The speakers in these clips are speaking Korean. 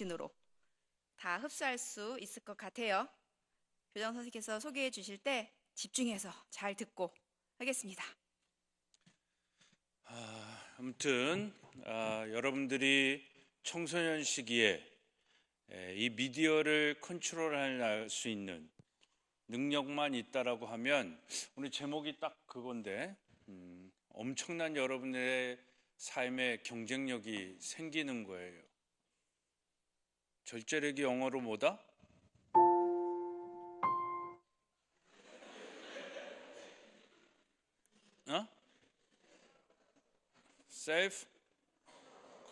정신으로 다 흡수할 수 있을 것 같아요. 교장 선생님께서 소개해 주실 때 집중해서 잘 듣고 하겠습니다. 아무튼 여러분들이 청소년 시기에 이 미디어를 컨트롤할 수 있는 능력만 있다라고 하면 오늘 제목이 딱 그건데 엄청난 여러분의 삶의 경쟁력이 생기는 거예요. 절제력이 영어로 뭐다? Self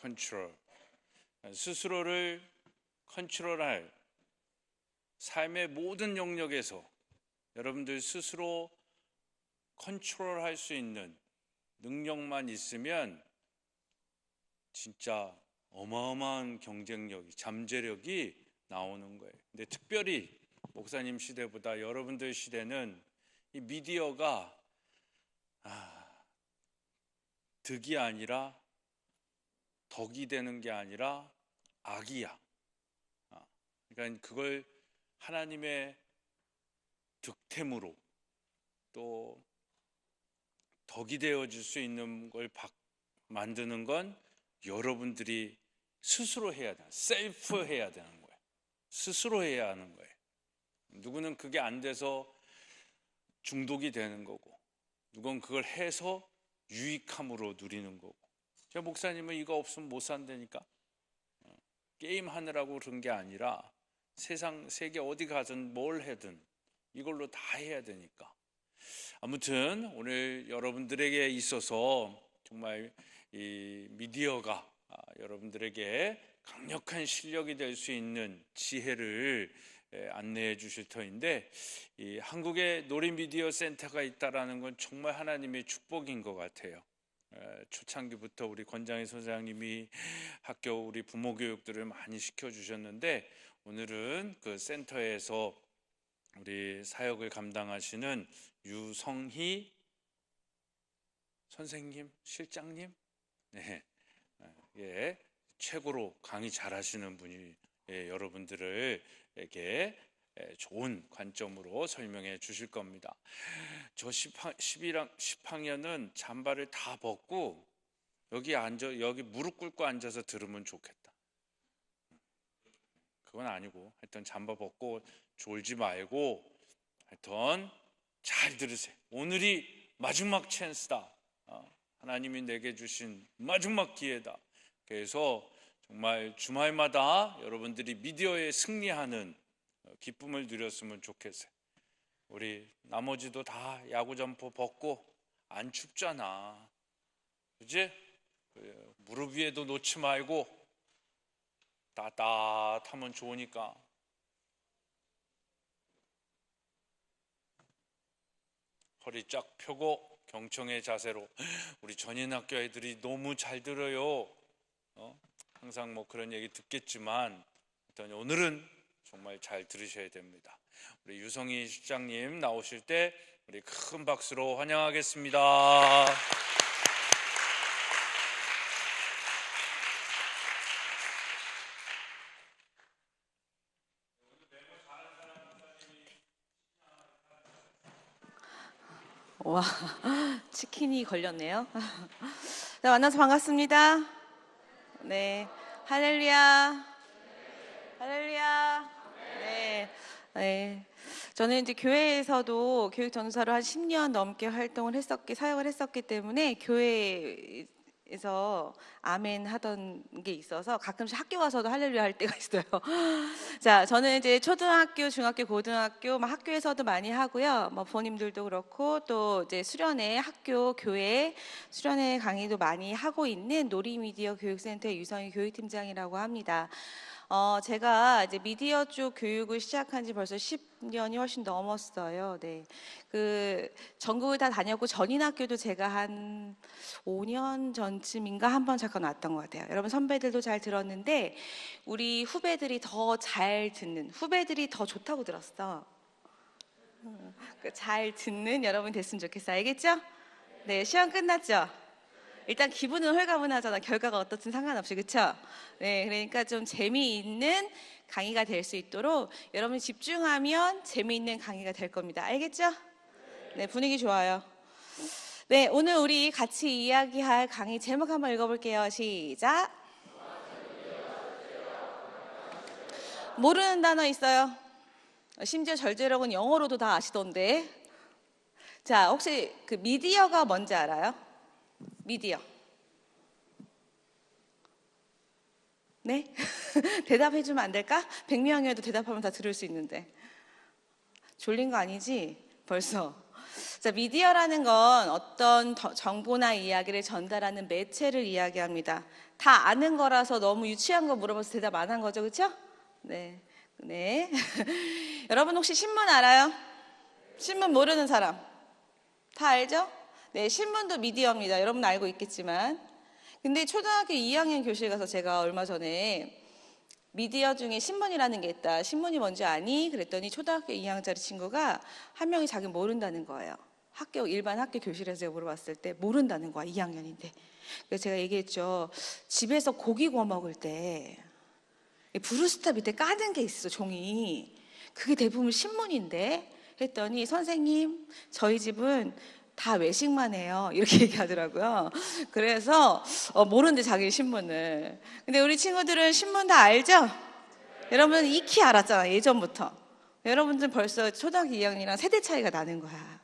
control. 스스로를 컨트롤할 삶의 모든 영역에서 여러분들 스스로 컨트롤할 수 있는 능력만 있으면 진짜 어마어마한 경쟁력이, 잠재력이 나오는 거예요. 근데 특별히 목사님 시대보다 여러분들 시대는 이 미디어가 득이 아니라 덕이 되는 게 아니라 악이야. 그러니까 그걸 하나님의 득템으로 또 덕이 되어질 수 있는 걸 만드는 건 여러분들이 스스로 해야 돼. 셀프 해야 되는 거예요. 스스로 해야 하는 거예요. 누구는 그게 안 돼서 중독이 되는 거고, 누군 그걸 해서 유익함으로 누리는 거고. 제 목사님은 이거 없으면 못 산다니까. 게임 하느라고 그런 게 아니라 세계 어디 가든 뭘 하든 이걸로 다 해야 되니까. 아무튼 오늘 여러분들에게 있어서 정말 이 미디어가 여러분들에게 강력한 실력이 될 수 있는 지혜를 안내해 주실 터인데, 이 한국에 놀이미디어 센터가 있다라는 건 정말 하나님의 축복인 것 같아요. 초창기부터 우리 권장희 소장님이 학교 우리 부모 교육들을 많이 시켜주셨는데, 오늘은 그 센터에서 우리 사역을 감당하시는 유성희 선생님, 실장님, 최고로 강의 잘하시는 분이 여러분들에게 좋은 관점으로 설명해 주실 겁니다. 저 10학년은 잠바를 다 벗고 여기 무릎 꿇고 앉아서 들으면 좋겠다. 그건 아니고 하여튼 잠바 벗고 졸지 말고 하여튼 잘 들으세요. 오늘이 마지막 찬스다. 하나님이 내게 주신 마지막 기회다. 그래서 정말 주말마다 여러분들이 미디어에 승리하는 기쁨을 누렸으면 좋겠어요. 우리 나머지도 다 야구 점퍼 벗고 안 춥잖아. 그지? 무릎 위에도 놓지 말고 따뜻하면 좋으니까. 허리 쫙 펴고 경청의 자세로. 우리 전인학교 애들이 너무 잘 들어요. 항상 뭐 그런 얘기 듣겠지만 일단 오늘은 정말 잘 들으셔야 됩니다. 우리 유성희 실장님 나오실 때 우리 큰 박수로 환영하겠습니다. 와, 치킨이 걸렸네요. 네, 만나서 반갑습니다. 네, 할렐루야, 할렐루야. 네. 저는 이제 교회에서도 교육 전도사로 한 10년 넘게 사역을 했었기 때문에 교회에서 아멘 하던 게 있어서 가끔씩 학교 가서도 할렐루야 할 때가 있어요. 자, 저는 이제 초등학교, 중학교, 고등학교, 학교에서도 많이 하고요. 부모님들도 그렇고 또 이제 학교, 교회 수련회 강의도 많이 하고 있는 놀이미디어 교육센터의 유성희 교육팀장이라고 합니다. 제가 이제 미디어 쪽 교육을 시작한 지 벌써 10년이 훨씬 넘었어요. 네. 전국을 다 다녔고 전인학교도 제가 한 5년 전쯤인가 한번 잠깐 왔던 것 같아요. 여러분 선배들도 잘 들었는데 우리 후배들이 더 잘 듣는, 후배들이 더 좋다고 들었어. 잘 듣는 여러분 됐으면 좋겠어요. 알겠죠? 네, 시험 끝났죠? 일단 기분은 홀가분하잖아. 결과가 어떻든 상관없이, 그쵸? 네, 그러니까 좀 재미있는 강의가 될 수 있도록 여러분이 집중하면 재미있는 강의가 될 겁니다. 알겠죠? 네, 분위기 좋아요. 네, 오늘 우리 같이 이야기할 강의 제목 한번 읽어볼게요. 시작. 모르는 단어 있어요? 심지어 절제력은 영어로도 다 아시던데. 자, 혹시 그 미디어가 뭔지 알아요? 미디어. 네? 대답해주면 안 될까? 100명이어도 대답하면 다 들을 수 있는데. 졸린 거 아니지? 벌써. 자, 미디어라는 건 어떤 정보나 이야기를 전달하는 매체를 이야기합니다. 다 아는 거라서 너무 유치한 거 물어봐서 대답 안 한 거죠, 그렇죠? 네, 네. 여러분 혹시 신문 알아요? 신문 모르는 사람 다 알죠? 네, 신문도 미디어입니다. 여러분 알고 있겠지만. 근데 초등학교 2학년 교실 가서 제가 얼마 전에 미디어 중에 신문이라는 게 있다. 신문이 뭔지 아니? 그랬더니 초등학교 2학년짜리 친구가 한 명이 자기 모른다는 거예요. 일반 학교 교실에서 제가 물어봤을 때 모른다는 거야. 2학년인데. 그래서 제가 얘기했죠. 집에서 고기 구워 먹을 때 브루스타 밑에 까는 게 있어, 종이. 그게 대부분 신문인데. 했더니 선생님, 저희 집은 다 외식만 해요. 이렇게 얘기하더라고요. 그래서 모르는데 자기 신문을. 근데 우리 친구들은 신문 다 알죠? 여러분 익히 알았잖아, 예전부터. 여러분들은 벌써 초등학교 2학년이랑 세대 차이가 나는 거야.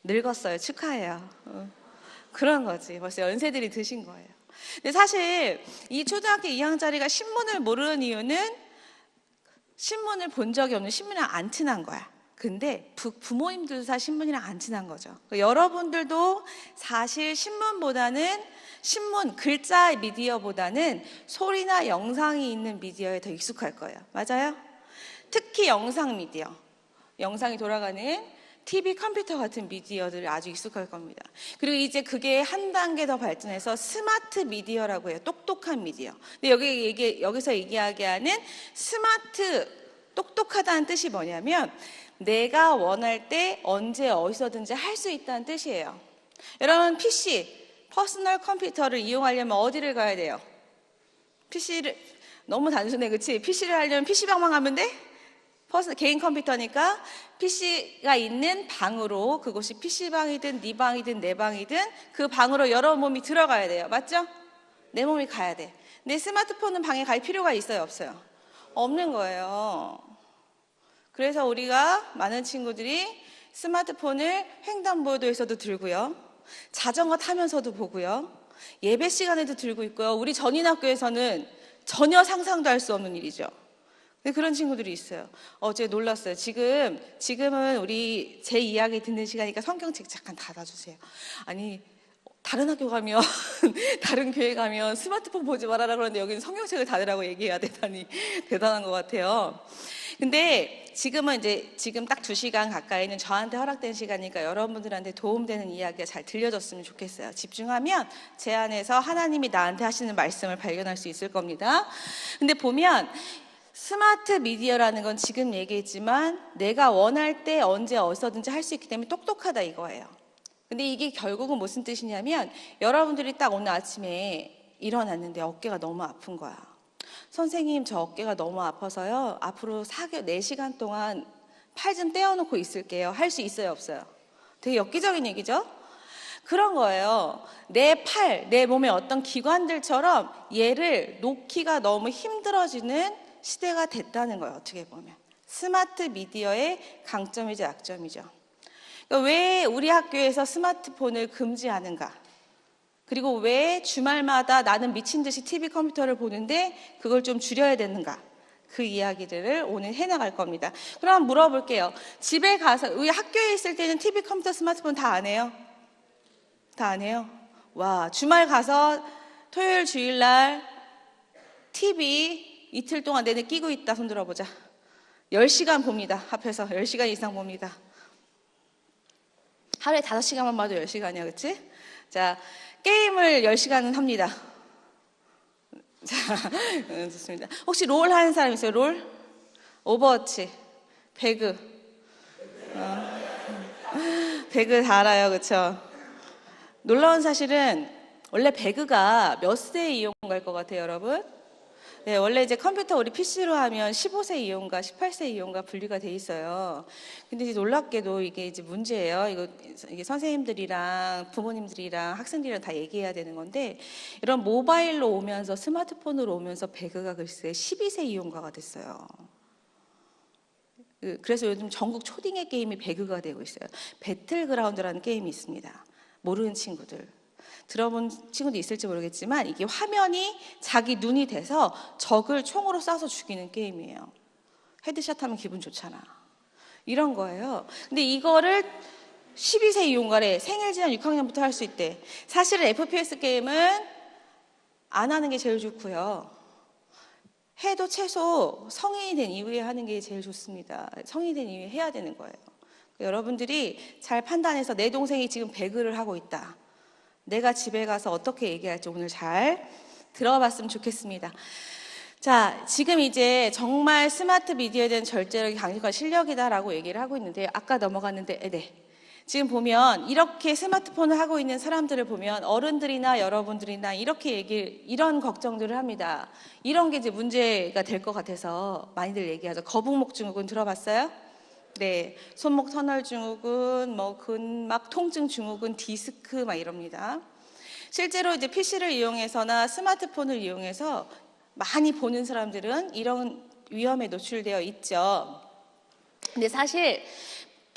늙었어요. 축하해요. 그런 거지. 벌써 연세들이 드신 거예요. 근데 사실 이 초등학교 2학년짜리가 신문을 모르는 이유는 신문을 본 적이 없는, 신문이랑 안 친한 거야. 근데 부모님들도 사실 신문이랑 안 친한 거죠. 여러분들도 사실 신문, 글자 미디어보다는 소리나 영상이 있는 미디어에 더 익숙할 거예요. 맞아요? 특히 영상 미디어, 영상이 돌아가는 TV, 컴퓨터 같은 미디어들이 아주 익숙할 겁니다. 그리고 이제 그게 한 단계 더 발전해서 스마트 미디어라고 해요. 똑똑한 미디어. 근데 여기서 이야기하는 스마트, 똑똑하다는 뜻이 뭐냐면 내가 원할 때 언제 어디서든지 할 수 있다는 뜻이에요. 여러분 PC, 퍼스널 컴퓨터를 이용하려면 어디를 가야 돼요? PC를, 너무 단순해 그치? PC를 하려면 PC방만 가면 돼? 개인 컴퓨터니까 PC가 있는 방으로, 그곳이 PC방이든 네 방이든 내 방이든 그 방으로 여러 몸이 들어가야 돼요. 맞죠? 내 몸이 가야 돼. 내 스마트폰은 방에 갈 필요가 있어요? 없어요? 없는 거예요. 그래서 우리가 많은 친구들이 스마트폰을 횡단보도에서도 들고요. 자전거 타면서도 보고요. 예배 시간에도 들고 있고요. 우리 전인학교에서는 전혀 상상도 할 수 없는 일이죠. 근데 그런 친구들이 있어요. 어제 놀랐어요. 지금은 우리 제 이야기 듣는 시간이니까 성경책 잠깐 닫아주세요. 아니, 다른 학교 가면, 다른 교회 가면 스마트폰 보지 말아라 그러는데 여기는 성경책을 닫으라고 얘기해야 되다니 대단한 것 같아요. 근데 지금 딱 2시간 가까이는 저한테 허락된 시간이니까 여러분들한테 도움되는 이야기가 잘 들려졌으면 좋겠어요. 집중하면 제 안에서 하나님이 나한테 하시는 말씀을 발견할 수 있을 겁니다. 근데 보면 스마트 미디어라는 건 지금 얘기했지만 내가 원할 때 언제 어디서든지 할 수 있기 때문에 똑똑하다 이거예요. 근데 이게 결국은 무슨 뜻이냐면 여러분들이 딱 오늘 아침에 일어났는데 어깨가 너무 아픈 거야. 선생님, 저 어깨가 너무 아파서요. 앞으로 4시간 동안 팔 좀 떼어놓고 있을게요. 할 수 있어요, 없어요? 되게 엽기적인 얘기죠? 그런 거예요. 내 팔, 내 몸의 어떤 기관들처럼 얘를 놓기가 너무 힘들어지는 시대가 됐다는 거예요. 어떻게 보면. 스마트 미디어의 강점이죠, 약점이죠. 그러니까 왜 우리 학교에서 스마트폰을 금지하는가? 그리고 왜 주말마다 나는 미친 듯이 TV 컴퓨터를 보는데 그걸 좀 줄여야 되는가? 그 이야기들을 오늘 해나갈 겁니다. 그럼 물어볼게요. 집에 가서, 우리 학교에 있을 때는 TV 컴퓨터 스마트폰 다 안 해요? 다 안 해요? 와, 주말 가서 토요일 주일날 TV 이틀 동안 내내 끼고 있다. 손 들어보자. 10시간 봅니다. 합해서 10시간 이상 봅니다. 하루에 5시간만 봐도 10시간이야, 그치? 자, 게임을 10시간은 합니다. 자, 좋습니다. 혹시 롤 하는 사람 있어요? 롤? 오버워치, 배그. 배그 다 알아요, 그쵸? 놀라운 사실은 원래 배그가 몇 세 이용가일 것 같아요, 여러분? 네, 원래 이제 컴퓨터 우리 PC로 하면 15세 이용가, 18세 이용가 분리가 돼 있어요. 근데 이제 놀랍게도 이게 이제 문제예요. 이게 선생님들이랑 부모님들이랑 학생들이랑 다 얘기해야 되는 건데, 이런 모바일로 오면서 스마트폰으로 오면서 배그가 글쎄 12세 이용가가 됐어요. 그래서 요즘 전국 초딩의 게임이 배그가 되고 있어요. 배틀그라운드라는 게임이 있습니다. 모르는 친구들. 들어본 친구도 있을지 모르겠지만 이게 화면이 자기 눈이 돼서 적을 총으로 쏴서 죽이는 게임이에요. 헤드샷 하면 기분 좋잖아. 이런 거예요. 근데 이거를 12세 이용가래 생일 지난 6학년부터 할 수 있대. 사실은 FPS 게임은 안 하는 게 제일 좋고요. 해도 최소 성인이 된 이후에 하는 게 제일 좋습니다. 성인이 된 이후에 해야 되는 거예요. 여러분들이 잘 판단해서 내 동생이 지금 배그를 하고 있다. 내가 집에 가서 어떻게 얘기할지 오늘 잘 들어봤으면 좋겠습니다. 자, 지금 이제 정말 스마트 미디어에 대한 절제력이 강력한 실력이다라고 얘기를 하고 있는데, 아까 넘어갔는데, 네. 지금 보면 이렇게 스마트폰을 하고 있는 사람들을 보면 어른들이나 여러분들이나 이런 걱정들을 합니다. 이런 게 이제 문제가 될 것 같아서 많이들 얘기하죠. 거북목 증후군 들어봤어요? 네, 손목 터널 증후군, 근막 통증 증후군, 디스크 막 이럽니다. 실제로 이제 PC를 이용해서나 스마트폰을 이용해서 많이 보는 사람들은 이런 위험에 노출되어 있죠. 근데 사실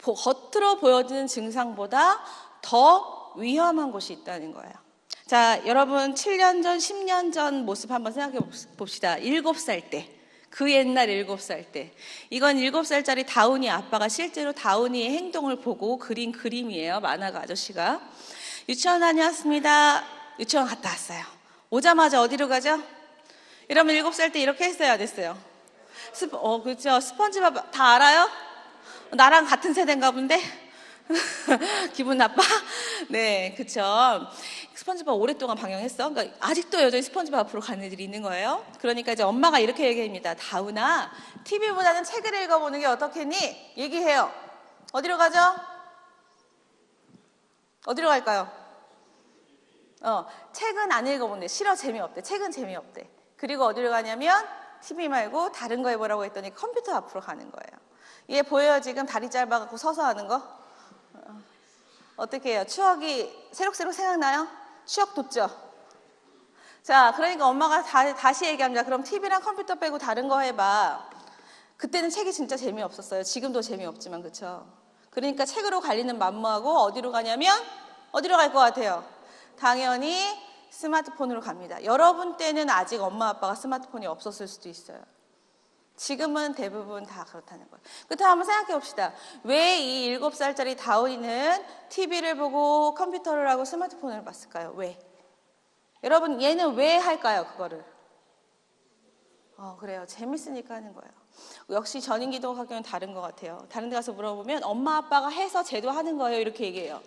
겉으로 보여지는 증상보다 더 위험한 것이 있다는 거예요. 자, 여러분 7년 전, 10년 전 모습 한번 생각해 봅시다. 7살 때. 그 옛날 7살 때. 이건 7살짜리 다운이 아빠가 실제로 다운이의 행동을 보고 그린 그림이에요. 만화가 아저씨가. 유치원 다녀왔습니다. 유치원 갔다 왔어요. 오자마자 어디로 가죠? 이러면 7살 때 이렇게 했어야 됐어요. 그렇죠. 스펀지밥 다 알아요? 나랑 같은 세대인가 본데? 기분 나빠? 네, 그쵸. 스펀지밥 오랫동안 방영했어. 그러니까 아직도 여전히 스펀지밥 앞으로 가는 애들이 있는 거예요. 그러니까 이제 엄마가 이렇게 얘기합니다. 다운아, TV보다는 책을 읽어보는 게 어떻겠니? 얘기해요. 어디로 가죠? 어디로 갈까요? 책은 안 읽어본대. 싫어, 재미없대. 책은 재미없대. 그리고 어디로 가냐면 TV 말고 다른 거 해보라고 했더니 컴퓨터 앞으로 가는 거예요. 얘 보여요? 지금 다리 짧아갖고 서서 하는 거? 어떻게 해요? 추억이 새록새록 생각나요? 추억 돋죠? 자, 그러니까 엄마가 다시 얘기합니다. 그럼 TV랑 컴퓨터 빼고 다른 거 해봐. 그때는 책이 진짜 재미없었어요. 지금도 재미없지만, 그쵸? 그러니까 책으로 갈리는 만무하고 어디로 가냐면 어디로 갈 것 같아요? 당연히 스마트폰으로 갑니다. 여러분 때는 아직 엄마 아빠가 스마트폰이 없었을 수도 있어요. 지금은 대부분 다 그렇다는 거예요. 그렇다면 한번 생각해 봅시다. 왜 이 7살짜리 다운이는 TV를 보고 컴퓨터를 하고 스마트폰을 봤을까요? 왜? 여러분 얘는 왜 할까요? 그거를. 그래요. 재밌으니까 하는 거예요. 역시 전인기독학교는 다른 것 같아요. 다른 데 가서 물어보면 엄마 아빠가 해서 쟤도 하는 거예요. 이렇게 얘기해요.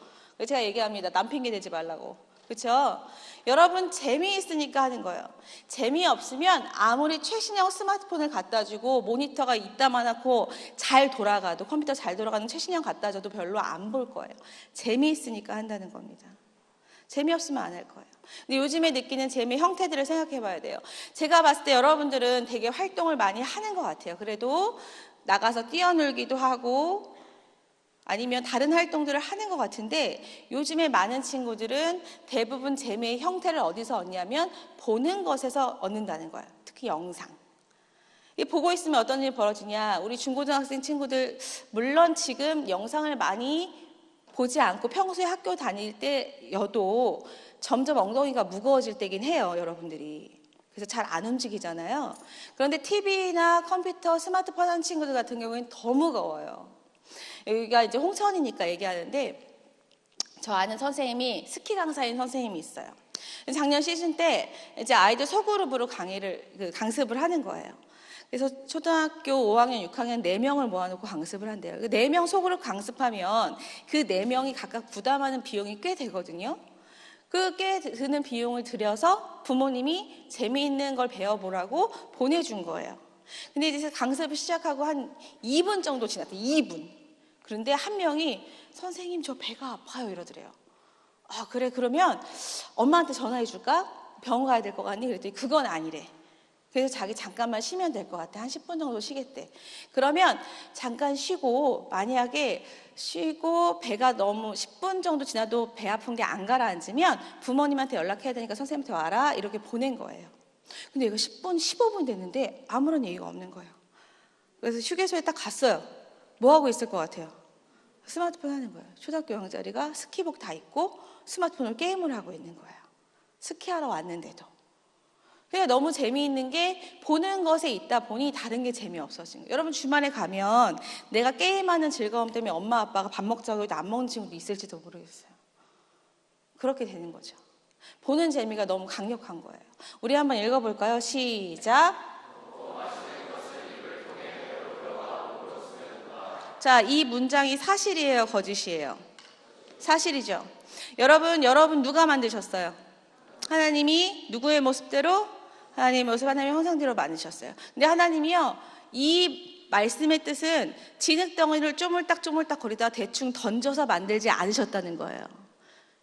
제가 얘기합니다. 남 핑계 대지 말라고. 그렇죠? 여러분 재미있으니까 하는 거예요. 재미없으면 아무리 최신형 스마트폰을 갖다 주고 모니터가 이따만하고 잘 돌아가도 컴퓨터 잘 돌아가는 최신형 갖다 줘도 별로 안 볼 거예요. 재미있으니까 한다는 겁니다. 재미없으면 안 할 거예요. 근데 요즘에 느끼는 재미 형태들을 생각해 봐야 돼요. 제가 봤을 때 여러분들은 되게 활동을 많이 하는 것 같아요. 그래도 나가서 뛰어놀기도 하고 아니면 다른 활동들을 하는 것 같은데 요즘에 많은 친구들은 대부분 재미의 형태를 어디서 얻냐면 보는 것에서 얻는다는 거예요. 특히 영상. 보고 있으면 어떤 일이 벌어지냐. 우리 중고등학생 친구들 물론 지금 영상을 많이 보지 않고 평소에 학교 다닐 때여도 점점 엉덩이가 무거워질 때긴 해요. 여러분들이. 그래서 잘 안 움직이잖아요. 그런데 TV나 컴퓨터, 스마트폰 하는 친구들 같은 경우에는 더 무거워요. 여기가 이제 홍천이니까 얘기하는데 저 아는 선생님이 스키 강사인 선생님이 있어요. 작년 시즌 때 이제 아이들 소그룹으로 강습을 하는 거예요. 그래서 초등학교 5학년, 6학년 4명을 모아놓고 강습을 한대요. 4명 소그룹 강습하면 그 4명이 각각 부담하는 비용이 꽤 되거든요. 그 꽤 드는 비용을 들여서 부모님이 재미있는 걸 배워보라고 보내준 거예요. 근데 이제 강습을 시작하고 한 2분 정도 지났대. 2분. 그런데 한 명이 선생님 저 배가 아파요 이러더래요. 아, 그래, 그러면 엄마한테 전화해 줄까? 병원 가야 될 것 같니? 그랬더니 그건 아니래. 그래서 자기 잠깐만 쉬면 될 것 같아. 한 10분 정도 쉬겠대. 그러면 잠깐 쉬고, 만약에 쉬고 배가 너무 10분 정도 지나도 배 아픈 게 안 가라앉으면 부모님한테 연락해야 되니까 선생님한테 와라. 이렇게 보낸 거예요. 근데 이거 10분, 15분 됐는데 아무런 얘기가 없는 거예요. 그래서 휴게소에 딱 갔어요. 뭐 하고 있을 것 같아요? 스마트폰 하는 거예요. 초등학교 영자리가 스키복 다 입고 스마트폰으로 게임을 하고 있는 거예요. 스키하러 왔는데도. 그러니까 너무 재미있는 게 보는 것에 있다 보니 다른 게 재미없어진 거예요. 여러분 주말에 가면 내가 게임하는 즐거움 때문에 엄마 아빠가 밥 먹자고 해도 안 먹는 친구도 있을지도 모르겠어요. 그렇게 되는 거죠. 보는 재미가 너무 강력한 거예요. 우리 한번 읽어볼까요? 시작. 자, 이 문장이 사실이에요, 거짓이에요? 사실이죠. 여러분 누가 만드셨어요? 하나님이 누구의 모습대로? 하나님의 모습, 하나님의 형상대로 만드셨어요. 근데 하나님이요, 이 말씀의 뜻은 진흙덩어리를 쪼물딱 거리다가 대충 던져서 만들지 않으셨다는 거예요.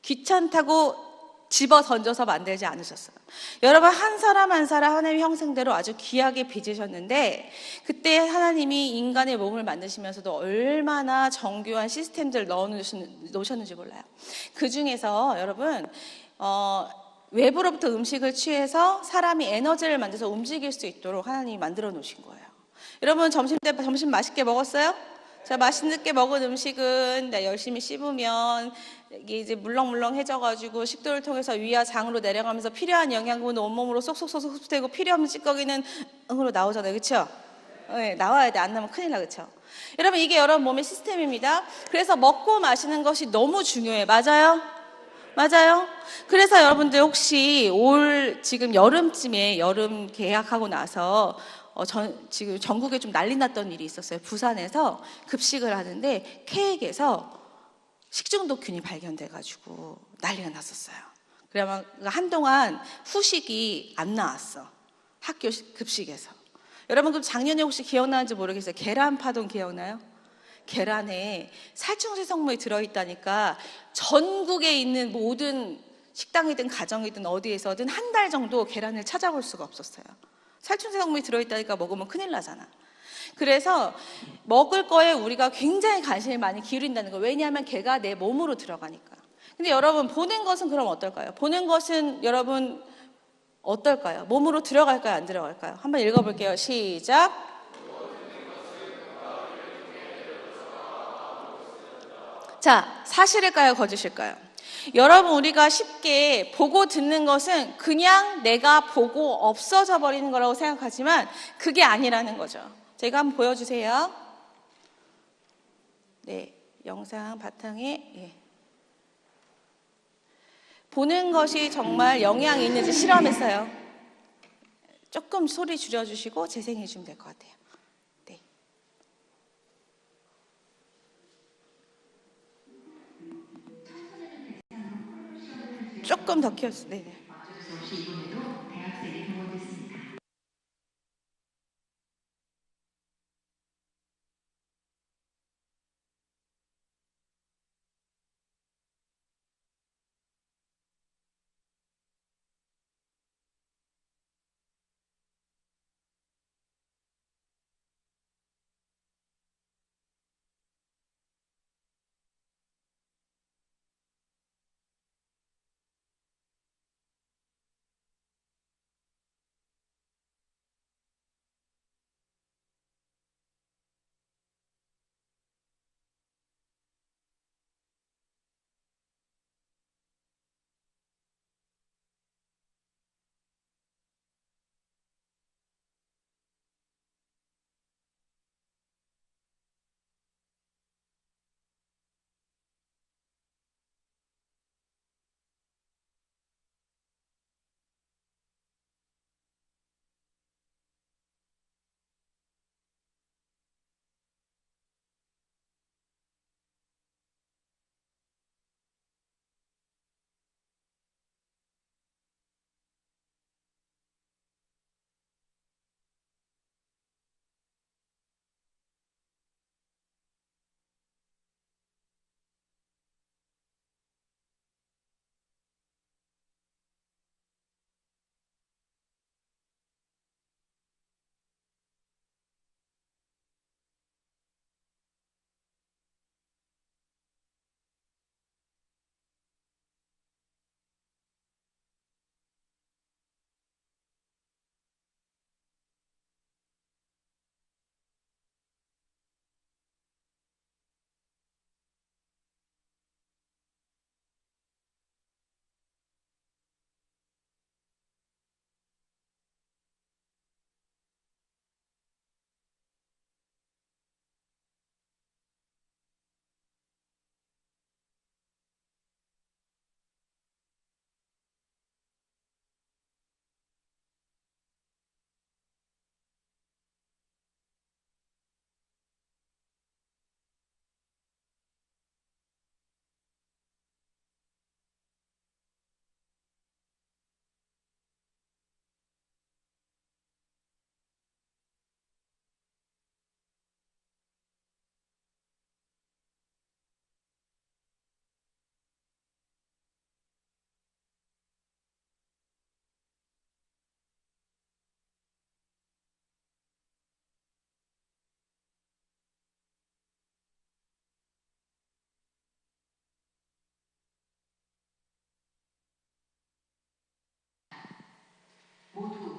귀찮다고 집어 던져서 만들지 않으셨어요. 여러분 한 사람 한 사람 하나님의 형상대로 아주 귀하게 빚으셨는데, 그때 하나님이 인간의 몸을 만드시면서도 얼마나 정교한 시스템들을 넣으셨는지 몰라요. 그 중에서 여러분 외부로부터 음식을 취해서 사람이 에너지를 만들어서 움직일 수 있도록 하나님이 만들어 놓으신 거예요. 여러분 점심 맛있게 먹었어요? 자, 맛있게 먹은 음식은 열심히 씹으면 이게 이제 물렁물렁해져가지고 식도를 통해서 위와 장으로 내려가면서 필요한 영양분은 온몸으로 쏙쏙쏙 흡수되고 필요 없는 찌꺼기는 응으로 나오잖아요, 그렇죠? 네, 나와야 돼. 안 나오면 큰일 나, 그렇죠? 여러분 이게 여러분 몸의 시스템입니다. 그래서 먹고 마시는 것이 너무 중요해. 맞아요? 맞아요? 그래서 여러분들 혹시 올 지금 여름쯤에 여름 개학하고 나서 지금 전국에 좀 난리 났던 일이 있었어요. 부산에서 급식을 하는데 케이크에서 식중독균이 발견돼가지고 난리가 났었어요. 그래서 한동안 후식이 안 나왔어. 학교 급식에서. 여러분 그럼 작년에 혹시 기억나는지 모르겠어요. 계란파동 기억나요? 계란에 살충제 성분이 들어있다니까 전국에 있는 모든 식당이든 가정이든 어디에서든 한 달 정도 계란을 찾아볼 수가 없었어요. 살충제 성분이 들어있다니까 먹으면 큰일 나잖아. 그래서 먹을 거에 우리가 굉장히 관심을 많이 기울인다는 거예요. 왜냐하면 걔가 내 몸으로 들어가니까. 근데 여러분 보는 것은 그럼 어떨까요? 보는 것은 여러분 어떨까요? 몸으로 들어갈까요? 안 들어갈까요? 한번 읽어볼게요. 시작. 자, 사실일까요? 거짓일까요? 여러분 우리가 쉽게 보고 듣는 것은 그냥 내가 보고 없어져 버리는 거라고 생각하지만 그게 아니라는 거죠. 제가 한번 보여주세요. 네, 영상 바탕에 보는 것이 정말 영향이 있는지 실험했어요. 조금 소리 줄여주시고 재생해 주시면 될 것 같아요. 네. 조금 더 키웠어요. 네네.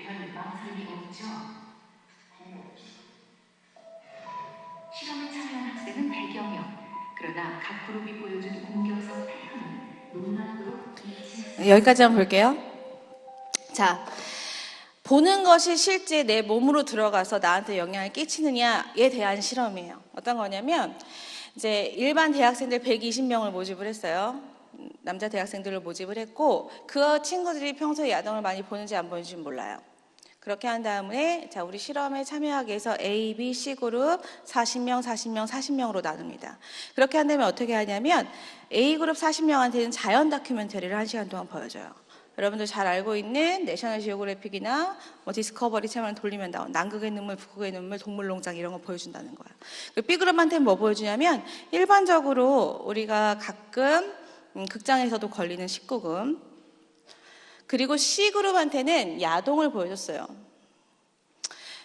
별 망설임이 없죠. 실험에 참여한 학생은 100여 명. 그러나 각 그룹이 보여준 공격성 패턴은 놀랍도록 일치했습니다. 여기까지만 볼게요. 자, 보는 것이 실제 내 몸으로 들어가서 나한테 영향을 끼치느냐에 대한 실험이에요. 어떤 거냐면 이제 일반 대학생들 120명을 모집을 했어요. 남자 대학생들을 모집을 했고 그 친구들이 평소에 야동을 많이 보는지 안 보는지 몰라요. 그렇게 한 다음에 자 우리 실험에 참여하기 위해서 A, B, C 그룹 40명, 40명, 40명으로 나눕니다. 그렇게 한 다음에 어떻게 하냐면 A 그룹 40명한테는 자연 다큐멘터리를 1시간 동안 보여줘요. 여러분들 잘 알고 있는 내셔널 지오그래픽이나 뭐 디스커버리 채널 돌리면 나온 남극의 눈물, 북극의 눈물, 동물농장 이런 거 보여준다는 거예요. B그룹한테는 뭐 보여주냐면 일반적으로 우리가 가끔 극장에서도 걸리는 19금 그리고 C그룹한테는 야동을 보여줬어요.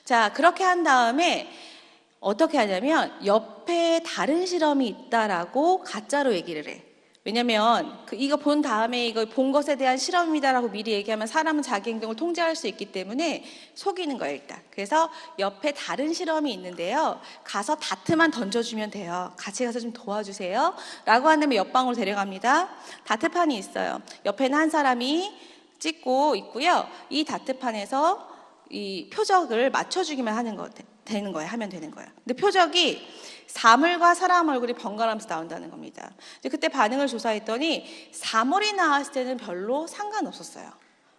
자, 그렇게 한 다음에 어떻게 하냐면 옆에 다른 실험이 있다라고 가짜로 얘기를 해. 왜냐면 이거 본 다음에 이거 본 것에 대한 실험이다라고 미리 얘기하면 사람은 자기 행동을 통제할 수 있기 때문에 속이는 거예요, 일단. 그래서 옆에 다른 실험이 있는데요. 가서 다트만 던져주면 돼요. 같이 가서 좀 도와주세요. 라고 한 다음에 옆방으로 데려갑니다. 다트판이 있어요. 옆에는 한 사람이 찍고 있고요. 이 다트판에서 이 표적을 맞춰주기만 되는 거예요. 하면 되는 거예요. 근데 표적이 사물과 사람 얼굴이 번갈아가면서 나온다는 겁니다. 그때 반응을 조사했더니 사물이 나왔을 때는 별로 상관없었어요.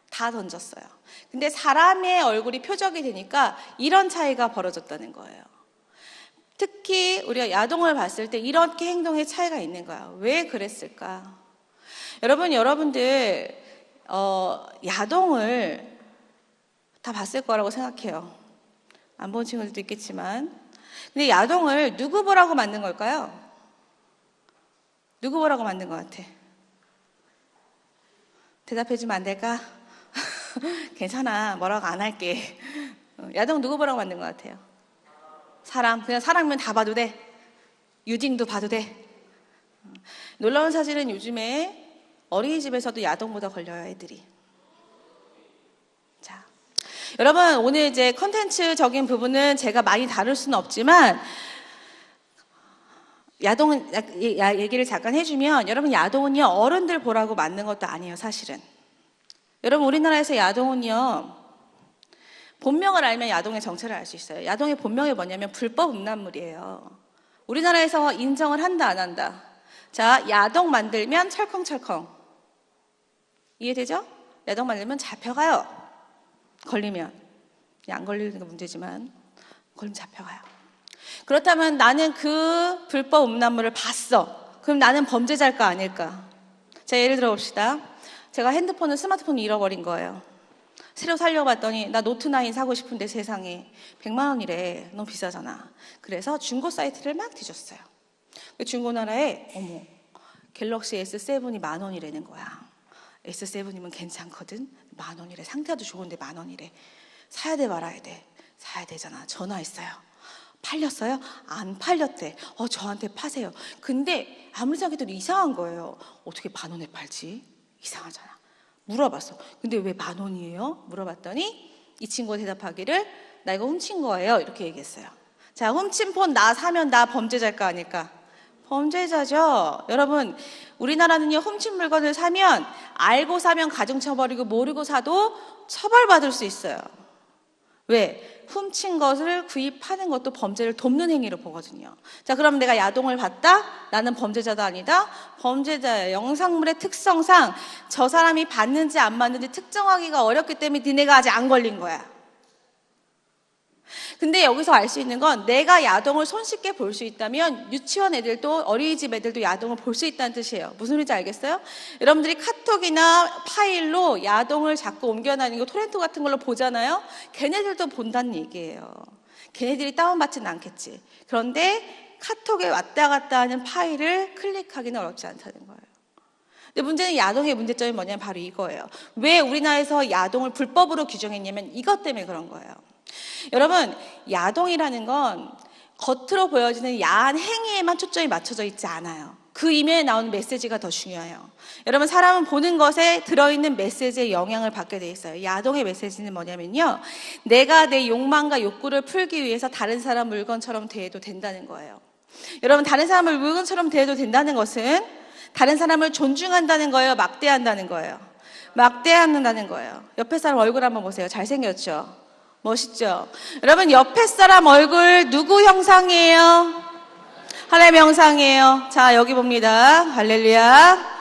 다 던졌어요. 근데 사람의 얼굴이 표적이 되니까 이런 차이가 벌어졌다는 거예요. 특히 우리가 야동을 봤을 때 이렇게 행동의 차이가 있는 거야. 왜 그랬을까? 여러분들 야동을 다 봤을 거라고 생각해요. 안 본 친구들도 있겠지만 근데 야동을 누구 보라고 만든 걸까요? 누구 보라고 만든 것 같아? 대답해주면 안 될까? 괜찮아, 뭐라고 안 할게. 야동 누구 보라고 만든 것 같아요? 사람, 그냥 사람이면 다 봐도 돼. 유딩도 봐도 돼. 놀라운 사실은 요즘에 어린이집에서도 야동보다 걸려요, 애들이. 자, 여러분 오늘 이제 컨텐츠적인 부분은 제가 많이 다룰 수는 없지만 야동은 얘기를 잠깐 해주면 여러분 야동은요 어른들 보라고 만든 것도 아니에요, 사실은. 여러분 우리나라에서 야동은요 본명을 알면 야동의 정체를 알 수 있어요. 야동의 본명이 뭐냐면 불법 음란물이에요. 우리나라에서 인정을 한다 안 한다? 자, 야동 만들면 철컹철컹. 이해되죠? 야동 만들면 잡혀가요. 걸리면. 안 걸리는 게 문제지만 걸리면 잡혀가요. 그렇다면 나는 그 불법 음란물을 봤어. 그럼 나는 범죄자일까 아닐까? 자, 예를 들어 봅시다. 제가 스마트폰을 잃어버린 거예요. 새로 살려고 봤더니 나 노트9 사고 싶은데 세상에 100만 원이래. 너무 비싸잖아. 그래서 중고 사이트를 막 뒤졌어요. 중고나라에 갤럭시 S7이 10,000원이라는 거야. S7이면 괜찮거든. 10,000원이래. 상태도 좋은데 10,000원이래. 사야 돼 말아야 돼? 사야 되잖아. 전화했어요. 팔렸어요? 안 팔렸대. 저한테 파세요. 근데 아무리 생각해도 이상한 거예요. 어떻게 10,000원에 팔지? 이상하잖아. 물어봤어. 근데 왜 10,000원이에요? 물어봤더니 이 친구가 대답하기를 나 이거 훔친 거예요. 이렇게 얘기했어요. 자, 훔친 폰 나 사면 나 범죄자일까 아닐까? 범죄자죠. 여러분 우리나라는요 훔친 물건을 사면 알고 사면 가중처벌이고 모르고 사도 처벌받을 수 있어요. 왜? 훔친 것을 구입하는 것도 범죄를 돕는 행위로 보거든요. 자, 그럼 내가 야동을 봤다? 나는 범죄자도 아니다? 범죄자예요. 영상물의 특성상 저 사람이 봤는지 안 봤는지 특정하기가 어렵기 때문에 니네가 아직 안 걸린 거야. 근데 여기서 알 수 있는 건 내가 야동을 손쉽게 볼 수 있다면 유치원 애들도 어린이집 애들도 야동을 볼 수 있다는 뜻이에요. 무슨 소리인지 알겠어요? 여러분들이 카톡이나 파일로 야동을 자꾸 옮겨다니고 토렌토 같은 걸로 보잖아요. 걔네들도 본다는 얘기예요. 걔네들이 다운받지는 않겠지. 그런데 카톡에 왔다 갔다 하는 파일을 클릭하기는 어렵지 않다는 거예요. 근데 문제는 야동의 문제점이 뭐냐면 바로 이거예요. 왜 우리나라에서 야동을 불법으로 규정했냐면 이것 때문에 그런 거예요. 여러분 야동이라는 건 겉으로 보여지는 야한 행위에만 초점이 맞춰져 있지 않아요. 그 이면에 나오는 메시지가 더 중요해요. 여러분, 사람은 보는 것에 들어있는 메시지의 영향을 받게 돼 있어요. 야동의 메시지는 뭐냐면요, 내가 내 욕망과 욕구를 풀기 위해서 다른 사람 물건처럼 대해도 된다는 거예요. 여러분, 다른 사람을 물건처럼 대해도 된다는 것은 다른 사람을 존중한다는 거예요, 막대한다는 거예요? 막대한다는 거예요. 옆에 사람 얼굴 한번 보세요. 잘생겼죠? 멋있죠? 여러분, 옆에 사람 얼굴 누구 형상이에요? 하나님의 형상이에요. 자, 여기 봅니다. 할렐루야.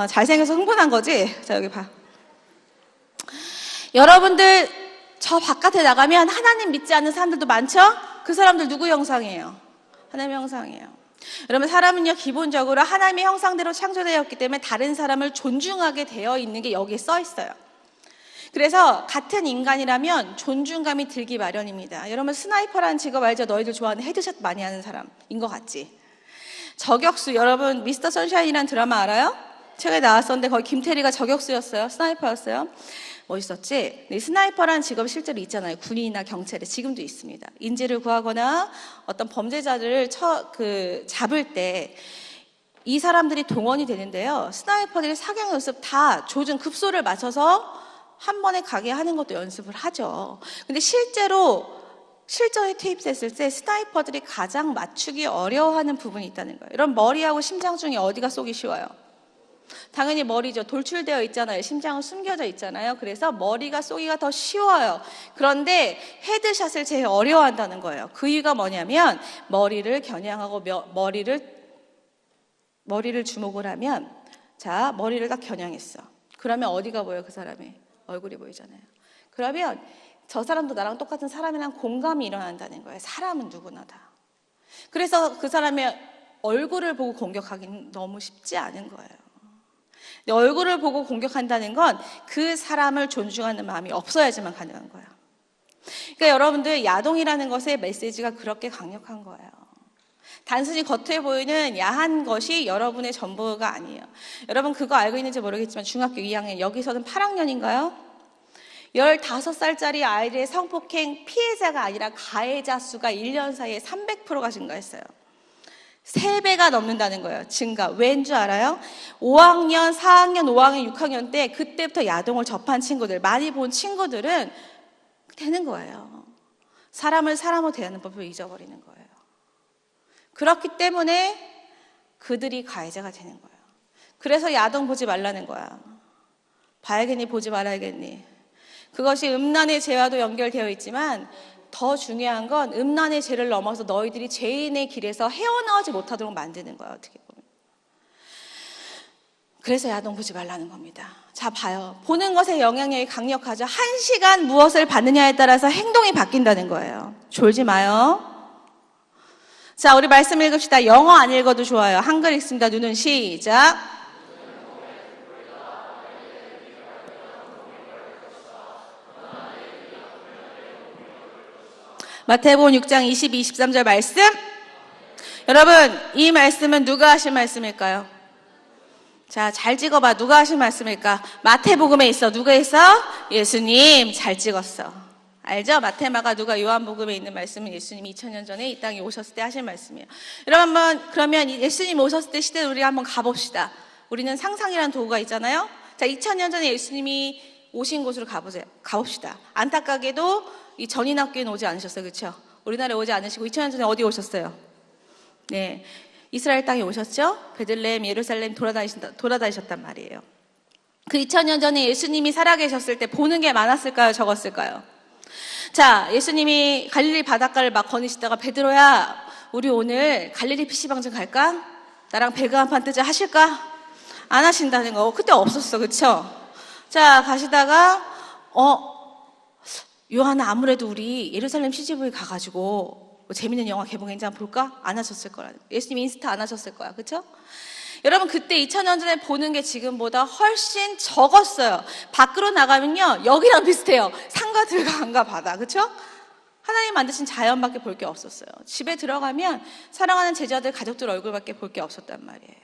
잘생겨서 흥분한 거지? 자, 여기 봐. 여러분들, 저 바깥에 나가면 하나님 믿지 않는 사람들도 많죠? 그 사람들 누구 형상이에요? 하나님의 형상이에요. 여러분, 사람은요, 기본적으로 하나님의 형상대로 창조되었기 때문에 다른 사람을 존중하게 되어 있는 게 여기에 써 있어요. 그래서 같은 인간이라면 존중감이 들기 마련입니다. 여러분, 스나이퍼라는 직업 알죠? 너희들 좋아하는 헤드샷 많이 하는 사람인 것 같지? 저격수, 여러분 미스터 선샤인이라는 드라마 알아요? 최근에 나왔었는데 거기 김태리가 저격수였어요. 스나이퍼였어요. 멋있었지? 네, 스나이퍼라는 직업이 실제로 있잖아요. 군인이나 경찰에 지금도 있습니다. 인질을 구하거나 어떤 범죄자들을 잡을 때 이 사람들이 동원이 되는데요. 스나이퍼들이 사격 연습 다 조준 급소를 맞춰서 한 번에 가게 하는 것도 연습을 하죠. 근데 실전에 투입됐을 때 스나이퍼들이 가장 맞추기 어려워하는 부분이 있다는 거예요. 여러분, 머리하고 심장 중에 어디가 쏘기 쉬워요? 당연히 머리죠. 돌출되어 있잖아요. 심장은 숨겨져 있잖아요. 그래서 머리가 쏘기가 더 쉬워요. 그런데 헤드샷을 제일 어려워한다는 거예요. 그 이유가 뭐냐면 머리를 겨냥하고 머리를 주목을 하면, 자, 머리를 딱 겨냥했어. 그러면 어디가 보여요? 그 사람이 얼굴이 보이잖아요. 그러면 저 사람도 나랑 똑같은 사람이랑 공감이 일어난다는 거예요. 사람은 누구나 다. 그래서 그 사람의 얼굴을 보고 공격하기는 너무 쉽지 않은 거예요. 근데 얼굴을 보고 공격한다는 건 그 사람을 존중하는 마음이 없어야지만 가능한 거예요. 그러니까 여러분들, 야동이라는 것의 메시지가 그렇게 강력한 거예요. 단순히 겉에 보이는 야한 것이 여러분의 전부가 아니에요. 여러분, 그거 알고 있는지 모르겠지만 중학교 2학년, 여기서는 8학년인가요? 15살짜리 아이들의 성폭행 피해자가 아니라 가해자 수가 1년 사이에 300%가 증가했어요. 3배가 넘는다는 거예요. 증가. 왠 줄 알아요? 5학년, 4학년, 5학년, 6학년 때 그때부터 야동을 접한 친구들, 많이 본 친구들은 되는 거예요. 사람을 사람으로 대하는 법을 잊어버리는 거예요. 그렇기 때문에 그들이 가해자가 되는 거예요. 그래서 야동 보지 말라는 거야. 봐야겠니? 보지 말아야겠니? 그것이 음란의 죄와도 연결되어 있지만 더 중요한 건 음란의 죄를 넘어서 너희들이 죄인의 길에서 헤어나오지 못하도록 만드는 거야, 어떻게 보면. 그래서 야동 보지 말라는 겁니다. 자, 봐요. 보는 것의 영향력이 강력하죠. 1시간 무엇을 받느냐에 따라서 행동이 바뀐다는 거예요. 졸지 마요. 자, 우리 말씀 읽읍시다. 영어 안 읽어도 좋아요. 한글 읽습니다. 눈은 시작. 마태복음 6장 22, 23절 말씀. 여러분, 이 말씀은 누가 하신 말씀일까요? 자, 잘 찍어봐. 누가 하신 말씀일까? 마태복음에 있어. 누가 있어? 예수님. 잘 찍었어. 알죠? 마테마가 누가 요한복음에 있는 말씀은 예수님이 2000년 전에 이 땅에 오셨을 때 하신 말씀이에요. 여러분, 그러면 예수님 오셨을 때 시대를 우리가 한번 가봅시다. 우리는 상상이라는 도구가 있잖아요. 자, 2000년 전에 예수님이 오신 곳으로 가봅시다. 안타깝게도 이 전인학교에는 오지 않으셨어요. 그렇죠? 우리나라에 오지 않으시고 2000년 전에 어디 오셨어요? 네, 이스라엘 땅에 오셨죠? 베들레헴, 예루살렘 돌아다니셨단 말이에요. 그 2000년 전에 예수님이 살아계셨을 때 보는 게 많았을까요? 적었을까요? 자, 예수님이 갈릴리 바닷가를 막 거니시다가 베드로야, 우리 오늘 갈릴리 PC방 좀 갈까? 나랑 배그 한 판 뜨자 하실까? 안 하신다는 거. 그때 없었어. 그쵸? 자, 가시다가 요한아, 아무래도 우리 예루살렘 CGV 가가지고 뭐 재밌는 영화 개봉했는지 한번 볼까? 안 하셨을 거라. 예수님 인스타 안 하셨을 거야. 그쵸? 여러분, 그때 2000년 전에 보는 게 지금보다 훨씬 적었어요. 밖으로 나가면요, 여기랑 비슷해요. 산과 들과 강과 바다. 그쵸? 하나님 만드신 자연밖에 볼 게 없었어요. 집에 들어가면 사랑하는 제자들, 가족들 얼굴밖에 볼 게 없었단 말이에요.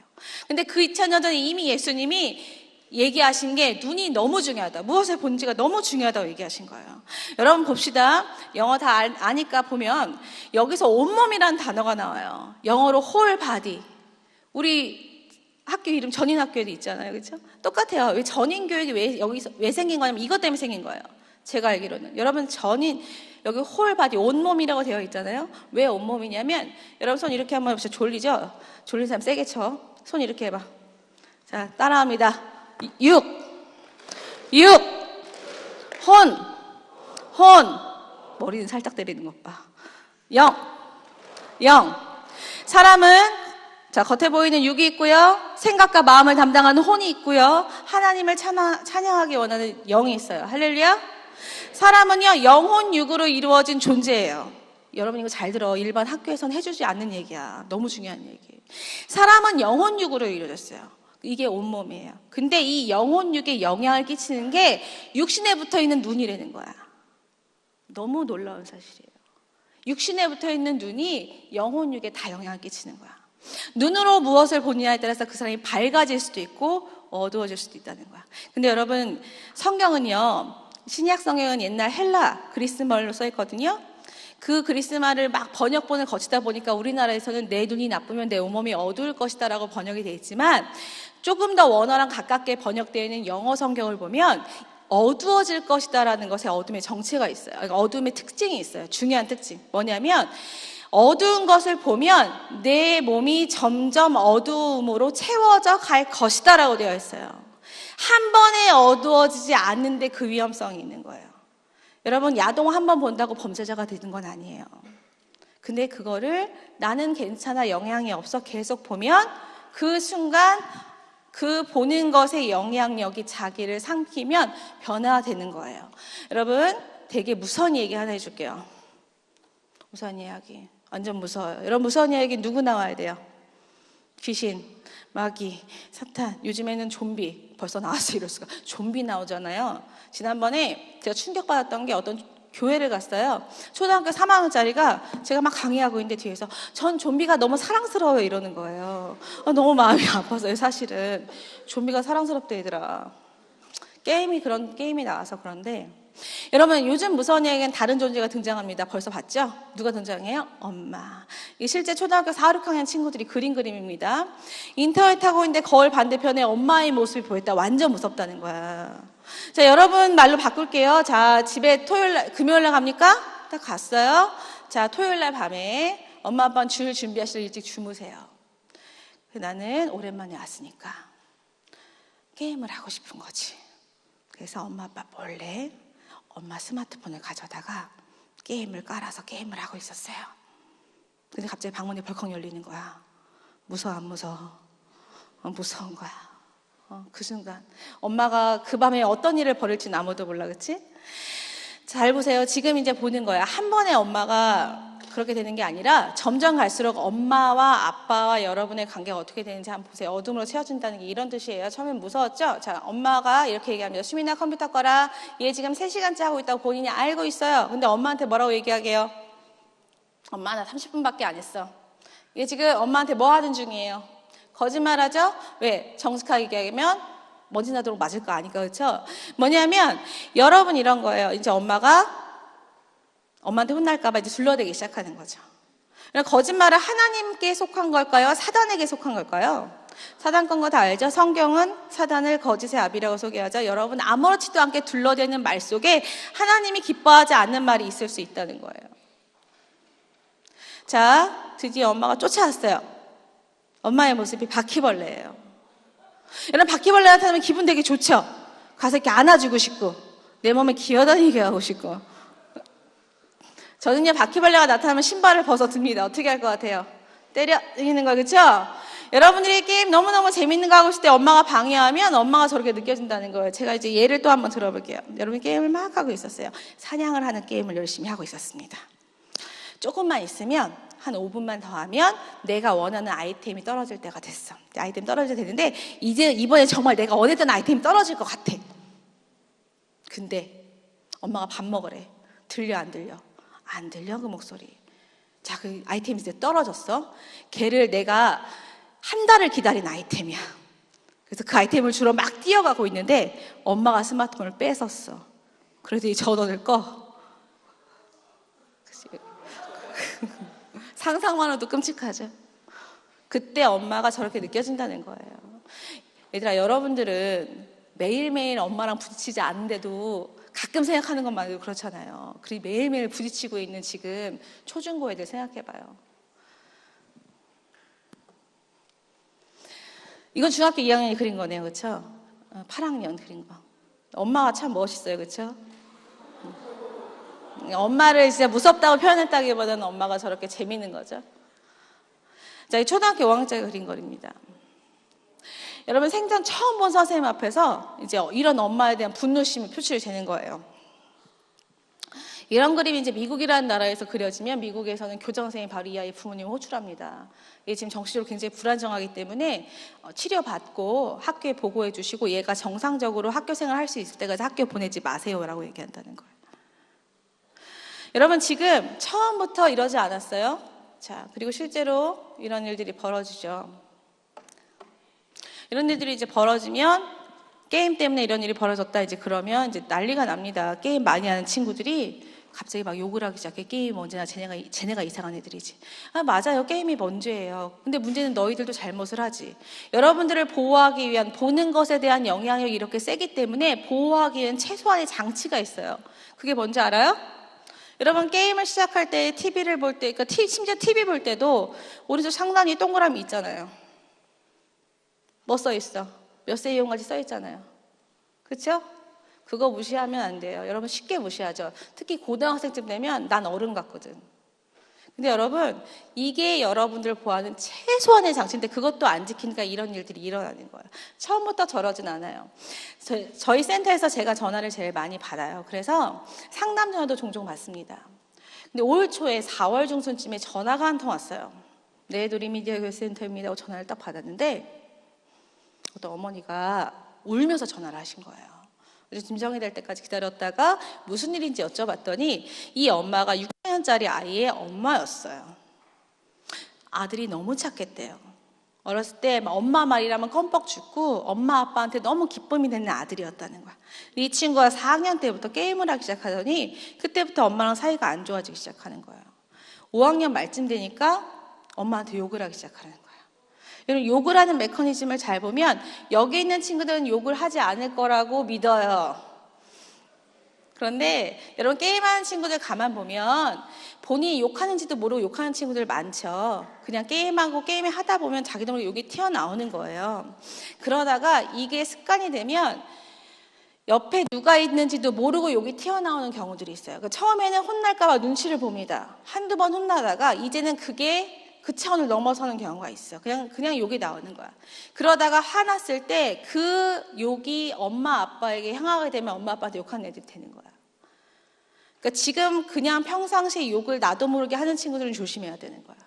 근데 그 2000년 전에 이미 예수님이 얘기하신 게 눈이 너무 중요하다. 무엇을 본지가 너무 중요하다고 얘기하신 거예요. 여러분 봅시다. 영어 다 아니까 보면 여기서 온몸이라는 단어가 나와요. 영어로 whole body. 우리 학교 이름 전인학교에도 있잖아요. 그렇죠? 똑같아요. 왜 전인교육이 왜 생긴 거냐면 이것 때문에 생긴 거예요. 제가 알기로는. 여러분 전인 여기 홀 바디 온몸이라고 되어 있잖아요. 왜 온몸이냐면 여러분 손 이렇게 한번 해보세요. 졸리죠? 졸린 사람 세게 쳐. 손 이렇게 해봐. 자, 따라합니다. 6 혼 머리는 살짝 때리는 것 봐. 0 사람은 자, 겉에 보이는 육이 있고요. 생각과 마음을 담당하는 혼이 있고요. 하나님을 찬양하기 원하는 영이 있어요. 할렐루야. 사람은요, 영혼 육으로 이루어진 존재예요. 여러분 이거 잘 들어. 일반 학교에서는 해주지 않는 얘기야. 너무 중요한 얘기. 사람은 영혼 육으로 이루어졌어요. 이게 온몸이에요. 근데 이 영혼 육에 영향을 끼치는 게 육신에 붙어 있는 눈이라는 거야. 너무 놀라운 사실이에요. 육신에 붙어 있는 눈이 영혼 육에 다 영향을 끼치는 거야. 눈으로 무엇을 보느냐에 따라서 그 사람이 밝아질 수도 있고 어두워질 수도 있다는 거야. 근데 여러분 성경은요, 신약 성경은 옛날 헬라 그리스 말로 써 있거든요. 그 그리스 말을 막 번역본을 거치다 보니까 우리나라에서는 내 눈이 나쁘면 내 온몸이 어두울 것이다 라고 번역이 되어 있지만 조금 더 원어랑 가깝게 번역되어 있는 영어 성경을 보면 어두워질 것이다 라는 것에 어둠의 정체가 있어요. 그러니까 어둠의 특징이 있어요. 중요한 특징 뭐냐면 어두운 것을 보면 내 몸이 점점 어두움으로 채워져 갈 것이다 라고 되어 있어요. 한 번에 어두워지지 않는데 그 위험성이 있는 거예요. 여러분 야동 한 번 본다고 범죄자가 되는 건 아니에요. 근데 그거를 나는 괜찮아 영향이 없어 계속 보면 그 순간 그 보는 것의 영향력이 자기를 삼키면 변화되는 거예요. 여러분 되게 무서운 얘기 하나 해줄게요. 무서운 이야기 완전 무서워요. 여러분 무서운 이야기 누구 나와야 돼요? 귀신, 마귀, 사탄, 요즘에는 좀비 벌써 나왔어요. 이럴 수가. 좀비 나오잖아요. 지난번에 제가 충격받았던 게 어떤 교회를 갔어요. 초등학교 3학년짜리가 제가 막 강의하고 있는데 뒤에서 전 좀비가 너무 사랑스러워요 이러는 거예요. 너무 마음이 아파서요. 사실은 좀비가 사랑스럽대 얘들아. 그런 게임이 나와서 그런데 여러분 요즘 무서운 이야기는 다른 존재가 등장합니다. 벌써 봤죠? 누가 등장해요? 엄마. 이게 실제 초등학교 4, 6학년 친구들이 그린 그림입니다. 인터넷 하고 있는데 거울 반대편에 엄마의 모습이 보였다. 완전 무섭다는 거야. 자, 여러분 말로 바꿀게요. 자, 집에 금요일날 갑니까? 딱 갔어요. 자, 토요일날 밤에 엄마 아빠는 줄 준비하시러 일찍 주무세요. 나는 오랜만에 왔으니까 게임을 하고 싶은 거지. 그래서 엄마 아빠 몰래 엄마 스마트폰을 가져다가 게임을 깔아서 게임을 하고 있었어요. 근데 갑자기 방문이 벌컥 열리는 거야. 무서워 안 무서워? 무서운 거야. 그 순간 엄마가 그 밤에 어떤 일을 벌일지는 아무도 몰라. 그치? 잘 보세요. 지금 이제 보는 거야. 한 번에 엄마가 그렇게 되는 게 아니라 점점 갈수록 엄마와 아빠와 여러분의 관계가 어떻게 되는지 한번 보세요. 어둠으로 채워준다는 게 이런 뜻이에요. 처음엔 무서웠죠? 자, 엄마가 이렇게 얘기합니다. 수민아 컴퓨터 꺼라. 얘 지금 3시간째 하고 있다고 본인이 알고 있어요. 근데 엄마한테 뭐라고 얘기하게요? 엄마 나 30분밖에 안 했어. 얘 지금 엄마한테 뭐 하는 중이에요? 거짓말하죠? 왜? 정직하게 얘기하면 먼지 나도록 맞을 거 아니까. 그렇죠? 뭐냐면 여러분 이런 거예요. 이제 엄마한테 혼날까 봐 이제 둘러대기 시작하는 거죠. 거짓말은 하나님께 속한 걸까요? 사단에게 속한 걸까요? 사단 건 거 다 알죠? 성경은 사단을 거짓의 아비라고 소개하죠. 여러분 아무렇지도 않게 둘러대는 말 속에 하나님이 기뻐하지 않는 말이 있을 수 있다는 거예요. 자, 드디어 엄마가 쫓아왔어요. 엄마의 모습이 바퀴벌레예요. 여러분 바퀴벌레 나타나면 기분 되게 좋죠? 가서 이렇게 안아주고 싶고 내 몸에 기어다니게 하고 싶고. 저는요 바퀴벌레가 나타나면 신발을 벗어 듭니다. 어떻게 할 것 같아요? 때리는 거 그렇죠? 여러분들이 게임 너무너무 재밌는 거 하고 있을 때 엄마가 방해하면 엄마가 저렇게 느껴진다는 거예요. 제가 이제 예를 또 한번 들어볼게요. 여러분 게임을 막 하고 있었어요. 사냥을 하는 게임을 열심히 하고 있었습니다. 조금만 있으면 한 5분만 더 하면 내가 원하는 아이템이 떨어질 때가 됐어. 아이템 떨어질 때 되는데 이제 이번에 정말 내가 원했던 아이템이 떨어질 것 같아. 근데 엄마가 밥 먹으래. 들려 안 들려? 안 들려 그 목소리. 자, 그 아이템이 이제 떨어졌어. 걔를 내가 한 달을 기다린 아이템이야. 그래서 그 아이템을 주러 막 뛰어가고 있는데 엄마가 스마트폰을 뺏었어. 그래서 이 전원을 꺼. 상상만 해도 끔찍하죠. 그때 엄마가 저렇게 느껴진다는 거예요. 얘들아, 여러분들은 매일매일 엄마랑 부딪히지 않는데도 가끔 생각하는 것만으로 그렇잖아요. 그리고 매일매일 부딪히고 있는 지금 초중고 애들 생각해봐요. 이건 중학교 2학년이 그린 거네요. 그렇죠? 8학년 그린 거. 엄마가 참 멋있어요. 그렇죠? 엄마를 진짜 무섭다고 표현했다기보다는 엄마가 저렇게 재밌는 거죠. 자, 이 초등학교 5학년짜리 그린 거입니다. 여러분, 생전 처음 본 선생님 앞에서 이제 이런 엄마에 대한 분노심이 표출이 되는 거예요. 이런 그림이 이제 미국이라는 나라에서 그려지면 미국에서는 교장 선생님이 바로 이 아이 부모님을 호출합니다. 얘 지금 정신적으로 굉장히 불안정하기 때문에 치료받고 학교에 보고해 주시고 얘가 정상적으로 학교 생활할 수 있을 때까지 학교 보내지 마세요라고 얘기한다는 거예요. 여러분, 지금 처음부터 이러지 않았어요? 자, 그리고 실제로 이런 일들이 벌어지죠. 이런 일들이 이제 벌어지면 게임 때문에 이런 일이 벌어졌다 이제 그러면 이제 난리가 납니다. 게임 많이 하는 친구들이 갑자기 막 욕을 하기 시작해. 게임이 언제나 쟤네가 이상한 애들이지. 아, 맞아요. 게임이 문제예요. 근데 문제는 너희들도 잘못을 하지. 여러분들을 보호하기 위한 보는 것에 대한 영향력이 이렇게 세기 때문에 보호하기 위한 최소한의 장치가 있어요. 그게 뭔지 알아요? 여러분, 게임을 시작할 때 TV를 볼 때, 그러니까 심지어 TV 볼 때도 오른쪽 상단에 동그라미 있잖아요. 뭐 써 있어? 몇 세 이용까지 써 있잖아요. 그렇죠? 그거 무시하면 안 돼요. 여러분, 쉽게 무시하죠. 특히 고등학생쯤 되면 난 어른 같거든. 근데 여러분, 이게 여러분들 보호하는 최소한의 장치인데 그것도 안 지키니까 이런 일들이 일어나는 거예요. 처음부터 저러진 않아요. 저희 센터에서 제가 전화를 제일 많이 받아요. 그래서 상담 전화도 종종 받습니다. 근데 올 초에 4월 중순쯤에 전화가 한 통 왔어요. 네, 도리미디어 교육센터입니다 하고 전화를 딱 받았는데 어떤 어머니가 울면서 전화를 하신 거예요. 그래서 진정이 될 때까지 기다렸다가 무슨 일인지 여쭤봤더니 이 엄마가 6학년짜리 아이의 엄마였어요. 아들이 너무 착했대요. 어렸을 때 엄마 말이라면 껌뻑 죽고 엄마 아빠한테 너무 기쁨이 되는 아들이었다는 거야. 이 친구가 4학년 때부터 게임을 하기 시작하더니 그때부터 엄마랑 사이가 안 좋아지기 시작하는 거예요. 5학년 말쯤 되니까 엄마한테 욕을 하기 시작하는 거예요. 여러분, 욕을 하는 메커니즘을 잘 보면 여기 있는 친구들은 욕을 하지 않을 거라고 믿어요. 그런데 여러분, 게임하는 친구들 가만 보면 본인이 욕하는지도 모르고 욕하는 친구들 많죠. 그냥 게임하고 게임을 하다 보면 자기도 모르게 욕이 튀어나오는 거예요. 그러다가 이게 습관이 되면 옆에 누가 있는지도 모르고 욕이 튀어나오는 경우들이 있어요. 그러니까 처음에는 혼날까 봐 눈치를 봅니다. 한두 번 혼나다가 이제는 그게 그 차원을 넘어서는 경우가 있어요. 그냥 욕이 나오는 거야. 그러다가 화났을 때 그 욕이 엄마 아빠에게 향하게 되면 엄마 아빠한테 욕하는 애들이 되는 거야. 그러니까 지금 그냥 평상시에 욕을 나도 모르게 하는 친구들은 조심해야 되는 거야.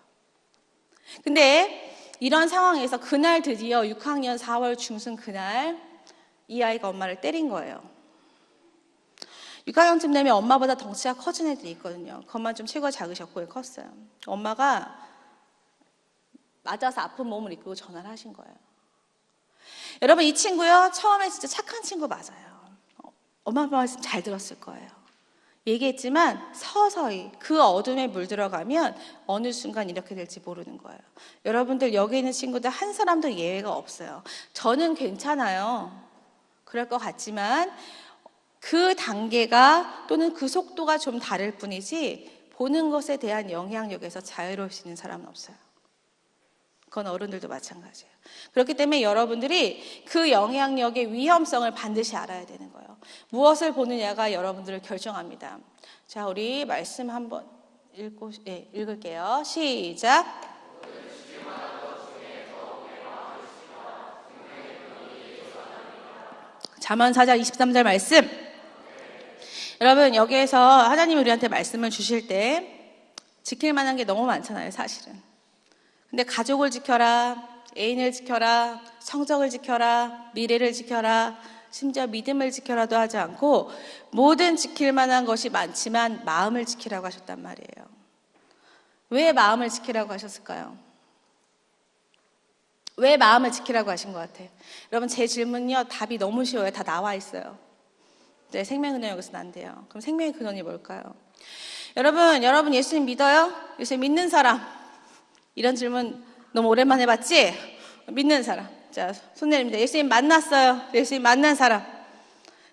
근데 이런 상황에서 그날 드디어 6학년 4월 중순 그날 이 아이가 엄마를 때린 거예요. 6학년쯤 되면 엄마보다 덩치가 커진 애들이 있거든요. 그것만 좀 체구가 작으셨고 컸어요. 엄마가 맞아서 아픈 몸을 이끌고 전화를 하신 거예요. 여러분, 이 친구요, 처음에 진짜 착한 친구 맞아요. 엄마 아빠 말씀 잘 들었을 거예요. 얘기했지만 서서히 그 어둠에 물들어가면 어느 순간 이렇게 될지 모르는 거예요. 여러분들 여기 있는 친구들 한 사람도 예외가 없어요. 저는 괜찮아요. 그럴 것 같지만 그 단계가 또는 그 속도가 좀 다를 뿐이지 보는 것에 대한 영향력에서 자유로울 수 있는 사람은 없어요. 그건 어른들도 마찬가지예요. 그렇기 때문에 여러분들이 그 영향력의 위험성을 반드시 알아야 되는 거예요. 무엇을 보느냐가 여러분들을 결정합니다. 자, 우리 말씀 한번 읽을게요. 시작. 잠언 4장 23절 말씀. 여러분, 여기에서 하나님이 우리한테 말씀을 주실 때 지킬 만한 게 너무 많잖아요, 사실은. 근데 가족을 지켜라, 애인을 지켜라, 성적을 지켜라, 미래를 지켜라, 심지어 믿음을 지켜라도 하지 않고 모든 지킬 만한 것이 많지만 마음을 지키라고 하셨단 말이에요. 왜 마음을 지키라고 하셨을까요? 왜 마음을 지키라고 하신 것 같아요? 여러분, 제 질문요, 답이 너무 쉬워요. 다 나와 있어요. 네, 생명의 근원 여기서는 안 돼요. 그럼 생명의 근원이 뭘까요? 여러분 예수님 믿어요? 예수님 믿는 사람? 이런 질문 너무 오랜만에 받지? 믿는 사람. 자, 손 내립니다. 예수님 만났어요. 예수님 만난 사람.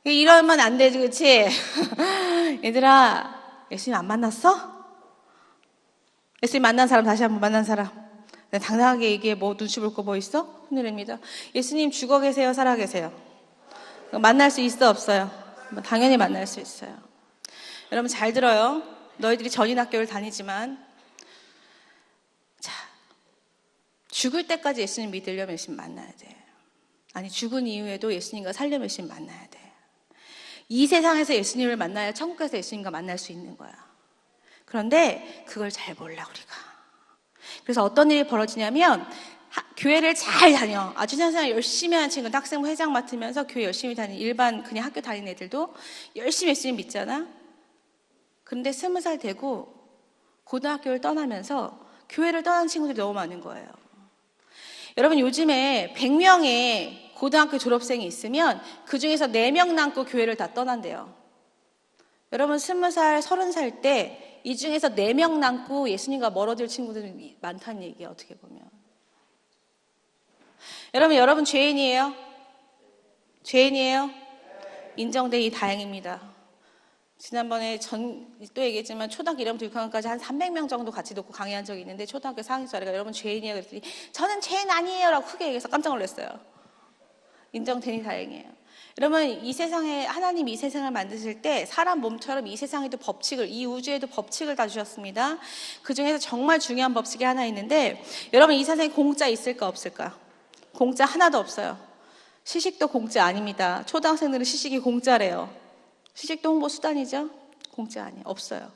이러면 안 되지, 그치? 얘들아, 예수님 안 만났어? 예수님 만난 사람, 다시 한번 만난 사람. 당당하게 얘기해. 뭐 눈치 볼 거 뭐 있어? 손 내립니다. 예수님 죽어 계세요? 살아 계세요? 만날 수 있어? 없어요? 당연히 만날 수 있어요. 여러분 잘 들어요. 너희들이 전인학교를 다니지만 자, 죽을 때까지 예수님 믿으려면 예수님 만나야 돼. 아니 죽은 이후에도 예수님과 살려면 예수님 만나야 돼. 이 세상에서 예수님을 만나야 천국에서 예수님과 만날 수 있는 거야. 그런데 그걸 잘 몰라 우리가. 그래서 어떤 일이 벌어지냐면 교회를 잘 다녀. 아주 신앙생활 열심히 하는 친구, 학생부 회장 맡으면서 교회 열심히 다니는 일반 그냥 학교 다니는 애들도 열심히 예수님 믿잖아. 그런데 20살 되고 고등학교를 떠나면서 교회를 떠난 친구들이 너무 많은 거예요. 여러분 요즘에 100명의 고등학교 졸업생이 있으면 그중에서 4명 남고 교회를 다 떠난대요. 여러분 20살, 30살 때 이 중에서 4명 남고 예수님과 멀어질 친구들이 많다는 얘기예요. 어떻게 보면. 여러분 죄인이에요? 죄인이에요? 인정되니 다행입니다. 지난번에 또 얘기했지만 초등학교 1학년부터 6학년까지 한 300명 정도 같이 놓고 강의한 적이 있는데 초등학교 상위자리가 여러분 죄인이에요? 그랬더니 저는 죄인 아니에요 라고 크게 얘기해서 깜짝 놀랐어요. 인정되니 다행이에요. 여러분 이 세상에 하나님 이 세상을 만드실 때 사람 몸처럼 이 세상에도 법칙을 이 우주에도 법칙을 다 주셨습니다. 그중에서 정말 중요한 법칙이 하나 있는데 여러분 이 세상에 공짜 있을까 없을까? 공짜 하나도 없어요. 시식도 공짜 아닙니다. 초등학생들은 시식이 공짜래요. 시식도 홍보 수단이죠? 공짜 아니에요. 없어요.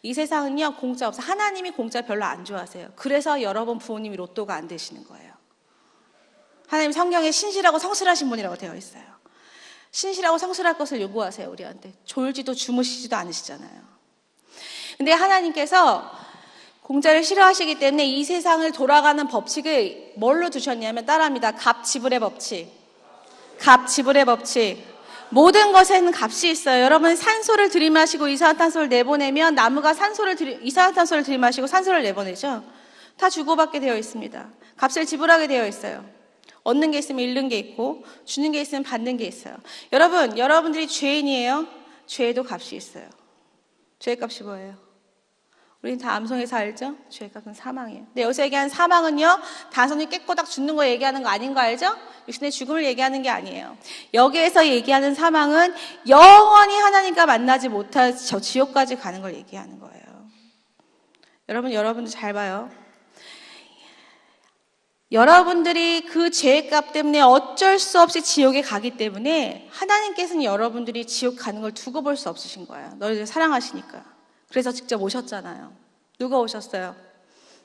이 세상은요 공짜 없어요. 하나님이 공짜 별로 안 좋아하세요. 그래서 여러분 부모님이 로또가 안 되시는 거예요. 하나님 성경에 신실하고 성실하신 분이라고 되어 있어요. 신실하고 성실할 것을 요구하세요. 우리한테. 졸지도 주무시지도 않으시잖아요. 근데 하나님께서 공짜를 싫어하시기 때문에 이 세상을 돌아가는 법칙을 뭘로 두셨냐면 따라합니다. 값 지불의 법칙. 값 지불의 법칙. 모든 것에는 값이 있어요. 여러분 산소를 들이마시고 이산화탄소를 내보내면 나무가 이산화탄소를 들이마시고 산소를 내보내죠. 다 주고받게 되어 있습니다. 값을 지불하게 되어 있어요. 얻는 게 있으면 잃는 게 있고 주는 게 있으면 받는 게 있어요. 여러분들이 죄인이에요. 죄에도 값이 있어요. 죄의 값이 뭐예요? 우리는 다 암송해서 알죠? 죄의 값은 사망이에요. 근데 여기서 얘기하는 사망은요, 단순히 깨꼬닥 죽는 거 얘기하는 거 아닌 거 알죠? 육신의 죽음을 얘기하는 게 아니에요. 여기에서 얘기하는 사망은 영원히 하나님과 만나지 못할 저 지옥까지 가는 걸 얘기하는 거예요. 여러분도 잘 봐요. 여러분들이 그 죄의 값 때문에 어쩔 수 없이 지옥에 가기 때문에 하나님께서는 여러분들이 지옥 가는 걸 두고 볼 수 없으신 거예요. 너희들 사랑하시니까. 그래서 직접 오셨잖아요. 누가 오셨어요?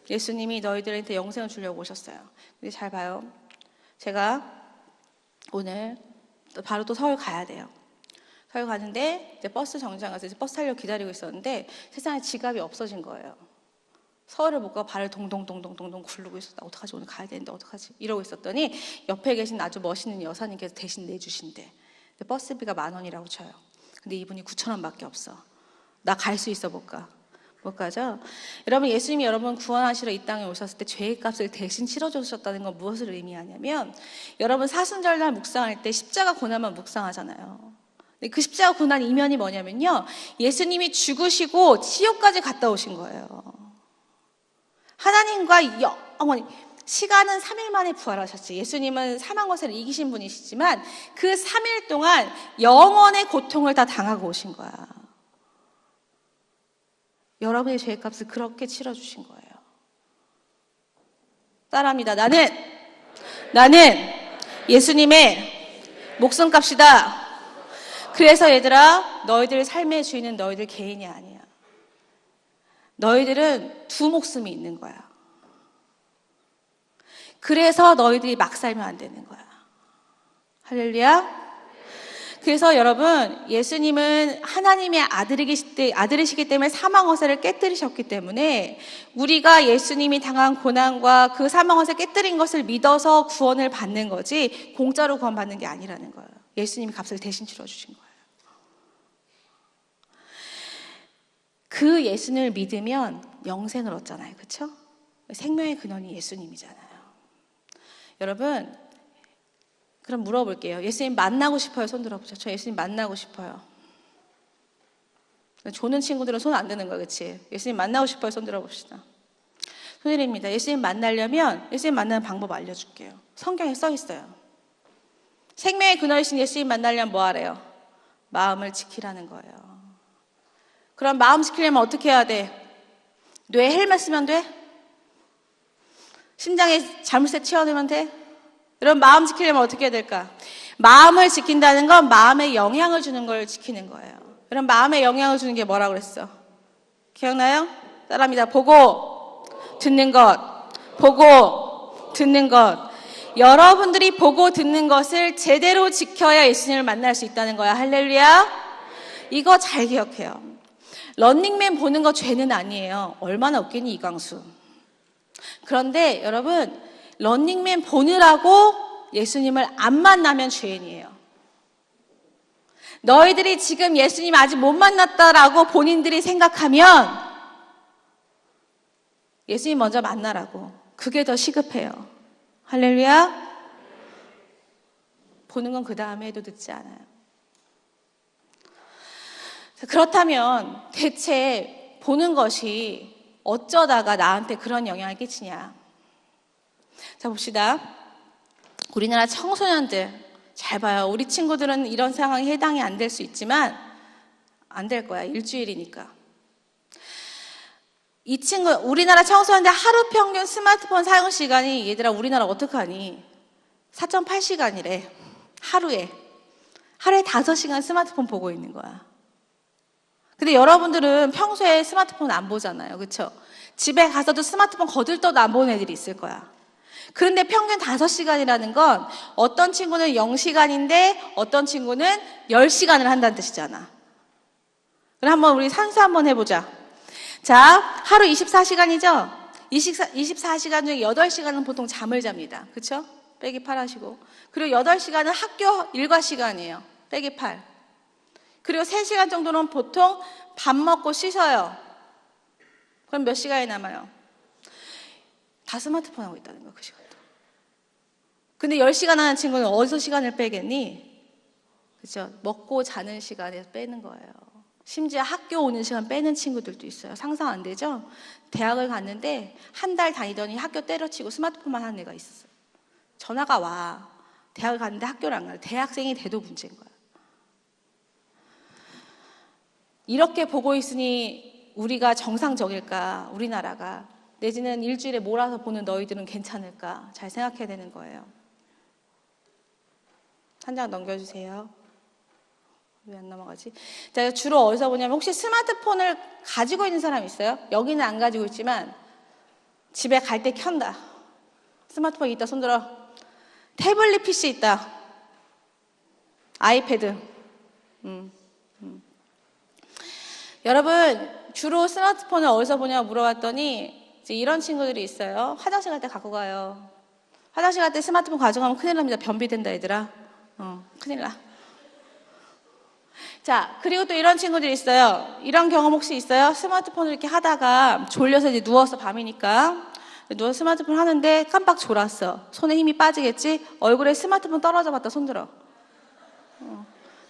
예수님이 너희들한테 영생을 주려고 오셨어요. 근데 잘 봐요. 제가 오늘 바로 또 서울 가야 돼요. 서울 가는데 이제 버스 정류장 가서 이제 버스 타려고 기다리고 있었는데 세상에 지갑이 없어진 거예요. 서울을 못 가고 발을 동동동동동동 굴르고 있었다. 어떡하지? 오늘 가야 되는데 어떡하지? 이러고 있었더니 옆에 계신 아주 멋있는 여사님께서 대신 내주신대. 근데 버스비가 10,000원이라고 쳐요. 근데 이분이 9,000원밖에 없어. 나 갈 수 있어 못 가? 못 가죠? 여러분 예수님이 여러분 구원하시러 이 땅에 오셨을 때 죄의 값을 대신 치러주셨다는 건 무엇을 의미하냐면 여러분 사순절날 묵상할 때 십자가 고난만 묵상하잖아요. 근데 그 십자가 고난 이면이 뭐냐면요. 예수님이 죽으시고 지옥까지 갔다 오신 거예요. 하나님과 영원히 시간은 3일 만에 부활하셨지. 예수님은 사망 권세를 이기신 분이시지만 그 3일 동안 영원의 고통을 다 당하고 오신 거야. 여러분의 죄값을 그렇게 치러주신 거예요. 따라합니다. 나는 예수님의 목숨값이다. 그래서 얘들아, 너희들 삶의 주인은 너희들 개인이 아니야. 너희들은 두 목숨이 있는 거야. 그래서 너희들이 막 살면 안 되는 거야. 할렐루야. 그래서 여러분 예수님은 하나님의 아들이시기 때문에 사망 권세를 깨뜨리셨기 때문에 우리가 예수님이 당한 고난과 그 사망 권세 깨뜨린 것을 믿어서 구원을 받는 거지 공짜로 구원받는 게 아니라는 거예요. 예수님이 값을 대신 치러주신 거예요. 그 예수님을 믿으면 영생을 얻잖아요. 그렇죠? 생명의 근원이 예수님이잖아요. 여러분 그럼 물어볼게요. 예수님 만나고 싶어요? 손 들어보죠. 저 예수님 만나고 싶어요. 조는 친구들은 손 안 드는 거야, 그치? 예수님 만나고 싶어요? 손 들어봅시다. 손일입니다. 예수님 만나려면 예수님 만나는 방법 알려줄게요. 성경에 써 있어요. 생명의 근원이신 예수님 만나려면 뭐 하래요? 마음을 지키라는 거예요. 그럼 마음 지키려면 어떻게 해야 돼? 뇌에 헬멧 쓰면 돼? 심장에 자물쇠 채워넣으면 돼? 여러분 마음 지키려면 어떻게 해야 될까? 마음을 지킨다는 건 마음에 영향을 주는 걸 지키는 거예요. 여러분 마음에 영향을 주는 게 뭐라고 그랬어? 기억나요? 따라합니다. 보고 듣는 것, 보고 듣는 것. 여러분들이 보고 듣는 것을 제대로 지켜야 예수님을 만날 수 있다는 거야. 할렐루야. 이거 잘 기억해요. 런닝맨 보는 거 죄는 아니에요. 얼마나 웃기니 이광수. 그런데 여러분 런닝맨 보느라고 예수님을 안 만나면 죄인이에요. 너희들이 지금 예수님 아직 못 만났다라고 본인들이 생각하면 예수님 먼저 만나라고. 그게 더 시급해요. 할렐루야. 보는 건 그 다음에 해도 늦지 않아요. 그렇다면 대체 보는 것이 어쩌다가 나한테 그런 영향을 끼치냐. 자, 봅시다. 우리나라 청소년들 잘 봐요. 우리 친구들은 이런 상황에 해당이 안 될 수 있지만 안 될 거야. 일주일이니까. 이 친구, 우리나라 청소년들 하루 평균 스마트폰 사용 시간이 얘들아 우리나라 어떡하니? 4.8시간이래. 하루에 5시간 스마트폰 보고 있는 거야. 근데 여러분들은 평소에 스마트폰 안 보잖아요. 그렇죠? 집에 가서도 스마트폰 거들떠도 안 보는 애들이 있을 거야. 그런데 평균 5시간이라는 건 어떤 친구는 0시간인데 어떤 친구는 10시간을 한다는 뜻이잖아. 그럼 한번 우리 산수 한번 해보자. 자, 하루 24시간이죠? 24시간 중에 8시간은 보통 잠을 잡니다. 그렇죠? 빼기 8 하시고. 그리고 8시간은 학교 일과 시간이에요. 빼기 8. 그리고 3시간 정도는 보통 밥 먹고 씻어요. 그럼 몇 시간이 남아요? 다 스마트폰 하고 있다는 거야, 그 시간도. 근데 10시간 하는 친구는 어디서 시간을 빼겠니? 그죠? 먹고 자는 시간에서 빼는 거예요. 심지어 학교 오는 시간 빼는 친구들도 있어요. 상상 안 되죠? 대학을 갔는데 한 달 다니더니 학교 때려치고 스마트폰만 하는 애가 있었어요. 전화가 와. 대학을 갔는데 학교를 안 가요. 대학생이 돼도 문제인 거야. 이렇게 보고 있으니 우리가 정상적일까? 우리나라가. 내지는 일주일에 몰아서 보는 너희들은 괜찮을까? 잘 생각해야 되는 거예요. 한 장 넘겨주세요. 왜 안 넘어가지? 자, 주로 어디서 보냐면 혹시 스마트폰을 가지고 있는 사람 있어요? 여기는 안 가지고 있지만 집에 갈 때 켠다. 스마트폰 있다 손들어. 태블릿 PC 있다. 아이패드. 여러분 주로 스마트폰을 어디서 보냐고 물어봤더니 이제 이런 친구들이 있어요. 화장실 갈 때 갖고 가요. 화장실 갈 때 스마트폰 가져가면 큰일 납니다. 변비 된다 얘들아. 큰일 나. 자, 그리고 또 이런 친구들이 있어요. 이런 경험 혹시 있어요? 스마트폰을 이렇게 하다가 졸려서 이제 누워서 밤이니까 누워서 스마트폰 하는데 깜빡 졸았어. 손에 힘이 빠지겠지? 얼굴에 스마트폰 떨어져 봤다 손들어.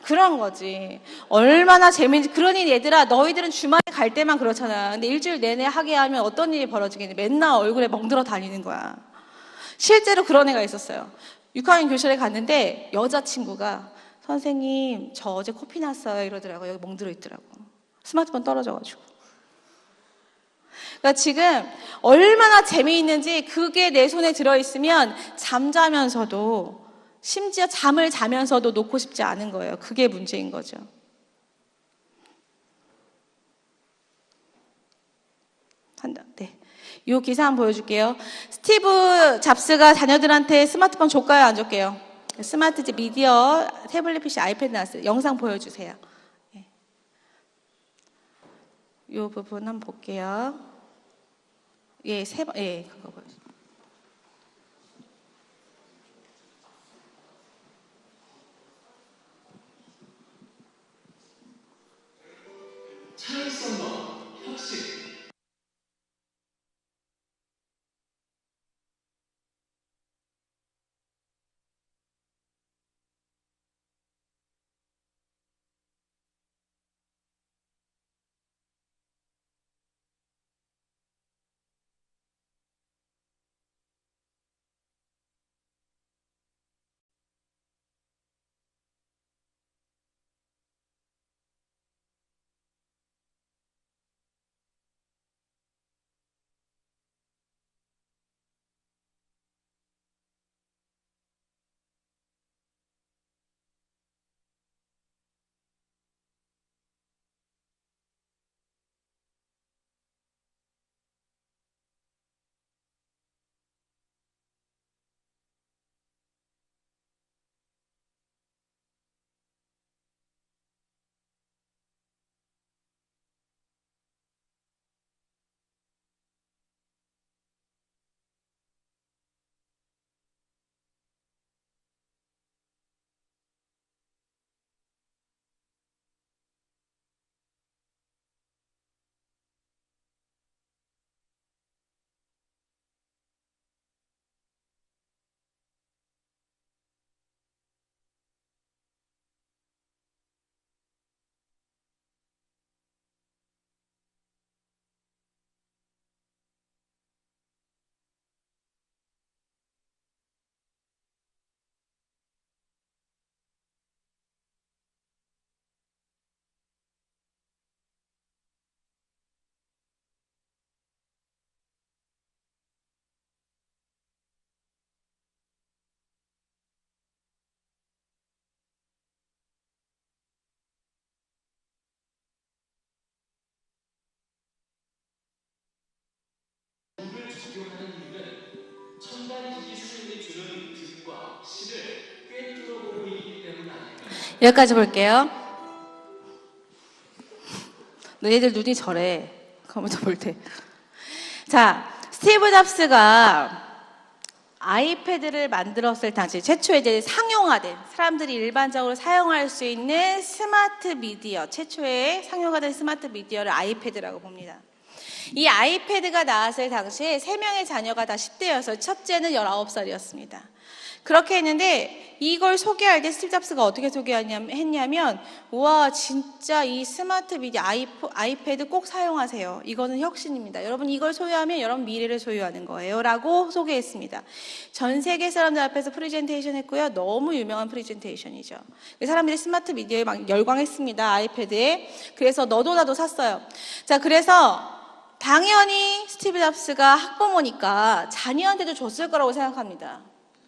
그런 거지. 얼마나 재밌는지. 그러니 얘들아 너희들은 주말에 갈 때만 그렇잖아. 근데 일주일 내내 하게 하면 어떤 일이 벌어지겠니? 맨날 얼굴에 멍들어 다니는 거야. 실제로 그런 애가 있었어요. 6학년 교실에 갔는데 여자친구가 선생님 저 어제 코피 났어요 이러더라고요. 여기 멍들어 있더라고. 스마트폰 떨어져가지고. 그러니까 지금 얼마나 재미있는지 그게 내 손에 들어있으면 잠자면서도 심지어 잠을 자면서도 놓고 싶지 않은 거예요. 그게 문제인 거죠. 네. 이 기사 한번 보여줄게요. 스티브 잡스가 자녀들한테 스마트폰 줬까요? 안 줬게요? 스마트 미디어, 태블릿 PC, 아이패드 나왔어요. 영상 보여주세요. 이 부분 한번 볼게요. 예, 그거 보여주세요. 창의성과 혁신 적용하는 이유는 첨단 기기 수준이 주는 득과 실을 꿰뚫어 보고 있기 때문 아닐까요? 여기까지 볼게요. 너희들 눈이 저래. 컴퓨터 볼 때. 자, 스티브 잡스가 아이패드를 만들었을 당시 최초에 이제 상용화된 사람들이 일반적으로 사용할 수 있는 스마트 미디어, 최초에 상용화된 스마트 미디어를 아이패드라고 봅니다. 이 아이패드가 나왔을 당시에 3명의 자녀가 다 10대여서 첫째는 19살이었습니다. 그렇게 했는데 이걸 소개할 때 스티브 잡스가 어떻게 소개했냐면 우와 진짜 이 스마트 미디어 아이패드 꼭 사용하세요. 이거는 혁신입니다. 여러분 이걸 소유하면 여러분 미래를 소유하는 거예요 라고 소개했습니다. 전 세계 사람들 앞에서 프레젠테이션 했고요. 너무 유명한 프레젠테이션이죠. 사람들이 스마트 미디어에 막 열광했습니다. 아이패드에. 그래서 너도 나도 샀어요. 자, 그래서 당연히 스티브 잡스가 학부모니까 자녀한테도 줬을 거라고 생각합니다.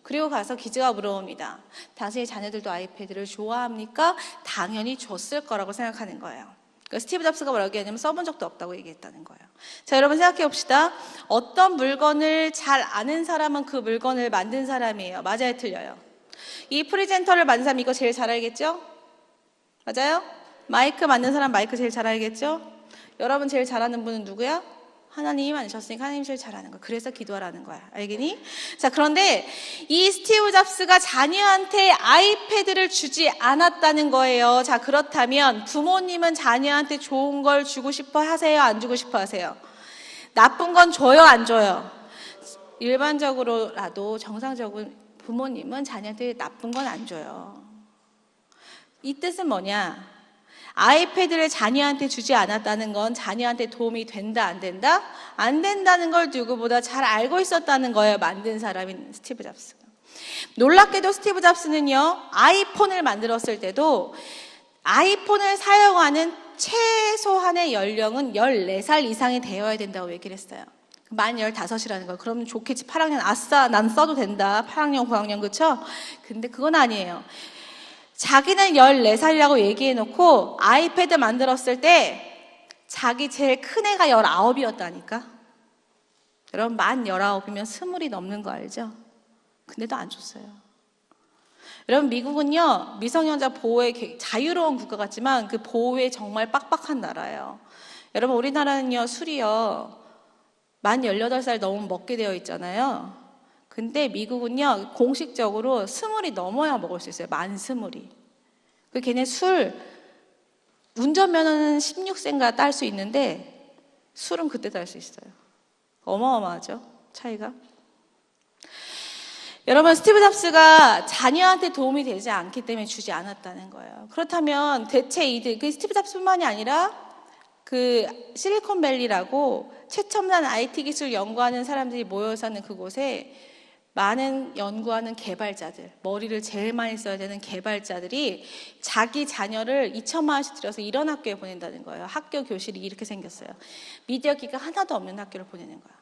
그리고 가서 기자가 물어봅니다. 당신의 자녀들도 아이패드를 좋아합니까? 당연히 줬을 거라고 생각하는 거예요. 그러니까 스티브 잡스가 뭐라고 얘기하냐면 써본 적도 없다고 얘기했다는 거예요. 자, 여러분 생각해 봅시다. 어떤 물건을 잘 아는 사람은 그 물건을 만든 사람이에요. 맞아요? 틀려요? 이 프리젠터를 만든 사람 이거 제일 잘 알겠죠? 맞아요? 마이크 만든 사람 마이크 제일 잘 알겠죠? 여러분 제일 잘하는 분은 누구야? 하나님이 만드셨으니까 하나님 제일 잘하는 거야. 그래서 기도하라는 거야. 알겠니? 자, 그런데 이 스티브 잡스가 자녀한테 아이패드를 주지 않았다는 거예요. 자, 그렇다면 부모님은 자녀한테 좋은 걸 주고 싶어 하세요? 안 주고 싶어 하세요? 나쁜 건 줘요? 안 줘요? 일반적으로라도 정상적으로 부모님은 자녀한테 나쁜 건 안 줘요. 이 뜻은 뭐냐? 아이패드를 자녀한테 주지 않았다는 건 자녀한테 도움이 된다, 안 된다? 안 된다는 걸 누구보다 잘 알고 있었다는 거예요. 만든 사람인 스티브 잡스가. 놀랍게도 스티브 잡스는요, 아이폰을 만들었을 때도 아이폰을 사용하는 최소한의 연령은 14살 이상이 되어야 된다고 얘기를 했어요. 만 15이라는 거예요. 그러면 좋겠지. 8학년, 아싸, 난 써도 된다. 8학년, 9학년, 그쵸? 근데 그건 아니에요. 자기는 14살이라고 얘기해놓고 아이패드 만들었을 때 자기 제일 큰 애가 19이었다니까. 여러분 만 19이면 20이 넘는 거 알죠? 근데도 안 줬어요. 여러분 미국은요 미성년자 보호에 자유로운 국가 같지만 그 보호에 정말 빡빡한 나라예요. 여러분 우리나라는요 술이요 만 18살 넘으면 먹게 되어 있잖아요. 근데 미국은요 공식적으로 20이 넘어야 먹을 수 있어요. 만 20이. 그 걔네 술 운전면허는 16세인가 딸 수 있는데 술은 그때 딸 수 있어요. 어마어마하죠 차이가. 여러분 스티브 잡스가 자녀한테 도움이 되지 않기 때문에 주지 않았다는 거예요. 그렇다면 대체 이들 그 스티브 잡스뿐만이 아니라 그 실리콘밸리라고 최첨단 IT 기술 연구하는 사람들이 모여 사는 그곳에 많은 연구하는 개발자들, 머리를 제일 많이 써야 되는 개발자들이 자기 자녀를 2천만 원씩 들여서 이런 학교에 보낸다는 거예요. 학교 교실이 이렇게 생겼어요. 미디어 기가 하나도 없는 학교를 보내는 거야.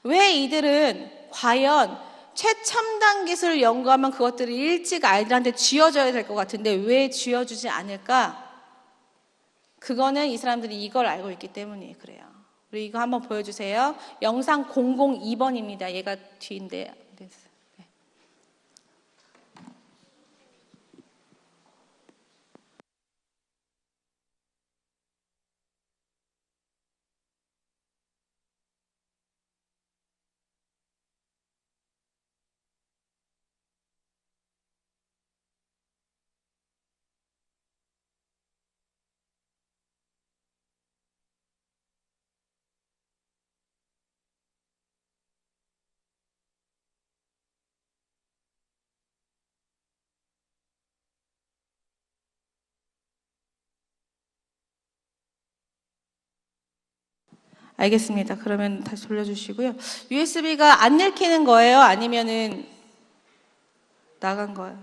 왜 이들은 과연 최첨단 기술을 연구하면 그것들을 일찍 아이들한테 쥐어줘야 될 것 같은데 왜 쥐어주지 않을까? 그거는 이 사람들이 이걸 알고 있기 때문에 그래요. 우리 이거 한번 보여주세요. 영상 002번입니다. 얘가 뒤인데. 네. 알겠습니다. 그러면 다시 돌려주시고요. USB가 안 읽히는 거예요? 아니면은 나간 거예요?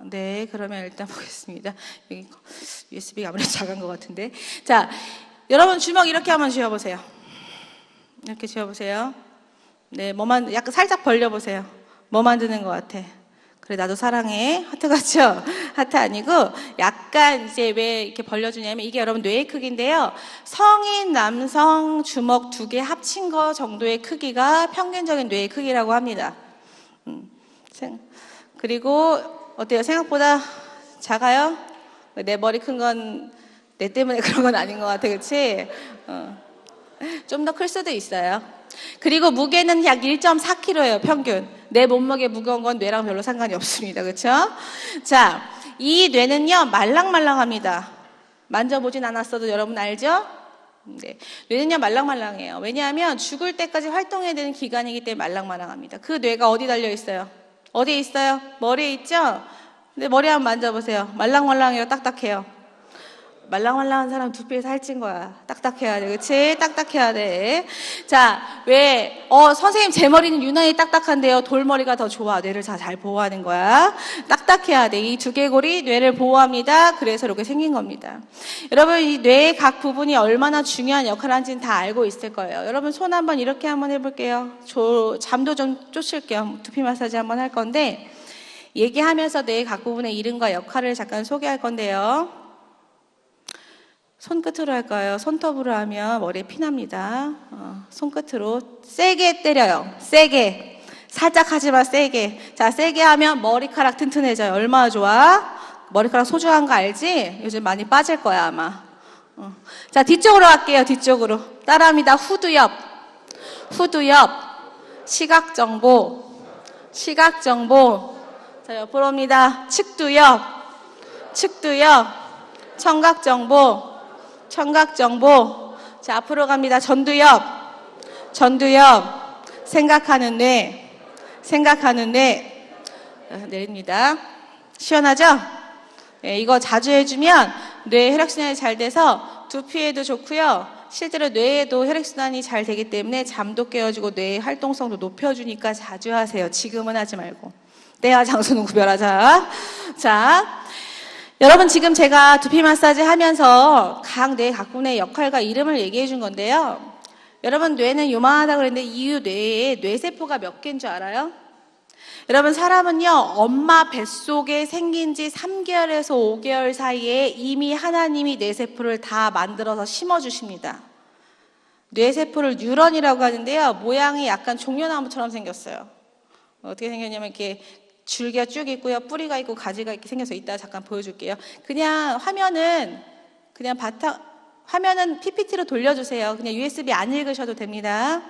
네, 그러면 일단 보겠습니다. 여기 USB가 아무래도 작은 것 같은데. 자, 여러분 주먹 이렇게 한번 쥐어보세요. 이렇게 쥐어보세요. 네, 뭐만 약간 살짝 벌려보세요. 뭐 만드는 것 같아? 그래 나도 사랑해 하트 같죠? 하트 아니고 약간 이제 왜 이렇게 벌려주냐면 이게 여러분 뇌의 크기인데요. 성인 남성 주먹 2개 합친 거 정도의 크기가 평균적인 뇌의 크기라고 합니다. 그리고 어때요? 생각보다 작아요? 내 머리 큰 건 내 때문에 그런 건 아닌 것 같아, 그렇지? 좀 더 클 수도 있어요. 그리고 무게는 약 1.4kg예요, 평균. 내 몸무게 무거운 건 뇌랑 별로 상관이 없습니다. 그렇죠? 자, 이 뇌는요, 말랑말랑합니다. 만져보진 않았어도 여러분 알죠? 네. 뇌는요, 말랑말랑해요. 왜냐하면 죽을 때까지 활동해야 되는 기간이기 때문에 말랑말랑합니다. 그 뇌가 어디 달려 있어요? 어디에 있어요? 머리에 있죠? 근데 머리 한번 만져보세요. 말랑말랑해요, 딱딱해요? 말랑말랑한 사람 두피에 살찐 거야. 딱딱해야 돼. 그치? 딱딱해야 돼. 자, 왜, 선생님 제 머리는 유난히 딱딱한데요. 돌머리가 더 좋아. 뇌를 잘 보호하는 거야. 딱딱해야 돼. 이 두개골이 뇌를 보호합니다. 그래서 이렇게 생긴 겁니다. 여러분, 이 뇌의 각 부분이 얼마나 중요한 역할을 하는지는 다 알고 있을 거예요. 여러분, 손 한번 이렇게 한번 해볼게요. 잠도 좀 쫓을게요. 두피 마사지 한번 할 건데, 얘기하면서 뇌의 각 부분의 이름과 역할을 잠깐 소개할 건데요. 손끝으로 할까요? 손톱으로 하면 머리에 피납니다. 손끝으로 세게 때려요. 세게. 살짝 하지만 세게. 자, 세게 하면 머리카락 튼튼해져요. 얼마나 좋아? 머리카락 소중한 거 알지? 요즘 많이 빠질 거야 아마. 자, 뒤쪽으로 갈게요. 뒤쪽으로. 따라합니다. 후두엽. 후두엽. 시각정보. 시각정보. 자, 옆으로 옵니다. 측두엽. 측두엽. 청각정보. 청각정보. 자, 앞으로 갑니다. 전두엽. 전두엽. 생각하는 뇌. 생각하는 뇌. 내립니다. 시원하죠? 네, 이거 자주 해주면 뇌 혈액순환이 잘 돼서 두피에도 좋고요. 실제로 뇌에도 혈액순환이 잘 되기 때문에 잠도 깨워주고 뇌의 활동성도 높여주니까 자주 하세요. 지금은 하지 말고. 때와 장소는 구별하자. 자. 여러분 지금 제가 두피 마사지 하면서 각 뇌 각 부분의 역할과 이름을 얘기해 준 건데요. 여러분 뇌는 요만하다고 그랬는데 이 뇌에 뇌세포가 몇 개인 줄 알아요? 여러분 사람은요 엄마 뱃속에 생긴 지 3개월에서 5개월 사이에 이미 하나님이 뇌세포를 다 만들어서 심어주십니다. 뇌세포를 뉴런이라고 하는데요. 모양이 약간 종려나무처럼 생겼어요. 어떻게 생겼냐면 이렇게 줄기가 쭉 있고요. 뿌리가 있고 가지가 이렇게 생겨서 이따 잠깐 보여줄게요. 그냥 화면은 화면은 PPT로 돌려주세요. 그냥 USB 안 읽으셔도 됩니다.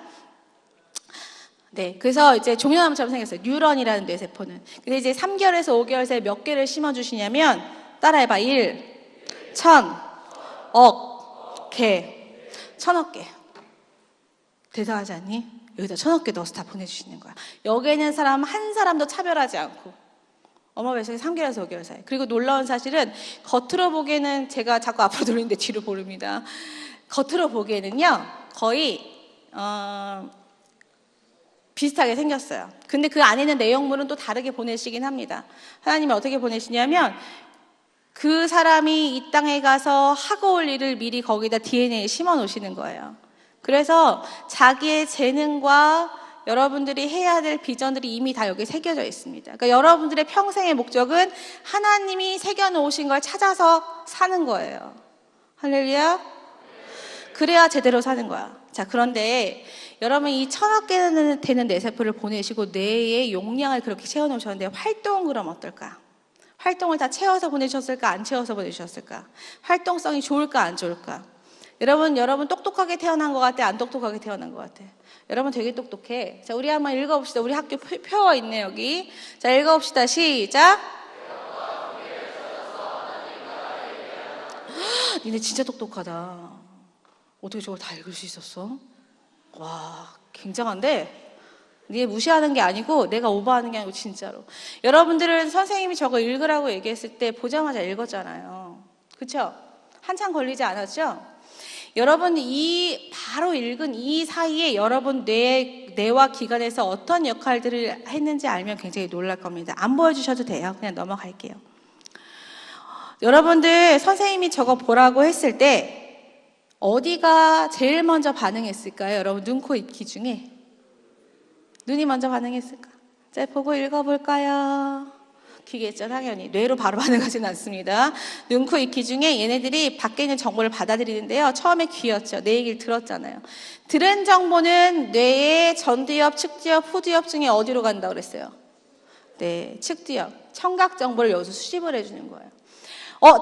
네, 그래서 이제 종려나무처럼 생겼어요. 뉴런이라는 뇌세포는. 근데 이제 3개월에서 5개월 사이에 몇 개를 심어주시냐면 따라해봐. 1, 1000, 억, 개, 1000억 개. 대단하지 않니? 여기다 1000억 개 넣어서 다 보내주시는 거야. 여기에 있는 사람 한 사람도 차별하지 않고 엄마 뱃속에 3개월에서 5개월 사이. 그리고 놀라운 사실은 겉으로 보기에는 제가 자꾸 앞으로 돌리는데 뒤로 보릅니다. 겉으로 보기에는요 거의 비슷하게 생겼어요. 근데 그 안에 있는 내용물은 또 다르게 보내시긴 합니다. 하나님이 어떻게 보내시냐면 그 사람이 이 땅에 가서 하고 올 일을 미리 거기다 DNA에 심어 놓으시는 거예요. 그래서 자기의 재능과 여러분들이 해야 될 비전들이 이미 다 여기 새겨져 있습니다. 그러니까 여러분들의 평생의 목적은 하나님이 새겨놓으신 걸 찾아서 사는 거예요. 할렐루야. 그래야 제대로 사는 거야. 자, 그런데 여러분 이 1000억 개 되는 뇌세포를 보내시고 뇌의 용량을 그렇게 채워놓으셨는데 활동은 그럼 어떨까? 활동을 다 채워서 보내셨을까? 안 채워서 보내주셨을까? 활동성이 좋을까? 안 좋을까? 여러분 똑똑하게 태어난 것 같아? 안 똑똑하게 태어난 것 같아? 여러분 되게 똑똑해. 자, 우리 한번 읽어봅시다. 우리 학교 표 있네, 여기. 자, 읽어봅시다. 시작. 니네 진짜 똑똑하다. 어떻게 저걸 다 읽을 수 있었어? 와, 굉장한데? 니네 무시하는 게 아니고 내가 오버하는 게 아니고 진짜로. 여러분들은 선생님이 저거 읽으라고 얘기했을 때 보자마자 읽었잖아요. 그쵸? 한참 걸리지 않았죠? 여러분 바로 읽은 이 사이에 여러분 뇌와 기관에서 어떤 역할들을 했는지 알면 굉장히 놀랄 겁니다. 안 보여주셔도 돼요. 그냥 넘어갈게요. 여러분들 선생님이 저거 보라고 했을 때 어디가 제일 먼저 반응했을까요? 여러분 눈, 코, 입, 귀 중에 눈이 먼저 반응했을까? 자, 보고 읽어볼까요? 귀겠죠, 당연히. 뇌로 바로 반응하지는 않습니다. 눈, 코, 입, 귀 중에 얘네들이 밖에 있는 정보를 받아들이는데요. 처음에 귀였죠. 내 얘기를 들었잖아요. 들은 정보는 뇌의 전두엽, 측두엽, 후두엽 중에 어디로 간다고 그랬어요? 네, 측두엽. 청각 정보를 여기서 수집을 해주는 거예요.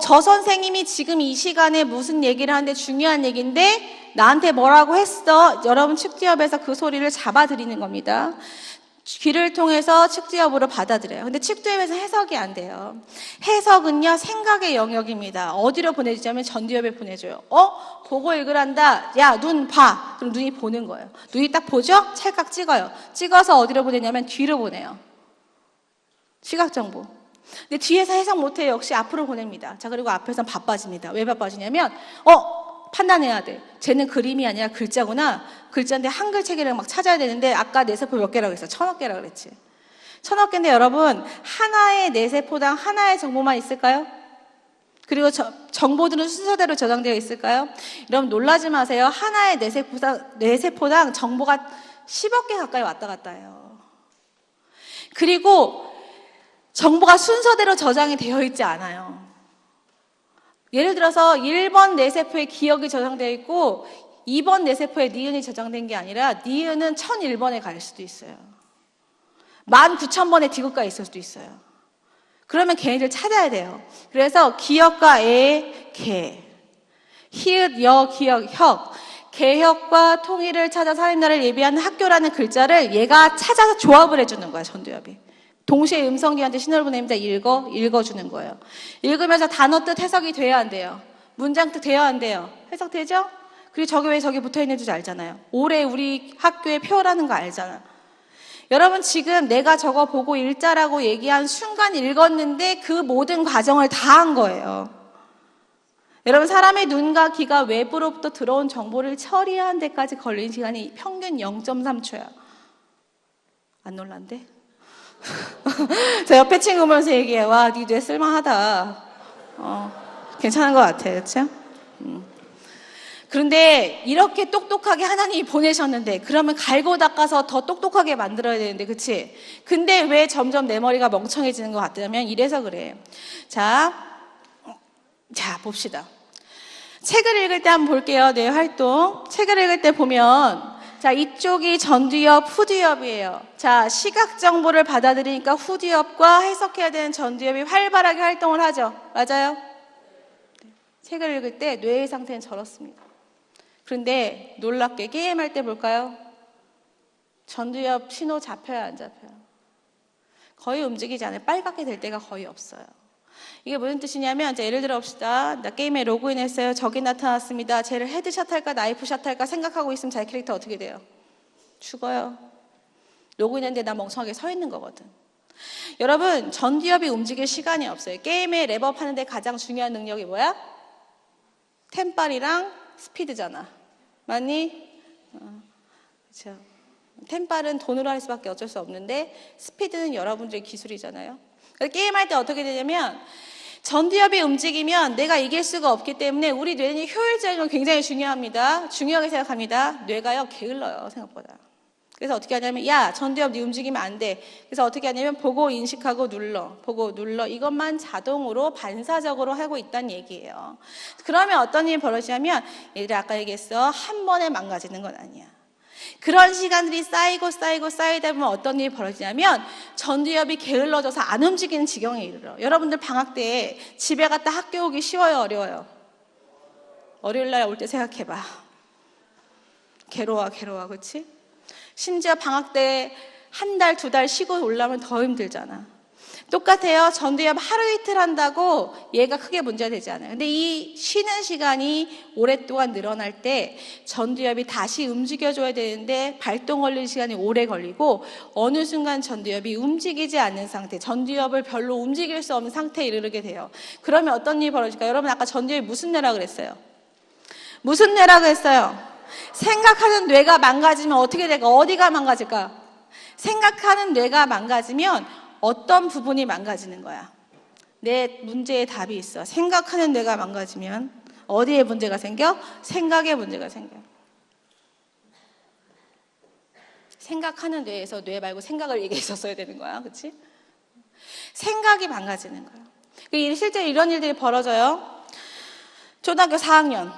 저 선생님이 지금 이 시간에 무슨 얘기를 하는데 중요한 얘기인데 나한테 뭐라고 했어? 여러분 측두엽에서 그 소리를 잡아들이는 겁니다. 귀를 통해서 측두엽으로 받아들여요. 근데 측두엽에서 해석이 안 돼요. 해석은요, 생각의 영역입니다. 어디로 보내주냐면 전두엽에 보내줘요. 보고 읽으란다. 야, 눈 봐. 그럼 눈이 보는 거예요. 눈이 딱 보죠? 찰칵 찍어요. 찍어서 어디로 보내냐면 뒤로 보내요. 시각 정보. 근데 뒤에서 해석 못해요. 역시 앞으로 보냅니다. 자, 그리고 앞에선 바빠집니다. 왜 바빠지냐면, 판단해야 돼. 쟤는 그림이 아니라 글자구나. 글자인데 한글 체계를 막 찾아야 되는데 아까 뇌세포 몇 개라고 했어? 1000억 개라고 그랬지. 1000억 개인데 여러분, 하나의 뇌세포당 하나의 정보만 있을까요? 그리고 정보들은 순서대로 저장되어 있을까요? 여러분 놀라지 마세요. 하나의 뇌세포당 정보가 10억 개 가까이 왔다 갔다 해요. 그리고 정보가 순서대로 저장이 되어 있지 않아요. 예를 들어서 1번 뇌세포에 기억이 저장되어 있고 2번 뇌세포에 니은이 저장된 게 아니라 니은은 1001번에 갈 수도 있어요. 19,000번에 디귿가 있을 수도 있어요. 그러면 걔네들 찾아야 돼요. 그래서 기역과 애, 개, 히읗, 여, 기역, 혁, 개혁과 통일을 찾아 살인나를 예비하는 학교라는 글자를 얘가 찾아서 조합을 해주는 거야, 전두엽이. 동시에 음성기한테 신호를 보냅니다. 읽어주는 거예요. 읽으면서 단어 뜻 해석이 돼야 안 돼요. 문장 뜻 돼야 안 돼요. 해석되죠? 그리고 저게 왜 저기 붙어있는지 알잖아요. 올해 우리 학교의 표라는 거 알잖아. 여러분 지금 내가 저거 보고 읽자라고 얘기한 순간 읽었는데 그 모든 과정을 다 한 거예요. 여러분 사람의 눈과 귀가 외부로부터 들어온 정보를 처리하는 데까지 걸린 시간이 평균 0.3초야. 안 놀란데? 저 옆에 친구 보면서 얘기해. 와, 네 뇌 쓸만하다. 괜찮은 것 같아. 그렇죠? 그런데 이렇게 똑똑하게 하나님이 보내셨는데 그러면 갈고 닦아서 더 똑똑하게 만들어야 되는데 그치? 근데 왜 점점 내 머리가 멍청해지는 것 같냐면 이래서 그래. 자 봅시다. 책을 읽을 때 한번 볼게요. 내 활동. 책을 읽을 때 보면 자, 이쪽이 전두엽, 후두엽이에요. 자, 시각 정보를 받아들이니까 후두엽과 해석해야 되는 전두엽이 활발하게 활동을 하죠. 맞아요? 책을 읽을 때 뇌의 상태는 저렇습니다. 그런데 놀랍게 게임할 때 볼까요? 전두엽 신호 잡혀요, 안 잡혀요? 거의 움직이지 않아요. 빨갛게 될 때가 거의 없어요. 이게 무슨 뜻이냐면 예를 들어 봅시다. 나 게임에 로그인했어요. 적이 나타났습니다. 쟤를 헤드샷 할까 나이프샷 할까 생각하고 있으면 자기 캐릭터 어떻게 돼요? 죽어요. 로그인했는데 나 멍청하게 서 있는 거거든. 여러분 전두엽이 움직일 시간이 없어요. 게임에 랩업 하는데 가장 중요한 능력이 뭐야? 템빨이랑 스피드잖아. 맞니? 그렇죠. 템빨은 돈으로 할 수밖에 어쩔 수 없는데 스피드는 여러분들의 기술이잖아요. 게임할 때 어떻게 되냐면 전두엽이 움직이면 내가 이길 수가 없기 때문에 우리 뇌는 효율적인 건 굉장히 중요합니다. 중요하게 생각합니다. 뇌가요 게을러요 생각보다. 그래서 어떻게 하냐면 야 전두엽 네 움직이면 안 돼. 그래서 어떻게 하냐면 보고 인식하고 눌러 보고 눌러 이것만 자동으로 반사적으로 하고 있다는 얘기예요. 그러면 어떤 일이 벌어지냐면 얘들아 아까 얘기했어. 한 번에 망가지는 건 아니야. 그런 시간들이 쌓이다 보면 어떤 일이 벌어지냐면 전두엽이 게을러져서 안 움직이는 지경에 이르러. 여러분들 방학 때 집에 갔다 학교 오기 쉬워요 어려워요? 월요일 날 올 때 생각해봐. 괴로워 그렇지? 심지어 방학 때 한 달, 2달 쉬고 올라오면 더 힘들잖아. 똑같아요. 전두엽 하루 이틀 한다고 얘가 크게 문제가 되지 않아요. 근데 이 쉬는 시간이 오랫동안 늘어날 때 전두엽이 다시 움직여줘야 되는데 발동 걸릴 시간이 오래 걸리고 어느 순간 전두엽이 움직이지 않는 상태, 전두엽을 별로 움직일 수 없는 상태에 이르게 돼요. 그러면 어떤 일이 벌어질까요? 여러분 아까 전두엽이 무슨 뇌라고 그랬어요? 무슨 뇌라고 했어요? 생각하는 뇌가 망가지면 어떻게 될까? 어디가 망가질까? 생각하는 뇌가 망가지면 어떤 부분이 망가지는 거야? 내 문제의 답이 있어. 생각하는 뇌가 망가지면 어디에 문제가 생겨? 생각에 문제가 생겨. 생각하는 뇌에서 뇌 말고 생각을 얘기했었어야 되는 거야. 그렇지? 생각이 망가지는 거예요. 실제 이런 일들이 벌어져요. 초등학교 4학년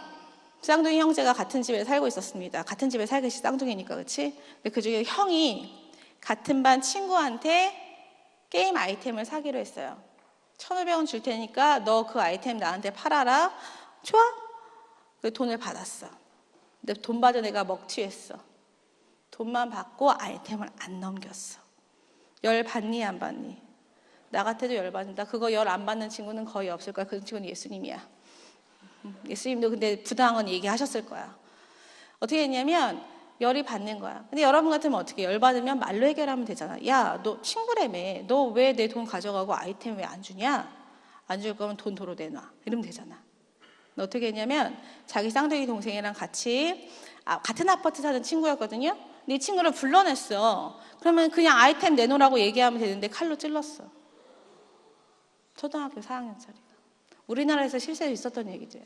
쌍둥이 형제가 같은 집에 살고 있었습니다. 같은 집에 살겠지, 쌍둥이니까, 그렇지? 근데 그중에 형이 같은 반 친구한테 게임 아이템을 사기로 했어요. 1,500원 줄 테니까 너 그 아이템 나한테 팔아라. 좋아? 그 돈을 받았어. 근데 돈 받은 애가 먹튀했어. 돈만 받고 아이템을 안 넘겼어. 열 받니 안 받니? 나 같아도 열 받는다. 그거 열 안 받는 친구는 거의 없을 거야. 그 친구는 예수님이야. 예수님도 근데 부당한 얘기하셨을 거야. 어떻게 했냐면 열이 받는 거야. 근데 여러분 같으면 어떻게, 열 받으면 말로 해결하면 되잖아. 야, 너 친구라며. 너 왜 내 돈 가져가고 아이템 왜 안 주냐? 안 줄 거면 돈 도로 내놔. 이러면 되잖아. 너 어떻게 했냐면 자기 쌍둥이 동생이랑 같이 같은 아파트 사는 친구였거든요. 근데 이 친구를 불러냈어. 그러면 그냥 아이템 내놓으라고 얘기하면 되는데 칼로 찔렀어. 초등학교 4학년짜리가. 우리나라에서 실제로 있었던 얘기죠.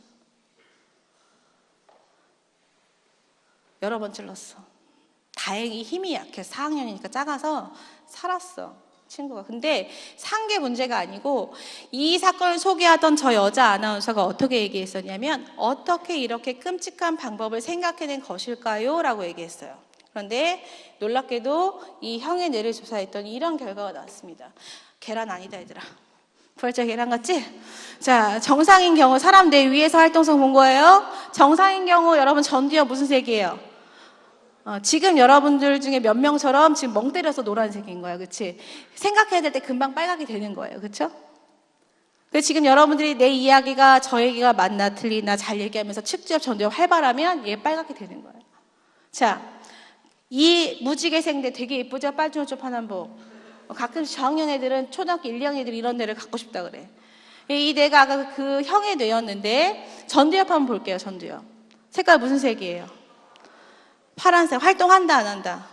여러 번 찔렀어. 다행히 힘이 약해서 4학년이니까 작아서 살았어, 친구가. 근데 산 게 문제가 아니고 이 사건을 소개하던 저 여자 아나운서가 어떻게 얘기했었냐면 어떻게 이렇게 끔찍한 방법을 생각해낸 것일까요? 라고 얘기했어요. 그런데 놀랍게도 이 형의 뇌를 조사했더니 이런 결과가 나왔습니다. 계란 아니다 얘들아. 벌써 계란 같지? 자, 정상인 경우 사람 뇌 위에서 활동성 본 거예요. 정상인 경우 여러분 전두엽 무슨 색이에요? 지금 여러분들 중에 몇 명처럼 지금 멍 때려서 노란색인 거예요. 그렇지? 생각해야 될 때 금방 빨갛게 되는 거예요. 그렇죠? 그래서 지금 여러분들이 내 이야기가 저 얘기가 맞나 틀리나 잘 얘기하면서 측두엽 전두엽 활발하면 얘 빨갛게 되는 거예요. 자, 이 무지개생대 되게 예쁘죠? 빨주노초 파남보. 가끔씩 저학년 애들은 초등학교 1, 2학년 애들이 이런 뇌를 갖고 싶다 그래. 이 뇌가 아까 그 형의 뇌였는데 전두엽 한번 볼게요. 전두엽. 색깔 무슨 색이에요? 파란색. 활동한다 안 한다?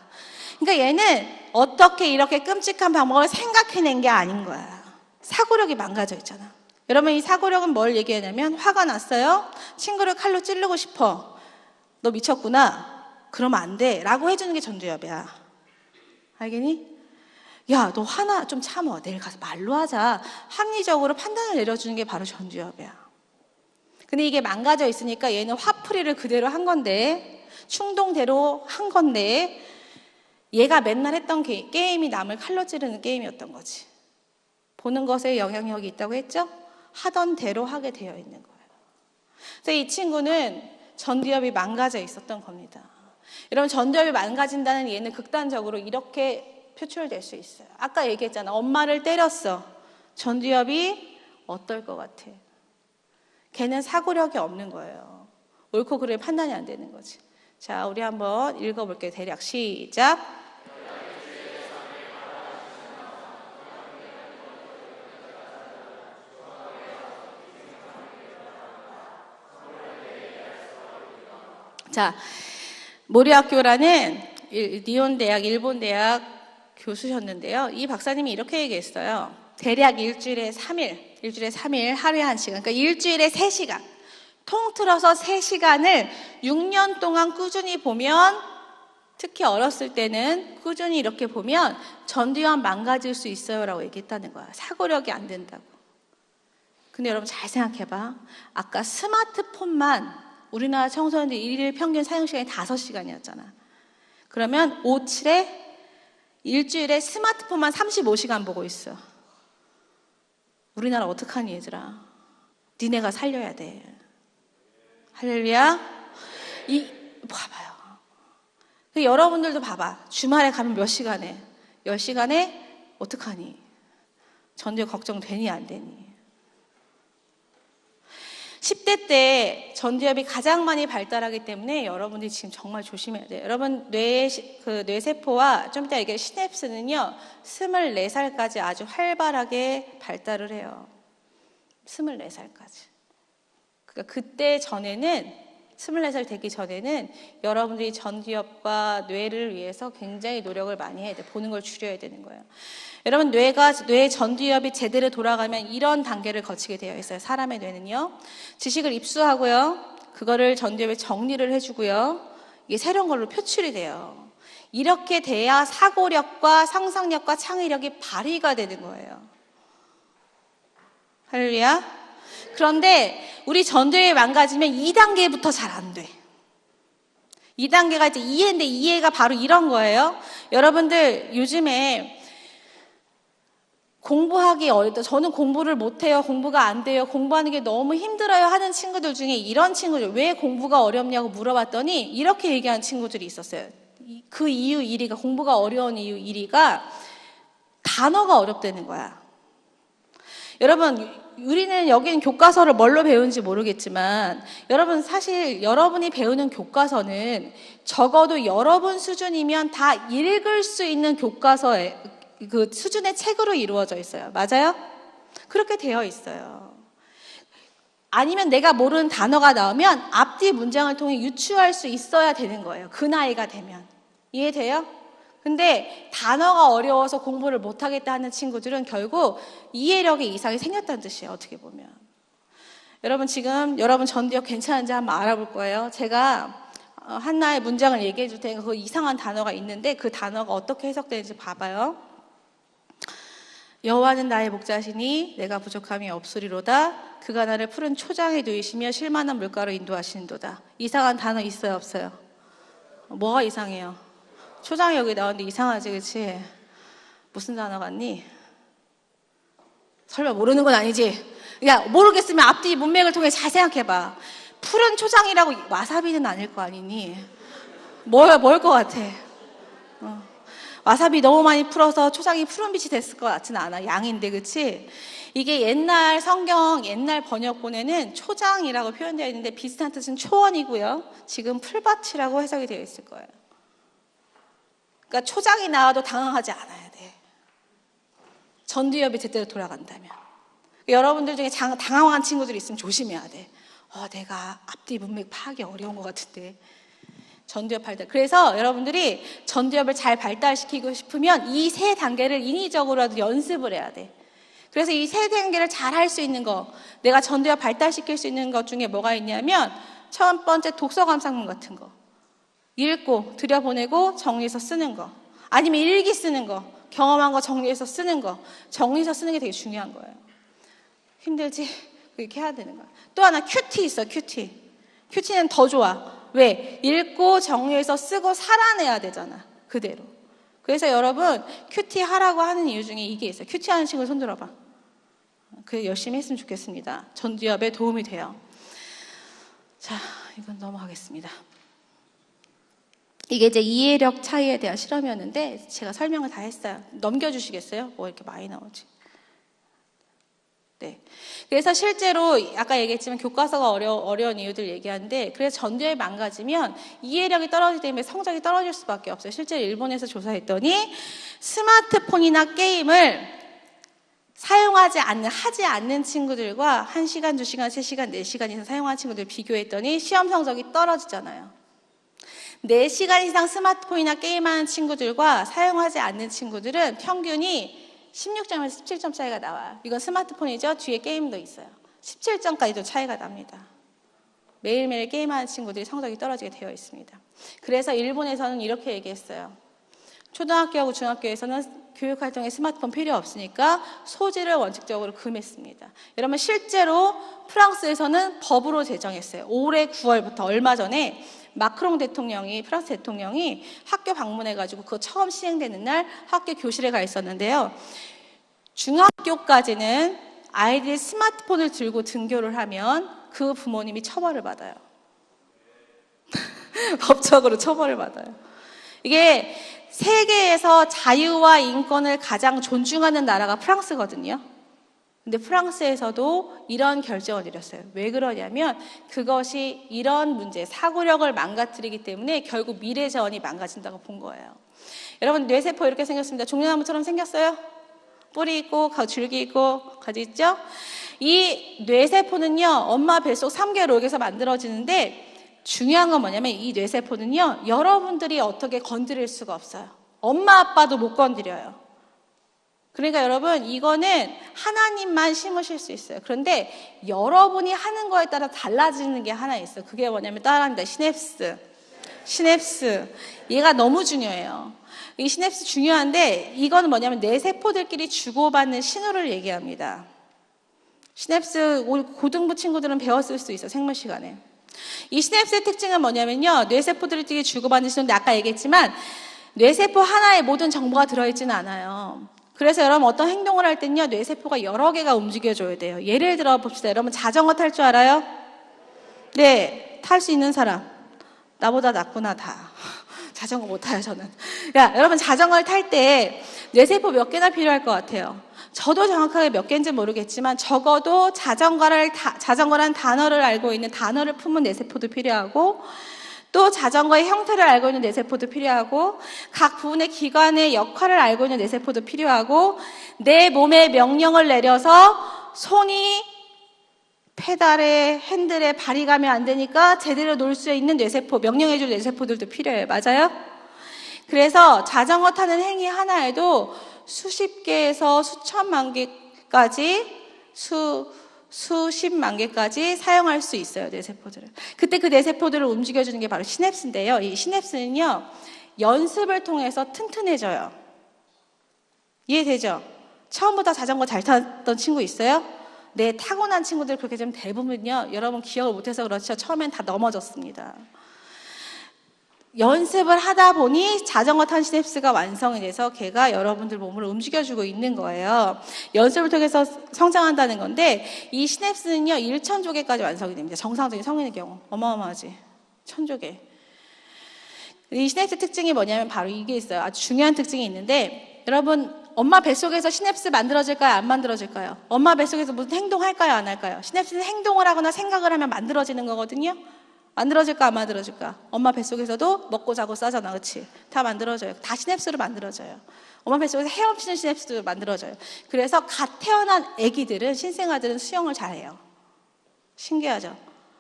그러니까 얘는 어떻게 이렇게 끔찍한 방법을 생각해낸 게 아닌 거야. 사고력이 망가져 있잖아. 여러분 이 사고력은 뭘 얘기하냐면 화가 났어요. 친구를 칼로 찌르고 싶어. 너 미쳤구나. 그러면 안 돼. 라고 해주는 게 전두엽이야. 알겠니? 야, 너 화나 좀 참어. 내일 가서 말로 하자. 합리적으로 판단을 내려주는 게 바로 전두엽이야. 근데 이게 망가져 있으니까 얘는 화풀이를 그대로 한 건데, 충동대로 한 건데, 얘가 맨날 했던 게임이 남을 칼로 찌르는 게임이었던 거지. 보는 것에 영향력이 있다고 했죠? 하던 대로 하게 되어 있는 거예요. 그래서 이 친구는 전두엽이 망가져 있었던 겁니다. 여러분 전두엽이 망가진다는 얘는 극단적으로 이렇게 표출될 수 있어요. 아까 얘기했잖아. 엄마를 때렸어. 전두엽이 어떨 것 같아? 걔는 사고력이 없는 거예요. 옳고 그름이 판단이 안 되는 거지. 자, 우리 한번 읽어볼게요. 대략 시작. 자, 모리학교라는 니온 대학, 일본 대학 교수셨는데요. 이 박사님이 이렇게 얘기했어요. 대략 일주일에 3일, 하루에 1시간. 그러니까 일주일에 3시간. 통틀어서 3시간을 6년 동안 꾸준히 보면, 특히 어렸을 때는 꾸준히 이렇게 보면 전두엽 망가질 수 있어요 라고 얘기했다는 거야. 사고력이 안 된다고. 근데 여러분 잘 생각해봐. 아까 스마트폰만 우리나라 청소년들 일일 평균 사용시간이 5시간이었잖아. 그러면 5, 7에 일주일에 스마트폰만 35시간 보고 있어. 우리나라 어떡하니 얘들아. 니네가 살려야 돼. 할렐루야. 봐봐요. 여러분들도 봐봐. 주말에 가면 몇 시간에? 10시간에 어떡하니? 전두엽 걱정되니 안 되니? 10대 때 전두엽이 가장 많이 발달하기 때문에 여러분들이 지금 정말 조심해야 돼요. 여러분 뇌세포와 좀 이따 얘기할 시냅스는요 24살까지 아주 활발하게 발달을 해요. 24살까지. 그러니까 그때 전에는 24살 되기 전에는 여러분들이 전두엽과 뇌를 위해서 굉장히 노력을 많이 해야 돼. 보는 걸 줄여야 되는 거예요. 여러분 뇌 전두엽이 제대로 돌아가면 이런 단계를 거치게 되어 있어요. 사람의 뇌는요. 지식을 입수하고요. 그거를 전두엽에 정리를 해주고요. 이게 새로운 걸로 표출이 돼요. 이렇게 돼야 사고력과 상상력과 창의력이 발휘가 되는 거예요. 할렐루야. 그런데 우리 전도회 망가지면 2단계부터 잘 안 돼. 2단계가 이제 이해인데 이해가 바로 이런 거예요. 여러분들 요즘에 공부하기 어렵다. 저는 공부를 못해요. 공부가 안 돼요. 공부하는 게 너무 힘들어요 하는 친구들 중에 이런 친구들, 왜 공부가 어렵냐고 물어봤더니 이렇게 얘기하는 친구들이 있었어요. 그 이유 1위가, 공부가 어려운 이유 1위가 단어가 어렵다는 거야. 여러분, 우리는 여기는 교과서를 뭘로 배우는지 모르겠지만 여러분, 사실 여러분이 배우는 교과서는 적어도 여러분 수준이면 다 읽을 수 있는 교과서에 그 수준의 책으로 이루어져 있어요. 맞아요? 그렇게 되어 있어요. 아니면 내가 모르는 단어가 나오면 앞뒤 문장을 통해 유추할 수 있어야 되는 거예요. 그 나이가 되면. 이해돼요? 근데 단어가 어려워서 공부를 못하겠다 하는 친구들은 결국 이해력에 이상이 생겼다는 뜻이에요. 어떻게 보면. 여러분, 지금 여러분 전두엽 괜찮은지 한번 알아볼 거예요. 제가 하나의 문장을 얘기해 줄 테니까 그 이상한 단어가 있는데 그 단어가 어떻게 해석되는지 봐봐요. 여호와는 나의 목자시니 내가 부족함이 없으리로다. 그가 나를 푸른 초장에 누이시며 쉴만한 물가로 인도하시는도다. 이상한 단어 있어요, 없어요? 뭐가 이상해요? 초장이 여기 나오는데 이상하지, 그치? 무슨 단어 같니? 설마 모르는 건 아니지? 야, 모르겠으면 앞뒤 문맥을 통해 잘 생각해봐. 푸른 초장이라고 와사비는 아닐 거 아니니? 뭘 것 같아? 와사비 너무 많이 풀어서 초장이 푸른빛이 됐을 것 같지는 않아. 양인데, 그치? 이게 옛날 성경, 옛날 번역본에는 초장이라고 표현되어 있는데 비슷한 뜻은 초원이고요. 지금 풀밭이라고 해석이 되어 있을 거예요. 그러니까 초장이 나와도 당황하지 않아야 돼. 전두엽이 제대로 돌아간다면. 여러분들 중에 당황한 친구들이 있으면 조심해야 돼. 내가 앞뒤 문맥 파악이 어려운 것 같은데. 전두엽 발달. 그래서 여러분들이 전두엽을 잘 발달시키고 싶으면 이 세 단계를 인위적으로라도 연습을 해야 돼. 그래서 이 세 단계를 잘 할 수 있는 거, 내가 전두엽 발달시킬 수 있는 것 중에 뭐가 있냐면 첫 번째 독서 감상문 같은 거. 읽고 들여보내고 정리해서 쓰는 거. 아니면 일기 쓰는 거. 경험한 거 정리해서 쓰는 거. 정리해서 쓰는 게 되게 중요한 거예요. 힘들지? 그렇게 해야 되는 거야. 또 하나 큐티 있어, 큐티. 큐티는 더 좋아. 왜? 읽고 정리해서 쓰고 살아내야 되잖아. 그대로. 그래서 여러분 큐티 하라고 하는 이유 중에 이게 있어요. 큐티 하는 친구 손 들어봐. 그 열심히 했으면 좋겠습니다. 전두엽에 도움이 돼요. 자, 이건 넘어가겠습니다. 이게 이제 이해력 차이에 대한 실험이었는데 제가 설명을 다 했어요. 넘겨주시겠어요? 뭐 이렇게 많이 나오지? 네. 그래서 실제로 아까 얘기했지만 교과서가 어려운 이유들 얘기하는데, 그래서 전두엽이 망가지면 이해력이 떨어지기 때문에 성적이 떨어질 수밖에 없어요. 실제로 일본에서 조사했더니 스마트폰이나 게임을 하지 않는 친구들과 1시간, 2시간, 3시간, 4시간 이상 사용하는 친구들 비교했더니 시험 성적이 떨어지잖아요. 4시간 이상 스마트폰이나 게임하는 친구들과 사용하지 않는 친구들은 평균이 16점에서 17점 차이가 나와요. 이건 스마트폰이죠. 뒤에 게임도 있어요. 17점까지도 차이가 납니다. 매일매일 게임하는 친구들이 성적이 떨어지게 되어 있습니다. 그래서 일본에서는 이렇게 얘기했어요. 초등학교하고 중학교에서는 교육활동에 스마트폰 필요 없으니까 소지를 원칙적으로 금했습니다. 여러분, 실제로 프랑스에서는 법으로 제정했어요. 올해 9월부터 얼마 전에 마크롱 대통령이, 프랑스 대통령이 학교 방문해가지고 그거 처음 시행되는 날 학교 교실에 가 있었는데요. 중학교까지는 아이들이 스마트폰을 들고 등교를 하면 그 부모님이 처벌을 받아요. 법적으로 처벌을 받아요. 이게 세계에서 자유와 인권을 가장 존중하는 나라가 프랑스거든요. 근데 프랑스에서도 이런 결정을 내렸어요. 왜 그러냐면 그것이 이런 문제, 사고력을 망가뜨리기 때문에 결국 미래 자원이 망가진다고 본 거예요. 여러분, 뇌세포 이렇게 생겼습니다. 종려나무처럼 생겼어요? 뿌리 있고 줄기 있고 가지 있죠? 이 뇌세포는요, 엄마 뱃속 3개월 록에서 만들어지는데 중요한 건 뭐냐면 이 뇌세포는요, 여러분들이 어떻게 건드릴 수가 없어요. 엄마 아빠도 못 건드려요. 그러니까 여러분, 이거는 하나님만 심으실 수 있어요. 그런데 여러분이 하는 거에 따라 달라지는 게 하나 있어요. 그게 뭐냐면 따라합니다. 시냅스. 얘가 너무 중요해요. 이 시냅스 중요한데 이거는 뭐냐면 뇌세포들끼리 주고받는 신호를 얘기합니다. 시냅스 고등부 친구들은 배웠을 수 있어, 생물 시간에. 이 시냅스의 특징은 뭐냐면요, 뇌세포들끼리 주고받는 신호인데 아까 얘기했지만 뇌세포 하나에 모든 정보가 들어있지는 않아요. 그래서 여러분 어떤 행동을 할 때는요, 뇌세포가 여러 개가 움직여줘야 돼요. 예를 들어 봅시다. 여러분 자전거 탈 줄 알아요? 네, 탈 수 있는 사람. 나보다 낫구나, 다. 자전거 못 타요, 저는. 야, 여러분 자전거를 탈 때 뇌세포 몇 개나 필요할 것 같아요? 저도 정확하게 몇 개인지 모르겠지만 적어도 자전거란 단어를 알고 있는 단어를 품은 뇌세포도 필요하고, 또 자전거의 형태를 알고 있는 뇌세포도 필요하고, 각 부분의 기관의 역할을 알고 있는 뇌세포도 필요하고, 내 몸에 명령을 내려서 손이 페달에 핸들에 발이 가면 안 되니까 제대로 놓을 수 있는 뇌세포, 명령해줄 뇌세포들도 필요해요. 맞아요? 그래서 자전거 타는 행위 하나에도 수십 개에서 수천만 개까지 수십만 개까지 사용할 수 있어요, 뇌세포들을. 그때 그 뇌세포들을 움직여주는 게 바로 시냅스인데요. 이 시냅스는요, 연습을 통해서 튼튼해져요. 이해되죠? 처음부터 자전거 잘 탔던 친구 있어요? 네, 타고난 친구들 그렇게 좀 대부분요, 여러분 기억을 못해서 그렇죠. 처음엔 다 넘어졌습니다. 연습을 하다 보니 자전거 탄 시냅스가 완성이 돼서 걔가 여러분들 몸을 움직여주고 있는 거예요. 연습을 통해서 성장한다는 건데, 이 시냅스는요 1,000조 개까지 완성이 됩니다. 정상적인 성인의 경우. 어마어마하지. 1,000조 개. 이 시냅스 특징이 뭐냐면 바로 이게 있어요. 아주 중요한 특징이 있는데, 여러분 엄마 뱃속에서 시냅스 만들어질까요? 안 만들어질까요? 엄마 뱃속에서 무슨 행동할까요? 안 할까요? 시냅스는 행동을 하거나 생각을 하면 만들어지는 거거든요. 만들어질까 안 만들어질까? 엄마 뱃속에서도 먹고 자고 싸잖아, 그렇지? 다 만들어져요. 다 시냅스로 만들어져요. 엄마 뱃속에서 헤엄치는 시냅스도 만들어져요. 그래서 갓 태어난 아기들은, 신생아들은 수영을 잘해요. 신기하죠?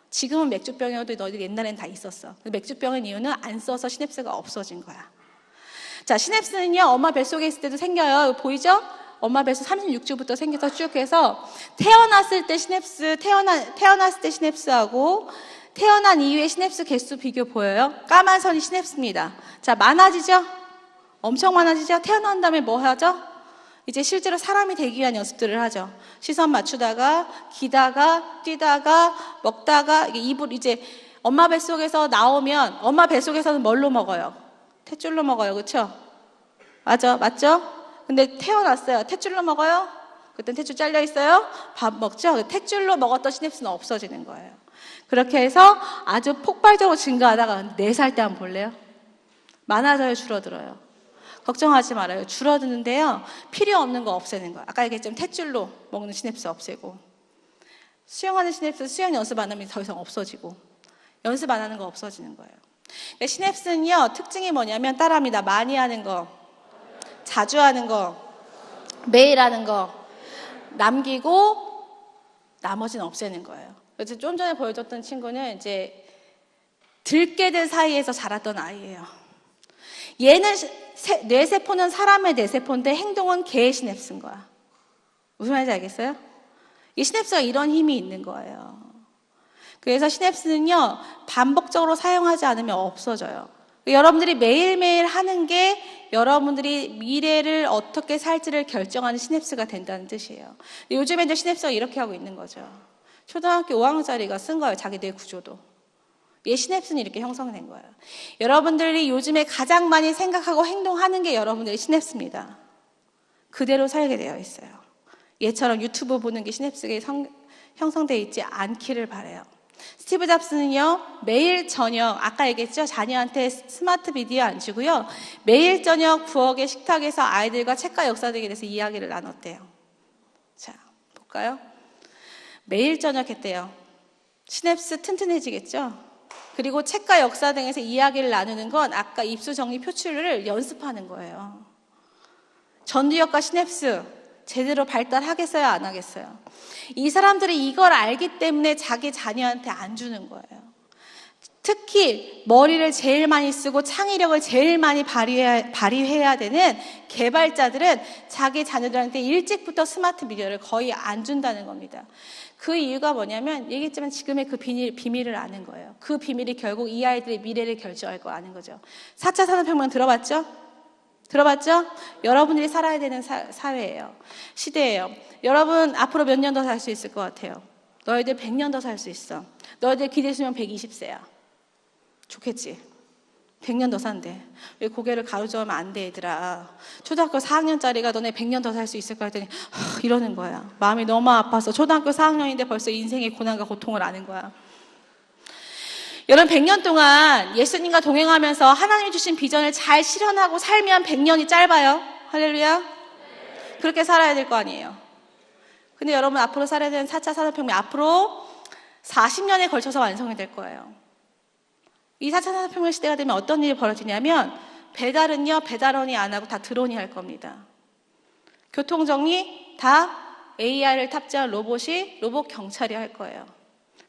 지금은 맥주병이어도 너희들 옛날엔 다 있었어. 맥주병인 이유는 안 써서 시냅스가 없어진 거야. 자, 시냅스는요 엄마 뱃속에 있을 때도 생겨요. 보이죠? 엄마 뱃속 36주부터 생겨서 쭉 해서 태어났을 때 시냅스, 태어났을 때 시냅스하고 태어난 이후에 시냅스 개수 비교 보여요? 까만 선이 시냅스입니다. 자, 많아지죠? 엄청 많아지죠? 태어난 다음에 뭐 하죠? 이제 실제로 사람이 되기 위한 연습들을 하죠. 시선 맞추다가, 기다가, 뛰다가, 먹다가, 이제 엄마 뱃속에서 나오면, 엄마 뱃속에서는 뭘로 먹어요? 탯줄로 먹어요. 그쵸? 맞죠? 근데 태어났어요. 탯줄로 먹어요? 그땐 탯줄 잘려 있어요? 밥 먹죠? 탯줄로 먹었던 시냅스는 없어지는 거예요. 그렇게 해서 아주 폭발적으로 증가하다가 4살 때 한번 볼래요? 많아져요, 줄어들어요? 걱정하지 말아요. 줄어드는데요, 필요 없는 거 없애는 거예요. 아까 얘기했지만 탯줄로 먹는 시냅스 없애고, 수영하는 시냅스 수영 연습 안 하면 더 이상 없어지고, 연습 안 하는 거 없어지는 거예요. 시냅스는요 특징이 뭐냐면 따라합니다. 많이 하는 거, 자주 하는 거, 매일 하는 거, 남기고 나머지는 없애는 거예요. 그래서 좀 전에 보여줬던 친구는 이제 들깨들 사이에서 자랐던 아이예요. 얘는 뇌세포는 사람의 뇌세포인데 행동은 개의 시냅스인 거야. 무슨 말인지 알겠어요? 이 시냅스가 이런 힘이 있는 거예요. 그래서 시냅스는요 반복적으로 사용하지 않으면 없어져요. 여러분들이 매일매일 하는 게 여러분들이 미래를 어떻게 살지를 결정하는 시냅스가 된다는 뜻이에요. 요즘에 이제 시냅스가 이렇게 하고 있는 거죠. 초등학교 5학년짜리가 쓴 거예요. 자기 뇌 구조도. 얘 시냅스는 이렇게 형성된 거예요. 여러분들이 요즘에 가장 많이 생각하고 행동하는 게 여러분들의 시냅스입니다. 그대로 살게 되어 있어요. 얘처럼 유튜브 보는 게 시냅스가 형성되어 있지 않기를 바라요. 스티브 잡스는요 매일 저녁, 아까 얘기했죠, 자녀한테 스마트 비디오 안 주고요 매일 저녁 부엌의 식탁에서 아이들과 책과 역사등에 대해서 이야기를 나눴대요. 자, 볼까요? 매일 저녁 했대요. 시냅스 튼튼해지겠죠? 그리고 책과 역사 등에서 이야기를 나누는 건 아까 입수 정리 표출을 연습하는 거예요. 전두엽과 시냅스 제대로 발달하겠어요? 안 하겠어요? 이 사람들이 이걸 알기 때문에 자기 자녀한테 안 주는 거예요. 특히 머리를 제일 많이 쓰고 창의력을 제일 많이 발휘해야 되는 개발자들은 자기 자녀들한테 일찍부터 스마트 미디어를 거의 안 준다는 겁니다. 그 이유가 뭐냐면 얘기했지만 지금의 그 비밀을 아는 거예요. 그 비밀이 결국 이 아이들의 미래를 결정할 거 아는 거죠. 4차 산업혁명 들어봤죠? 여러분들이 살아야 되는 사회예요. 시대예요. 여러분 앞으로 몇 년 더 살 수 있을 것 같아요? 너희들 100년 더 살 수 있어. 너희들 기대 수명 120세야. 좋겠지? 100년 더 산대. 왜 고개를 가로저으면 안 돼, 얘들아. 초등학교 4학년짜리가 너네 100년 더 살 수 있을까 했더니 이러는 거야. 마음이 너무 아파서 초등학교 4학년인데 벌써 인생의 고난과 고통을 아는 거야. 여러분 100년 동안 예수님과 동행하면서 하나님이 주신 비전을 잘 실현하고 살면 100년이 짧아요. 할렐루야. 그렇게 살아야 될 거 아니에요. 근데 여러분 앞으로 살아야 되는 4차 산업혁명 앞으로 40년에 걸쳐서 완성이 될 거예요. 이 4차 산업혁명 시대가 되면 어떤 일이 벌어지냐면 배달은요, 배달원이 안 하고 다 드론이 할 겁니다. 교통정리 다 AI를 탑재한 로봇 경찰이 할 거예요.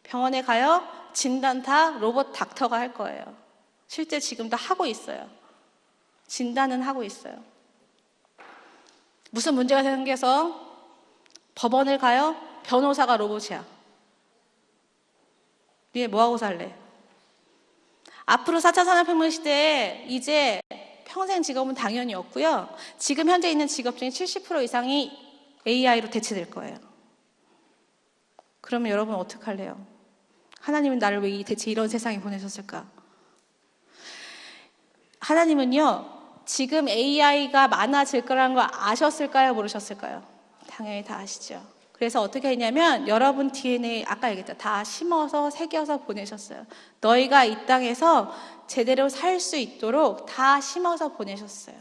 병원에 가요, 진단 다 로봇 닥터가 할 거예요. 실제 지금도 하고 있어요. 진단은 하고 있어요. 무슨 문제가 생겨서 법원을 가요, 변호사가 로봇이야. 니네 뭐하고 살래? 앞으로 4차 산업혁명 시대에 이제 평생 직업은 당연히 없고요. 지금 현재 있는 직업 중에 70% 이상이 AI로 대체될 거예요. 그러면 여러분 어떡할래요? 하나님은 나를 왜 대체 이런 세상에 보내셨을까? 하나님은요, 지금 AI가 많아질 거라는 걸 아셨을까요? 모르셨을까요? 당연히 다 아시죠. 그래서 어떻게 했냐면 여러분 DNA 아까 얘기했다 다 심어서 새겨서 보내셨어요. 너희가 이 땅에서 제대로 살 수 있도록 다 심어서 보내셨어요.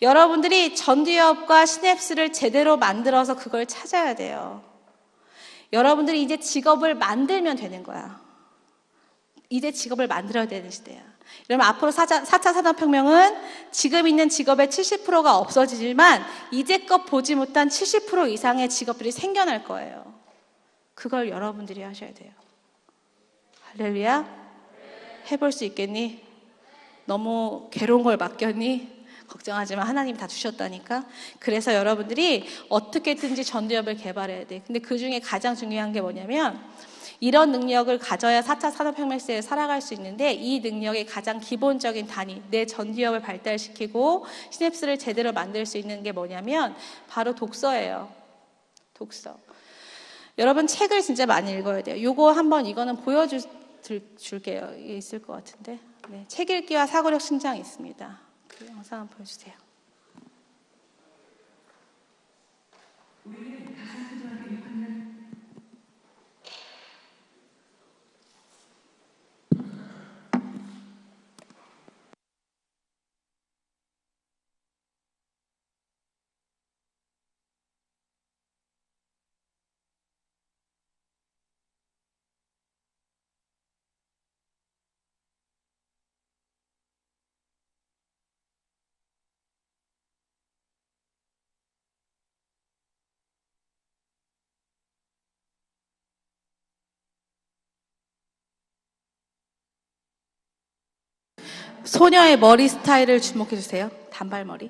여러분들이 전두엽과 시냅스를 제대로 만들어서 그걸 찾아야 돼요. 여러분들이 이제 직업을 만들면 되는 거야. 이제 직업을 만들어야 되는 시대야. 여러분 앞으로 4차 산업혁명은 지금 있는 직업의 70%가 없어지지만 이제껏 보지 못한 70% 이상의 직업들이 생겨날 거예요. 그걸 여러분들이 하셔야 돼요. 할렐루야. 해볼 수 있겠니? 너무 괴로운 걸 맡겼니? 걱정하지 마. 하나님이 다 주셨다니까. 그래서 여러분들이 어떻게든지 전두엽을 개발해야 돼. 근데 그 중에 가장 중요한 게 뭐냐면 이런 능력을 가져야 4차 산업혁명 시대에 살아갈 수 있는데 이 능력의 가장 기본적인 단위, 내 전두엽을 발달시키고 시냅스를 제대로 만들 수 있는 게 뭐냐면 바로 독서예요. 독서. 여러분 책을 진짜 많이 읽어야 돼요. 요거 한번 이거는 보여줄게요. 이게 있을 것 같은데. 네, 책 읽기와 사고력 신장이 있습니다. 그 영상 한번 보여주세요. 소녀의 머리 스타일을 주목해 주세요. 단발머리.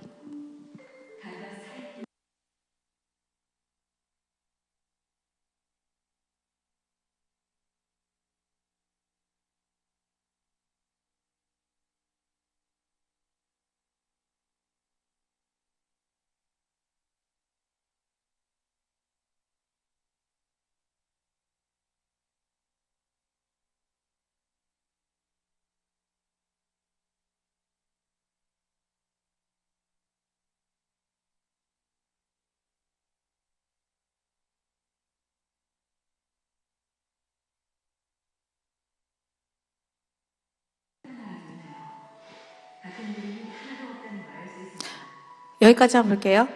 여기까지 한번 볼게요.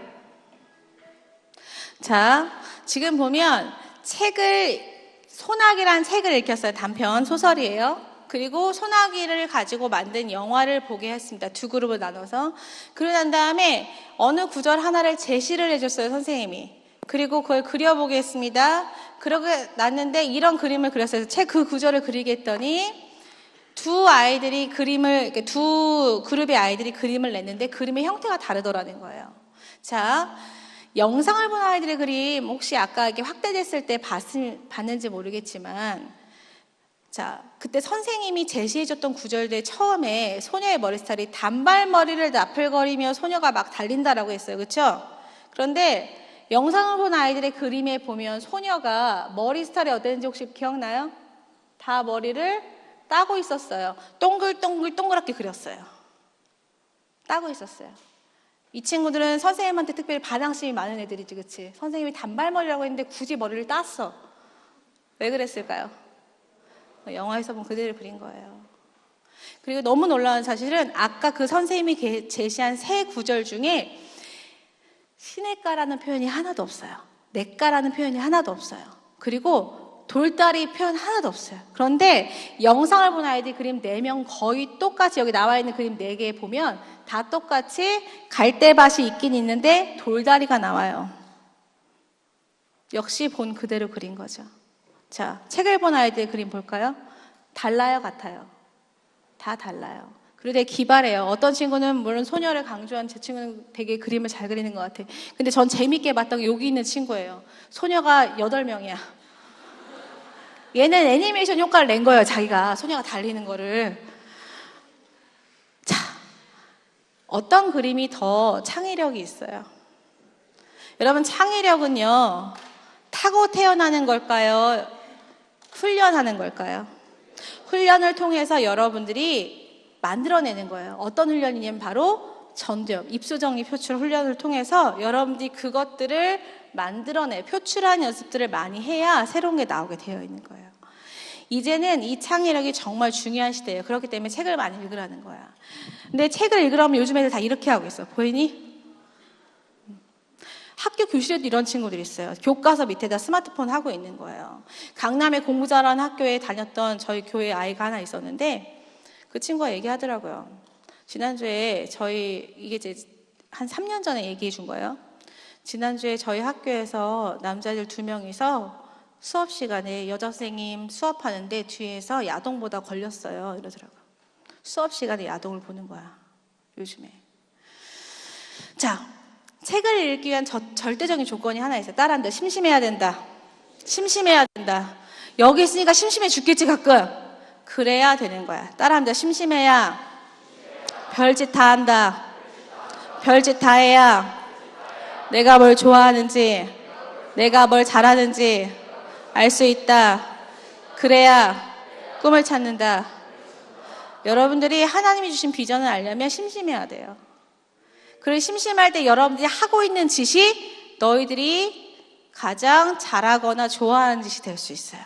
자, 지금 보면 소나기란 책을 읽혔어요. 단편 소설이에요. 그리고 소나기를 가지고 만든 영화를 보게 했습니다. 두 그룹을 나눠서. 그러고 난 다음에 어느 구절 하나를 제시를 해줬어요, 선생님이. 그리고 그걸 그려보게 했습니다. 그러고 났는데 이런 그림을 그렸어요. 책 그 구절을 그리게 했더니 두 그룹의 아이들이 그림을 냈는데 그림의 형태가 다르더라는 거예요. 자, 영상을 본 아이들의 그림 혹시 아까 이게 확대됐을 때 봤는지 모르겠지만 자, 그때 선생님이 제시해줬던 구절들 처음에 소녀의 머리 스타일이 단발머리를 나풀거리며 소녀가 막 달린다라고 했어요. 그렇죠? 그런데 영상을 본 아이들의 그림에 보면 소녀가 머리 스타일이 어땠는지 혹시 기억나요? 다 머리를 따고 있었어요. 동글동글 동그랗게 그렸어요. 따고 있었어요. 이 친구들은 선생님한테 특별히 반항심이 많은 애들이지, 그치? 선생님이 단발머리라고 했는데 굳이 머리를 땄어. 왜 그랬을까요? 영화에서 본 그대로 그린 거예요. 그리고 너무 놀라운 사실은 아까 그 선생님이 제시한 세 구절 중에 시냇가라는 표현이 하나도 없어요. 냇가라는 표현이 하나도 없어요. 그리고 돌다리 표현 하나도 없어요. 그런데 영상을 본 아이들 그림 4명 거의 똑같이 여기 나와 있는 그림 4개 보면 다 똑같이 갈대밭이 있긴 있는데 돌다리가 나와요. 역시 본 그대로 그린 거죠. 자, 책을 본 아이들 그림 볼까요? 달라요, 같아요? 다 달라요. 그리고 되게 기발해요. 어떤 친구는 물론 소녀를 강조한 제 친구는 되게 그림을 잘 그리는 것 같아. 근데 전 재밌게 봤던 게 여기 있는 친구예요. 소녀가 8명이야. 얘는 애니메이션 효과를 낸 거예요. 자기가 소녀가 달리는 거를. 자, 어떤 그림이 더 창의력이 있어요? 여러분, 창의력은요, 타고 태어나는 걸까요? 훈련하는 걸까요? 훈련을 통해서 여러분들이 만들어내는 거예요. 어떤 훈련이냐면 바로 전두엽, 입수정리 표출 훈련을 통해서 여러분들이 그것들을 표출하는 연습들을 많이 해야 새로운 게 나오게 되어 있는 거예요. 이제는 이 창의력이 정말 중요한 시대예요. 그렇기 때문에 책을 많이 읽으라는 거야. 근데 책을 읽으라면 요즘 애들 다 이렇게 하고 있어. 보이니? 학교 교실에도 이런 친구들이 있어요. 교과서 밑에다 스마트폰 하고 있는 거예요. 강남에 공부 잘하는 학교에 다녔던 저희 교회 아이가 하나 있었는데 그 친구가 얘기하더라고요. 지난주에 이게 이제 한 3년 전에 얘기해 준 거예요. 지난주에 저희 학교에서 남자들 2명이서 수업 시간에 여자 선생님 수업하는데 뒤에서 야동보다 걸렸어요. 이러더라고요. 수업 시간에 야동을 보는 거야. 요즘에. 자, 책을 읽기 위한 절대적인 조건이 하나 있어요. 따라한다. 심심해야 된다. 심심해야 된다. 여기 있으니까 심심해 죽겠지 가끔. 그래야 되는 거야. 따라한다. 심심해야 별짓 다 한다. 별짓 다 해야 내가 뭘 좋아하는지, 내가 뭘 잘하는지 알 수 있다. 그래야 꿈을 찾는다. 여러분들이 하나님이 주신 비전을 알려면 심심해야 돼요. 그리고 심심할 때 여러분들이 하고 있는 짓이 너희들이 가장 잘하거나 좋아하는 짓이 될 수 있어요.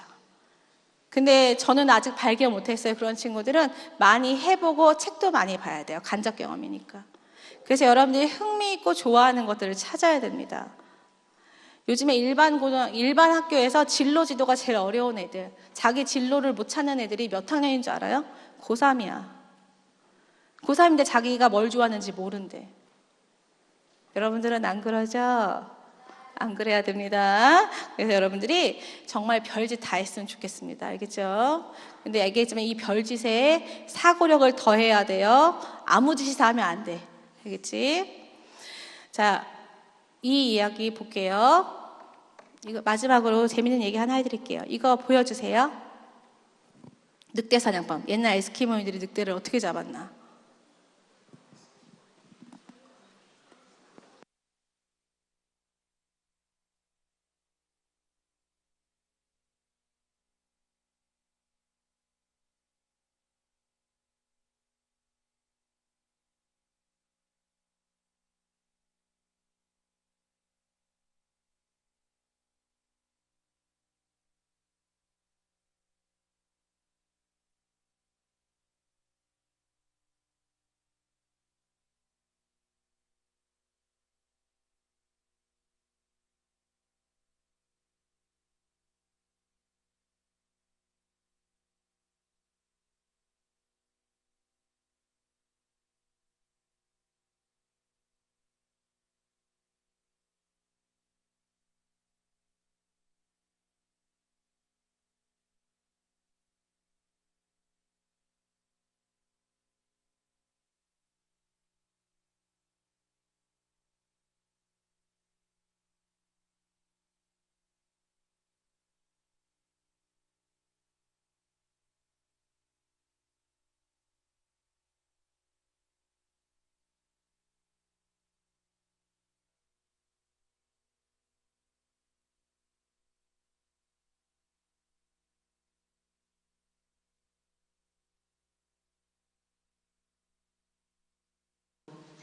근데 저는 아직 발견 못했어요. 그런 친구들은 많이 해보고 책도 많이 봐야 돼요. 간접 경험이니까. 그래서 여러분들이 흥미있고 좋아하는 것들을 찾아야 됩니다. 요즘에 일반 학교에서 진로 지도가 제일 어려운 애들, 자기 진로를 못 찾는 애들이 몇 학년인 줄 알아요? 고3이야. 고3인데 자기가 뭘 좋아하는지 모른대. 여러분들은 안 그러죠? 안 그래야 됩니다. 그래서 여러분들이 정말 별짓 다 했으면 좋겠습니다. 알겠죠? 근데 얘기했지만 이 별짓에 사고력을 더해야 돼요. 아무 짓이 다 하면 안 돼. 알겠지? 자, 이 이야기 볼게요. 이거 마지막으로 재밌는 얘기 하나 해드릴게요. 이거 보여주세요. 늑대 사냥법. 옛날 에스키모인들이 늑대를 어떻게 잡았나?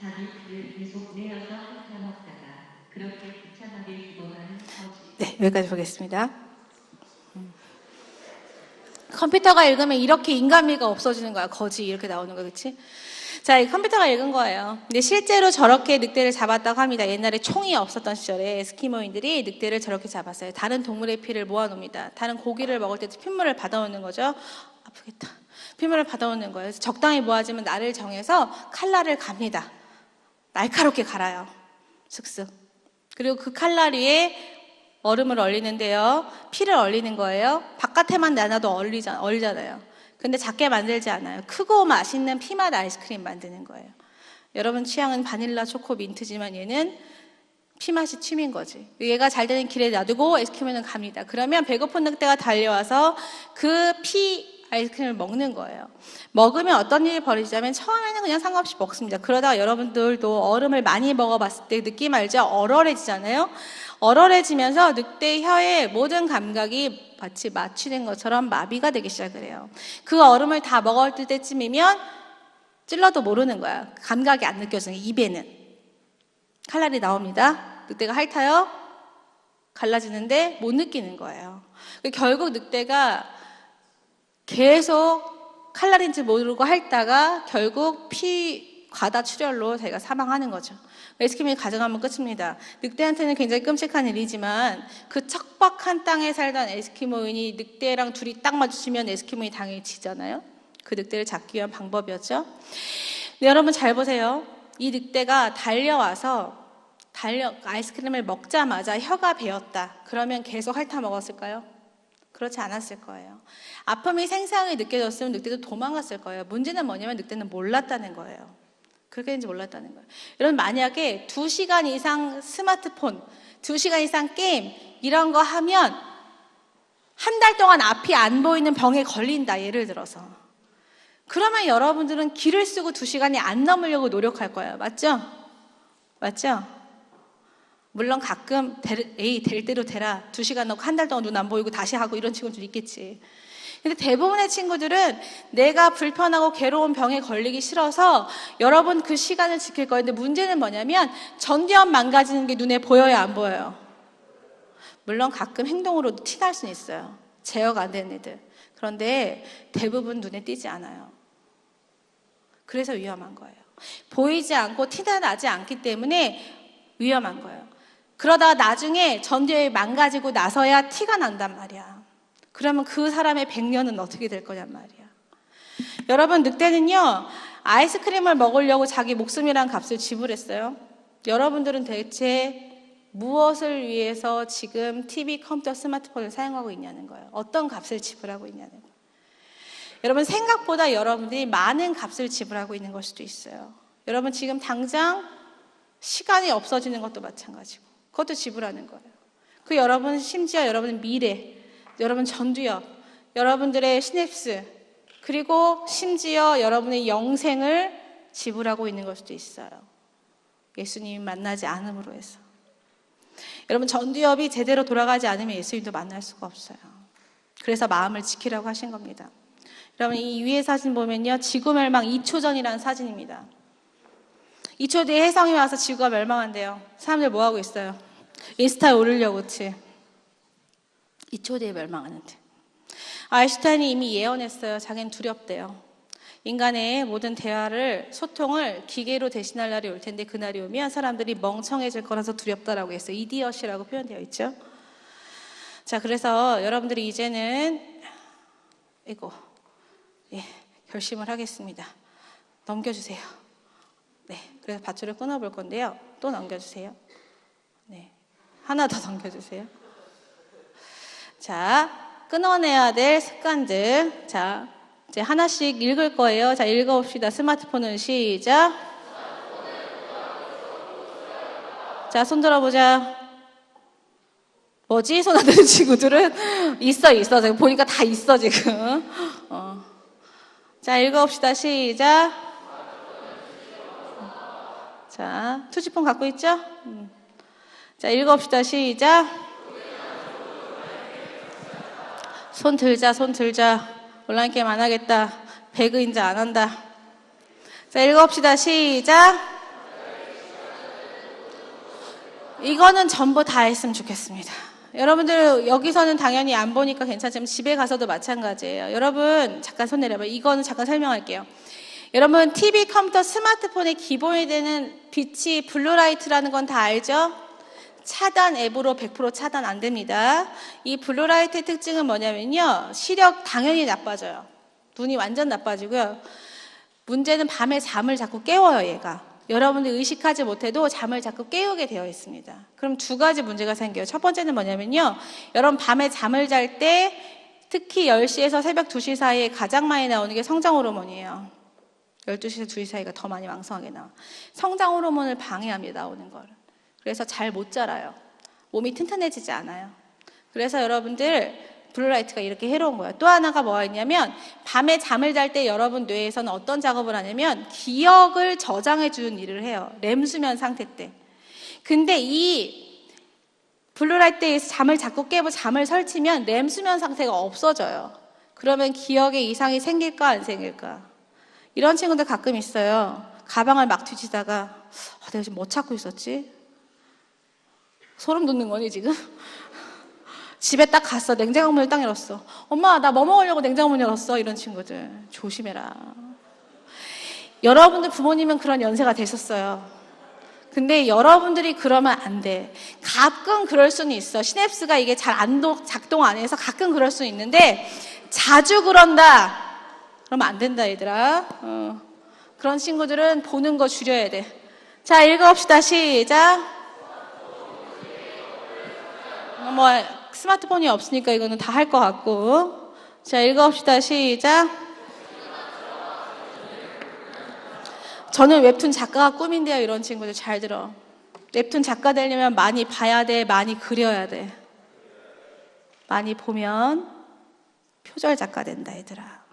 자기 피를 계속 내어서 핥아먹다가 그렇게 비참하게 죽어가는 거지. 네, 여기까지 보겠습니다. 컴퓨터가 읽으면 이렇게 인간미가 없어지는 거야. 거지 이렇게 나오는 거, 그렇지? 자, 이 컴퓨터가 읽은 거예요. 근데 실제로 저렇게 늑대를 잡았다고 합니다. 옛날에 총이 없었던 시절에 에스키모인들이 늑대를 저렇게 잡았어요. 다른 동물의 피를 모아놓습니다. 다른 고기를 먹을 때도 핏물을 받아오는 거죠. 아프겠다. 핏물을 받아오는 거예요. 그래서 적당히 모아지면 날을 정해서 칼날을 갑니다. 날카롭게 갈아요. 슥슥. 그리고 그 칼날 위에 얼음을 얼리는데요. 피를 얼리는 거예요. 바깥에만 나눠도 얼리잖아요. 근데 작게 만들지 않아요. 크고 맛있는 피맛 아이스크림 만드는 거예요. 여러분 취향은 바닐라, 초코, 민트지만 얘는 피맛이 취미인 거지. 얘가 잘 되는 길에 놔두고 에스키모는 갑니다. 그러면 배고픈 늑대가 달려와서 그 피 아이스크림을 먹는 거예요. 먹으면 어떤 일이 벌어지냐면 처음에는 그냥 상관없이 먹습니다. 그러다가 여러분들도 얼음을 많이 먹어봤을 때 느낌 알죠? 얼얼해지잖아요. 얼얼해지면서 늑대 혀의 모든 감각이 마치 마취된 것처럼 마비가 되기 시작을 해요. 그 얼음을 다 먹을 때쯤이면 찔러도 모르는 거야. 감각이 안 느껴지는 입에는. 칼날이 나옵니다. 늑대가 핥아요. 갈라지는데 못 느끼는 거예요. 결국 늑대가 계속 칼날인지 모르고 핥다가 결국 피 과다 출혈로 자기가 사망하는 거죠. 에스키모이 가정하면 끝입니다. 늑대한테는 굉장히 끔찍한 일이지만 그 척박한 땅에 살던 에스키모인이 늑대랑 둘이 딱 마주치면 에스키모인이 당연히 지잖아요. 그 늑대를 잡기 위한 방법이었죠. 네, 여러분 잘 보세요. 이 늑대가 달려와서 아이스크림을 먹자마자 혀가 베었다. 그러면 계속 핥아 먹었을까요? 그렇지 않았을 거예요. 아픔이 생생하게 느껴졌으면 늑대도 도망갔을 거예요. 문제는 뭐냐면 늑대는 몰랐다는 거예요. 그렇게 된지 몰랐다는 거예요. 여러분 만약에 2시간 이상 스마트폰, 2시간 이상 게임 이런 거 하면 한 달 동안 앞이 안 보이는 병에 걸린다. 예를 들어서. 그러면 여러분들은 길을 쓰고 2시간이 안 넘으려고 노력할 거예요. 맞죠? 맞죠? 물론 가끔 에이 될 대로 되라. 2시간 넣고 한 달 동안 눈 안 보이고 다시 하고 이런 친구들 있겠지. 근데 대부분의 친구들은 내가 불편하고 괴로운 병에 걸리기 싫어서 여러분 그 시간을 지킬 거예요. 근데 문제는 뭐냐면 전두엽 망가지는 게 눈에 보여요, 안 보여요? 물론 가끔 행동으로도 티날 수는 있어요. 제어가 안 되는 애들. 그런데 대부분 눈에 띄지 않아요. 그래서 위험한 거예요. 보이지 않고 티가 나지 않기 때문에 위험한 거예요. 그러다가 나중에 전두엽이 망가지고 나서야 티가 난단 말이야. 그러면 그 사람의 100년은 어떻게 될 거냔 말이야. 여러분 늑대는요. 아이스크림을 먹으려고 자기 목숨이란 값을 지불했어요. 여러분들은 대체 무엇을 위해서 지금 TV, 컴퓨터, 스마트폰을 사용하고 있냐는 거예요. 어떤 값을 지불하고 있냐는 거예요. 여러분 생각보다 여러분들이 많은 값을 지불하고 있는 걸 수도 있어요. 여러분 지금 당장 시간이 없어지는 것도 마찬가지고 그것도 지불하는 거예요. 그 여러분 심지어 여러분의 미래, 여러분 전두엽, 여러분들의 시냅스, 그리고 심지어 여러분의 영생을 지불하고 있는 걸 수도 있어요. 예수님이 만나지 않음으로 해서. 여러분 전두엽이 제대로 돌아가지 않으면 예수님도 만날 수가 없어요. 그래서 마음을 지키라고 하신 겁니다. 여러분 이 위에 사진 보면요. 지구 멸망 2초 전이라는 사진입니다. 2초 뒤에 혜성이 와서 지구가 멸망한대요. 사람들 뭐 하고 있어요? 인스타에 올리려고 그치? 2초 뒤에 멸망하는데. 아인슈타인이 이미 예언했어요. 자기는 두렵대요. 인간의 모든 대화를, 소통을 기계로 대신할 날이 올 텐데 그날이 오면 사람들이 멍청해질 거라서 두렵다라고 했어요. 이디엇이라고 표현되어 있죠. 자, 그래서 여러분들이 이제는 결심을 하겠습니다. 넘겨주세요. 네, 그래서 밧줄을 끊어볼 건데요. 또 넘겨주세요. 네, 하나 더 넘겨주세요. 자, 끊어내야 될 습관들. 자, 이제 하나씩 읽을 거예요. 자, 읽어봅시다. 스마트폰을 시작. 자, 손 들어보자. 뭐지? 손 안 드는 친구들은 있어. 제가 보니까 다 있어 지금. 자, 읽어봅시다. 시작. 자, 투지폰 갖고 있죠? 자, 읽어봅시다. 시작. 손 들자. 온라인 게임 안 하겠다. 배그 인자 안 한다. 자, 읽어봅시다. 시작. 이거는 전부 다 했으면 좋겠습니다. 여러분들 여기서는 당연히 안 보니까 괜찮지만 집에 가서도 마찬가지예요. 여러분 잠깐 손 내려봐요. 이거는 잠깐 설명할게요. 여러분 TV, 컴퓨터, 스마트폰의 기본이 되는 빛이 블루라이트라는 건 다 알죠? 차단 앱으로 100% 차단 안 됩니다. 이 블루라이트의 특징은 뭐냐면요. 시력 당연히 나빠져요. 눈이 완전 나빠지고요. 문제는 밤에 잠을 자꾸 깨워요, 얘가. 여러분들 의식하지 못해도 잠을 자꾸 깨우게 되어 있습니다. 그럼 두 가지 문제가 생겨요. 첫 번째는 뭐냐면요. 여러분 밤에 잠을 잘 때 특히 10시에서 새벽 2시 사이에 가장 많이 나오는 게 성장 호르몬이에요. 12시에서 2시 사이가 더 많이 왕성하게 나와. 성장 호르몬을 방해합니다, 나오는 걸. 그래서 잘 못 자라요. 몸이 튼튼해지지 않아요. 그래서 여러분들 블루라이트가 이렇게 해로운 거예요. 또 하나가 뭐가 있냐면 밤에 잠을 잘 때 여러분 뇌에서는 어떤 작업을 하냐면 기억을 저장해 주는 일을 해요. 렘 수면 상태 때. 근데 이 블루라이트에서 잠을 자꾸 깨고 잠을 설치면 렘 수면 상태가 없어져요. 그러면 기억에 이상이 생길까 안 생길까? 이런 친구들 가끔 있어요. 가방을 막 뒤지다가 내가 지금 뭐 찾고 있었지? 소름 돋는 거니 지금? 집에 딱 갔어. 냉장고 문을 딱 열었어. 엄마 나 뭐 먹으려고 냉장고 문 열었어. 이런 친구들 조심해라. 여러분들 부모님은 그런 연세가 되셨어요. 근데 여러분들이 그러면 안 돼. 가끔 그럴 수는 있어. 시냅스가 이게 잘 작동 안 해서 가끔 그럴 수는 있는데 자주 그런다. 그러면 안 된다 얘들아. 그런 친구들은 보는 거 줄여야 돼. 자 읽어봅시다. 시작. 뭐 스마트폰이 없으니까 이거는 다 할 것 같고. 자 읽어봅시다. 시작. 저는 웹툰 작가가 꿈인데요. 이런 친구들 잘 들어. 웹툰 작가 되려면 많이 봐야 돼. 많이 그려야 돼. 많이 보면 표절 작가 된다 얘들아.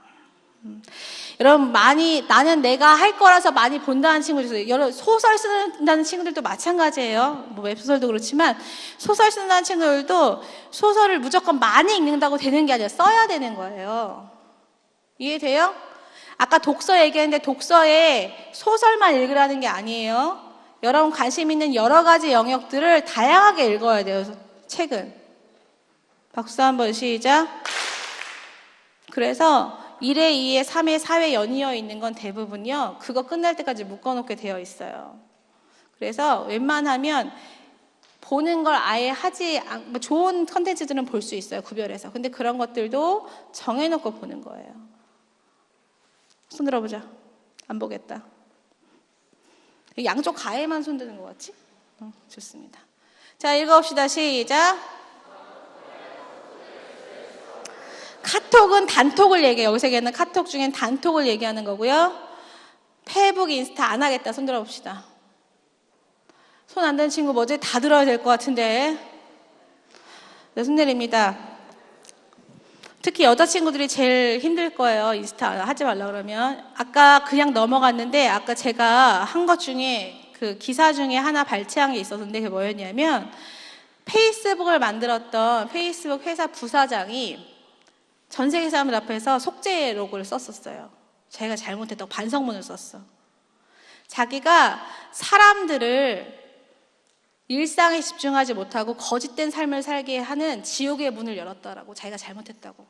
여러분 나는 내가 할 거라서 많이 본다는 친구들 있어요. 여러분 소설 쓴다는 친구들도 마찬가지예요. 뭐 웹소설도 그렇지만 소설 쓴다는 친구들도 소설을 무조건 많이 읽는다고 되는 게 아니라 써야 되는 거예요. 이해돼요? 아까 독서 얘기했는데 독서에 소설만 읽으라는 게 아니에요. 여러분 관심 있는 여러 가지 영역들을 다양하게 읽어야 돼요. 책은. 박수 한번 시작. 그래서 1회, 2회, 3회, 4회 연이어 있는 건 대부분요. 그거 끝날 때까지 묶어놓게 되어 있어요. 그래서 웬만하면 보는 걸 아예 뭐 좋은 컨텐츠들은 볼 수 있어요. 구별해서. 근데 그런 것들도 정해놓고 보는 거예요. 손 들어보자. 안 보겠다. 양쪽 가에만 손 드는 것 같지? 좋습니다. 자, 읽어봅시다. 시작. 카톡은 단톡을 얘기해요. 여기서 얘기하는 카톡 중엔 단톡을 얘기하는 거고요. 페이북, 인스타 안 하겠다. 손 들어봅시다. 손 안 드는 친구 뭐지? 다 들어야 될 것 같은데. 네, 손 내립니다. 특히 여자친구들이 제일 힘들 거예요. 인스타 하지 말라 그러면. 아까 그냥 넘어갔는데 아까 제가 한 것 중에 그 기사 중에 하나 발췌한 게 있었는데 그게 뭐였냐면 페이스북을 만들었던 페이스북 회사 부사장이 전 세계 사람들 앞에서 속죄록을 썼었어요. 자기가 잘못했다고 반성문을 썼어. 자기가 사람들을 일상에 집중하지 못하고 거짓된 삶을 살게 하는 지옥의 문을 열었다라고 자기가 잘못했다고.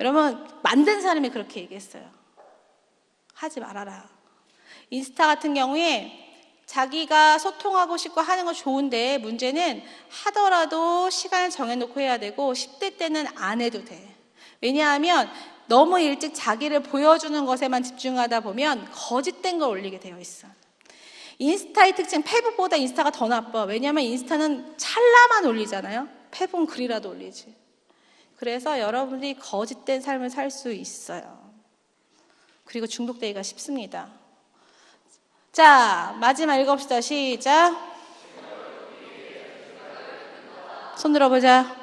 여러분 만든 사람이 그렇게 얘기했어요. 하지 말아라. 인스타 같은 경우에 자기가 소통하고 싶고 하는 건 좋은데 문제는 하더라도 시간을 정해놓고 해야 되고 10대 때는 안 해도 돼. 왜냐하면 너무 일찍 자기를 보여주는 것에만 집중하다 보면 거짓된 걸 올리게 되어 있어. 인스타의 특징, 페북보다 인스타가 더 나빠. 왜냐하면 인스타는 찰나만 올리잖아요. 페북은 글이라도 올리지. 그래서 여러분들이 거짓된 삶을 살 수 있어요. 그리고 중독되기가 쉽습니다. 자, 마지막 읽어봅시다. 시작. 손 들어보자.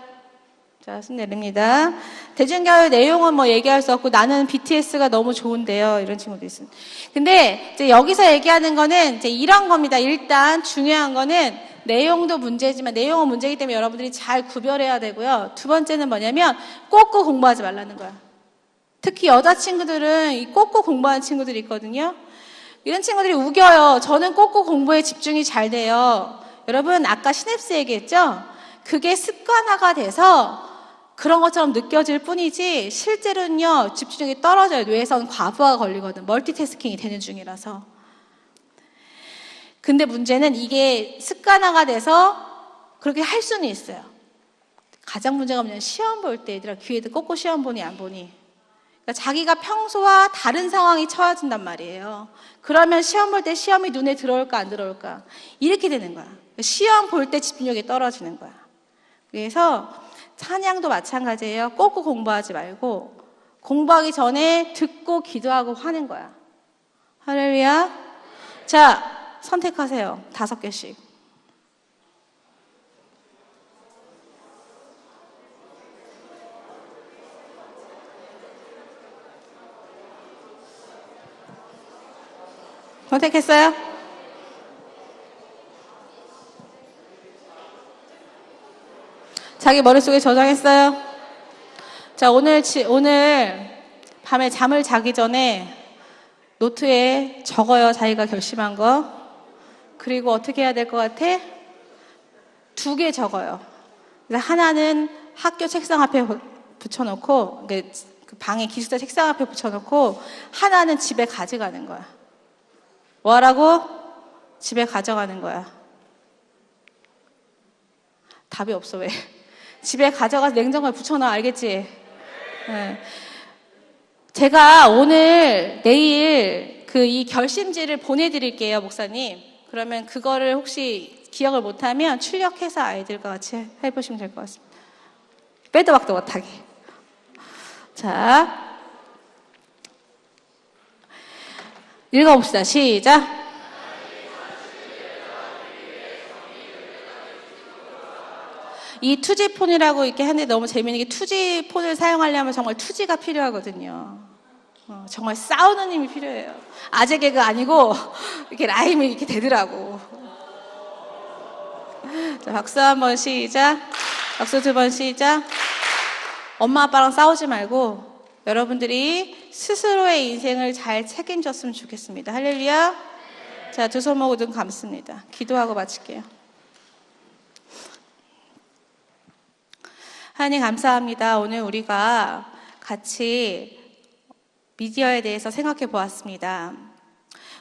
자, 손 내립니다. 대중교육 내용은 뭐 얘기할 수 없고 나는 BTS가 너무 좋은데요. 이런 친구도 있습니다. 근데 이제 여기서 얘기하는 거는 이제 이런 겁니다. 일단 중요한 거는 내용도 문제지만 내용은 문제이기 때문에 여러분들이 잘 구별해야 되고요. 두 번째는 뭐냐면 꼭꼭 공부하지 말라는 거야. 특히 여자친구들은 이 꼭꼭 공부하는 친구들이 있거든요. 이런 친구들이 우겨요. 저는 꼭꼭 공부에 집중이 잘 돼요. 여러분 아까 시냅스 얘기했죠? 그게 습관화가 돼서 그런 것처럼 느껴질 뿐이지 실제로는요 집중력이 떨어져요. 뇌에선 과부하가 걸리거든. 멀티태스킹이 되는 중이라서. 근데 문제는 이게 습관화가 돼서 그렇게 할 수는 있어요. 가장 문제가 뭐냐면 시험 볼 때 얘들아 귀에도 꽂고 시험 보니 안 보니. 그러니까 자기가 평소와 다른 상황이 처해진단 말이에요. 그러면 시험 볼 때 시험이 눈에 들어올까 안 들어올까 이렇게 되는 거야. 시험 볼 때 집중력이 떨어지는 거야. 그래서 찬양도 마찬가지예요. 꽂고 공부하지 말고 공부하기 전에 듣고 기도하고 하는 거야. 할렐루야. 자, 선택하세요. 5개씩. 선택했어요? 자기 머릿속에 저장했어요? 자, 오늘 밤에 잠을 자기 전에 노트에 적어요. 자기가 결심한 거. 그리고 어떻게 해야 될 것 같아? 2개 적어요. 그래서 하나는 학교 책상 앞에 붙여놓고, 그 방에 기숙사 책상 앞에 붙여놓고, 하나는 집에 가져가는 거야. 뭐 하라고? 집에 가져가는 거야. 답이 없어, 왜? 집에 가져가서 냉장고에 붙여놔, 알겠지? 네. 제가 내일 이 결심지를 보내드릴게요, 목사님. 그러면 그거를 혹시 기억을 못하면 출력해서 아이들과 같이 해보시면 될 것 같습니다. 빼도 박도 못하게. 자, 읽어봅시다. 시작. 이 투지폰이라고 이렇게 하는데 너무 재미있는 게 투지폰을 사용하려면 정말 투지가 필요하거든요. 정말 싸우는 힘이 필요해요. 아재 개그 아니고 이렇게 라임이 이렇게 되더라고. 자, 박수 한번 시작. 박수 2번 시작. 엄마 아빠랑 싸우지 말고 여러분들이 스스로의 인생을 잘 책임졌으면 좋겠습니다. 할렐루야. 자, 2손 모으고 눈 감습니다. 기도하고 마칠게요. 하나님 감사합니다. 오늘 우리가 같이 미디어에 대해서 생각해 보았습니다.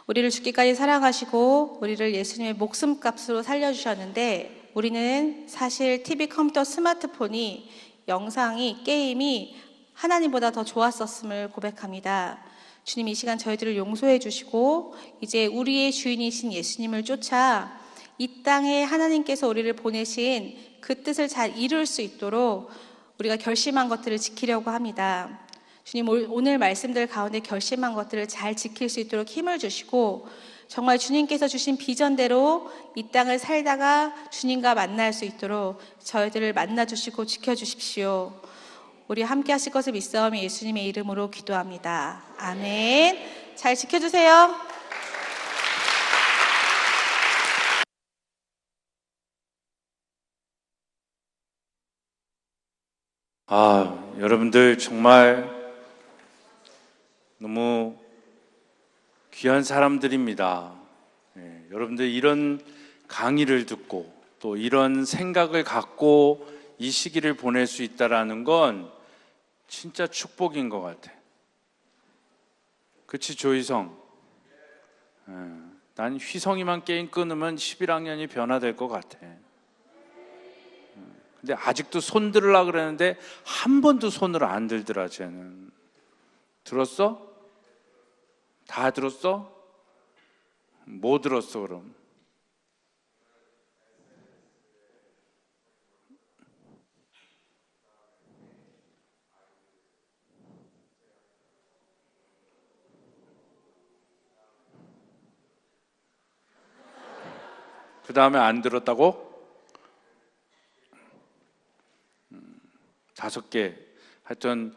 우리를 죽기까지 사랑하시고 우리를 예수님의 목숨값으로 살려주셨는데 우리는 사실 TV, 컴퓨터, 스마트폰이 영상이, 게임이 하나님보다 더 좋았었음을 고백합니다. 주님 이 시간 저희들을 용서해 주시고 이제 우리의 주인이신 예수님을 쫓아 이 땅에 하나님께서 우리를 보내신 그 뜻을 잘 이룰 수 있도록 우리가 결심한 것들을 지키려고 합니다. 주님 오늘 말씀들 가운데 결심한 것들을 잘 지킬 수 있도록 힘을 주시고 정말 주님께서 주신 비전대로 이 땅을 살다가 주님과 만날 수 있도록 저희들을 만나주시고 지켜주십시오. 우리 함께 하실 것을 믿사오며 예수님의 이름으로 기도합니다. 아멘. 잘 지켜주세요. 여러분들 정말 너무 귀한 사람들입니다. 여러분들 이런 강의를 듣고 또 이런 생각을 갖고 이 시기를 보낼 수 있다라는 건 진짜 축복인 것 같아. 그치 조희성? 난 휘성이만 게임 끊으면 11학년이 변화될 것 같아. 근데 아직도 손 들으려고 그러는데 한 번도 손을 안 들더라 쟤는. 들었어? 다 들었어? 뭐 들었어 그럼? 그 다음에 안 들었다고? 5개 하여튼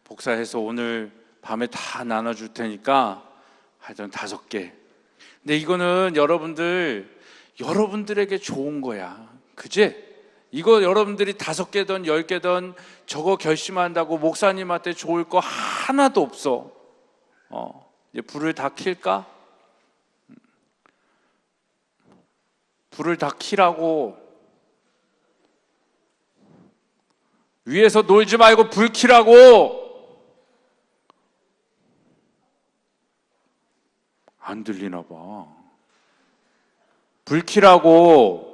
복사해서 오늘 밤에 다 나눠줄 테니까 하여튼 5개. 근데 이거는 여러분들에게 좋은 거야. 그지? 이거 여러분들이 5개든 10개든 저거 결심한다고 목사님한테 좋을 거 하나도 없어. 이제 불을 다 킬까? 불을 다 켜라고. 위에서 놀지 말고 불 켜라고. 안 들리나 봐. 불 켜라고.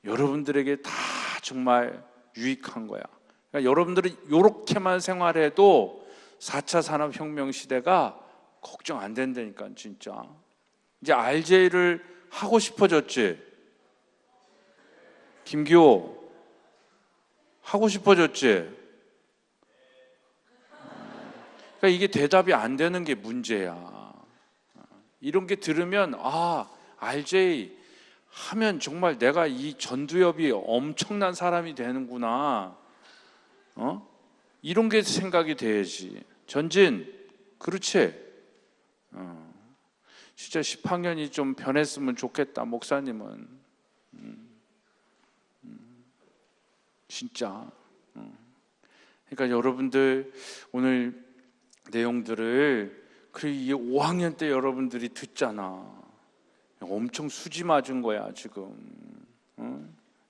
여러분들에게 다 정말 유익한 거야. 그러니까 여러분들이 이렇게만 생활해도 4차 산업혁명 시대가 걱정 안 된다니까 진짜. 이제 RJ를 하고 싶어졌지? 김기호 하고 싶어졌지? 그러니까 이게 대답이 안 되는 게 문제야. 이런 게 들으면 RJ 하면 정말 내가 이 전두엽이 엄청난 사람이 되는구나. 이런 게 생각이 돼야지. 전진, 그렇지. 진짜 10학년이 좀 변했으면 좋겠다, 목사님은. 진짜. 그러니까 여러분들 오늘 내용들을 이 5학년 때 여러분들이 듣잖아. 엄청 수지 맞은 거야 지금.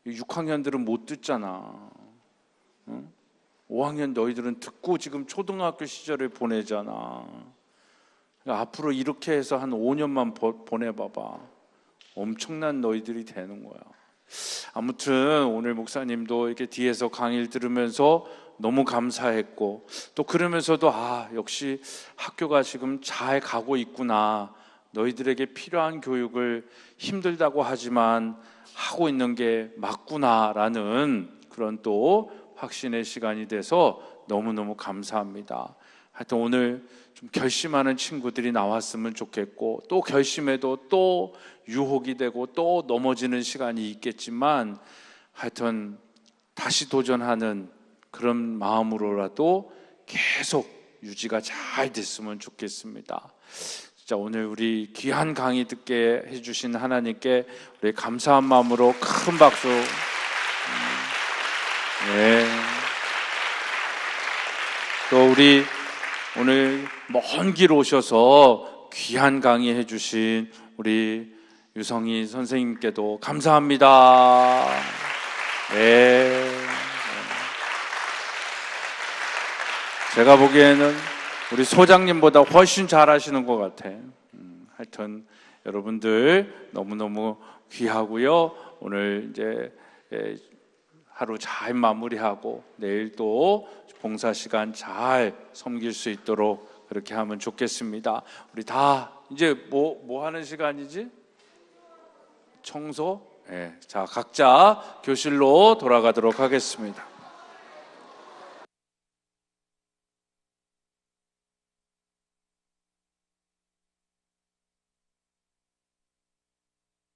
6학년들은 못 듣잖아. 5학년 너희들은 듣고 지금 초등학교 시절을 보내잖아. 그러니까 앞으로 이렇게 해서 한 5년만 보내봐봐. 엄청난 너희들이 되는 거야. 아무튼 오늘 목사님도 이렇게 뒤에서 강의를 들으면서 너무 감사했고, 또 그러면서도 역시 학교가 지금 잘 가고 있구나. 너희들에게 필요한 교육을 힘들다고 하지만 하고 있는 게 맞구나라는 그런 또 확신의 시간이 돼서 너무너무 감사합니다. 하여튼 오늘 좀 결심하는 친구들이 나왔으면 좋겠고, 또 결심해도 또 유혹이 되고 또 넘어지는 시간이 있겠지만 하여튼 다시 도전하는 그런 마음으로라도 계속 유지가 잘 됐으면 좋겠습니다. 진짜 오늘 우리 귀한 강의 듣게 해주신 하나님께 우리 감사한 마음으로 큰 박수. 네. 또 우리 오늘 먼 길 오셔서 귀한 강의 해주신 우리 유성희 선생님께도 감사합니다. 네. 제가 보기에는 우리 소장님보다 훨씬 잘하시는 것 같아. 하여튼 여러분들 너무너무 귀하고요. 오늘 이제 하루 잘 마무리하고 내일 또 봉사 시간 잘 섬길 수 있도록 그렇게 하면 좋겠습니다. 우리 다 이제 뭐 하는 시간이지? 청소? 자, 각자 교실로 돌아가도록 하겠습니다.